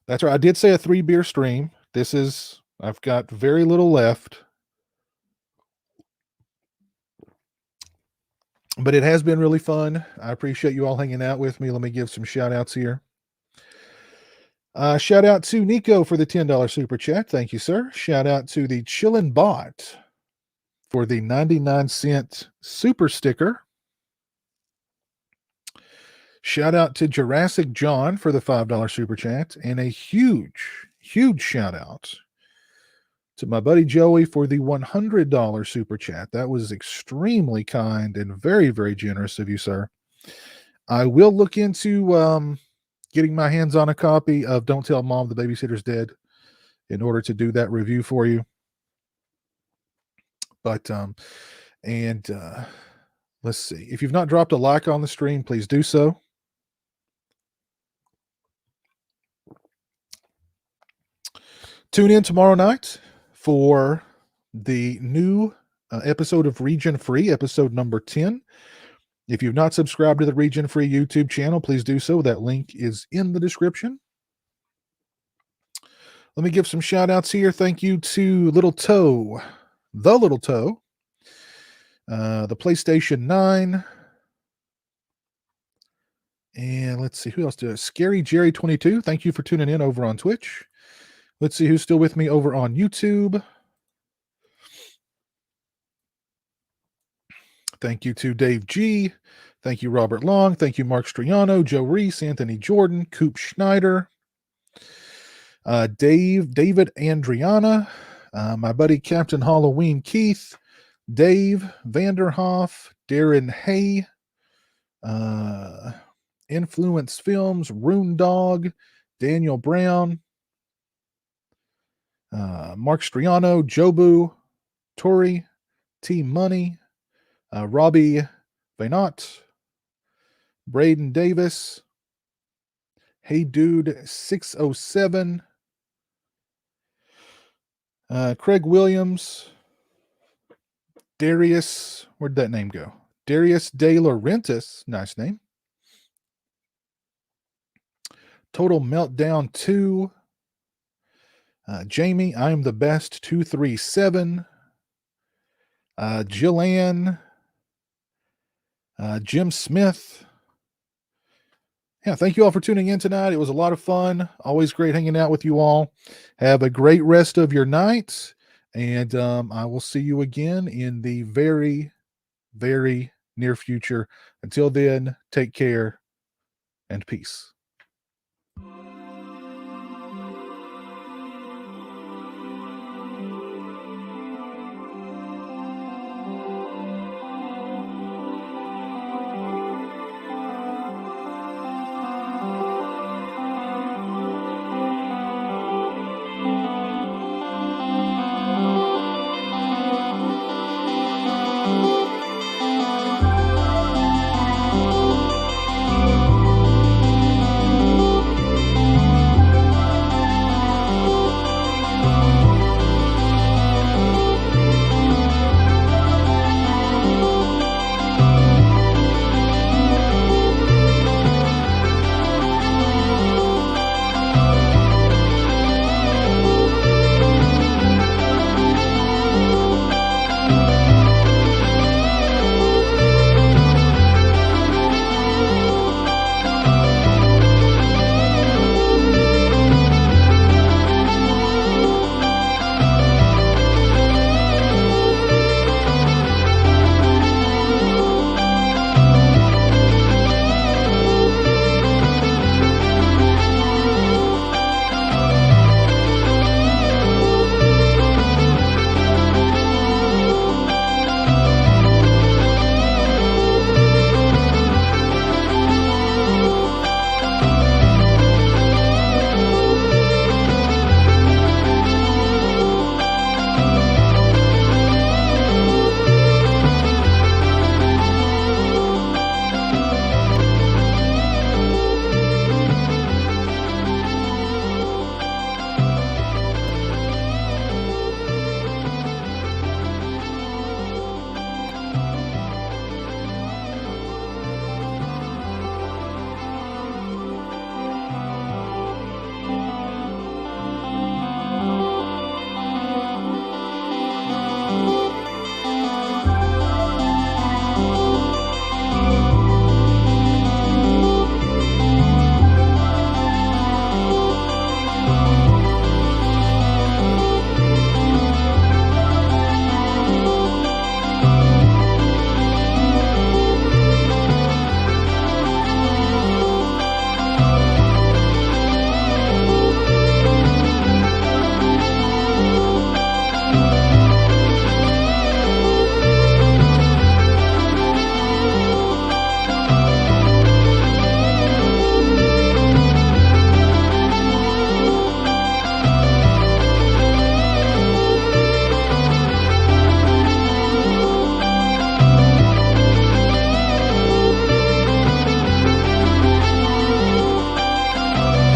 That's right. I did say a 3-beer stream. I've got very little left, but it has been really fun. I appreciate you all hanging out with me. Let me give some shout outs here. Shout out to Nico for the $10 super chat. Thank you, sir. Shout out to the Chillin' Bot for the 99-cent super sticker. Shout out to Jurassic John for the $5 super chat. And a huge, huge shout out to my buddy Joey for the $100 super chat. That was extremely kind and very, very generous of you, sir. I will look into getting my hands on a copy of Don't Tell Mom the Babysitter's Dead in order to do that review for you. But let's see. If you've not dropped a like on the stream, please do so. Tune in tomorrow night for the new episode of Region Free, episode number 10. If you've not subscribed to the Region Free YouTube channel, please do so. That link is in the description. Let me give some shout outs here. Thank you to Little Toe, the PlayStation 9. And let's see who else did it. Scary Jerry 22. Thank you for tuning in over on Twitch. Let's see who's still with me over on YouTube. Thank you to Dave G. Thank you, Robert Long. Thank you, Mark Striano, Joe Reese, Anthony Jordan, Coop Schneider, David Andriana, my buddy Captain Halloween Keith, Dave Vanderhoff, Darren Hay, Influence Films, Rune Dog, Daniel Brown, Mark Striano, Jobu, Tori, T Money, Robbie Vainot, Braden Davis, Hey Dude 607, Craig Williams, Darius, where'd that name go? Darius De Laurentiis, nice name. Total Meltdown 2, Jamie, I am the best 237, Jillian, Jim Smith. Yeah, thank you all for tuning in tonight. It was a lot of fun. Always great hanging out with you all. Have a great rest of your night, and I will see you again in the very, very near future. Until then, take care and peace.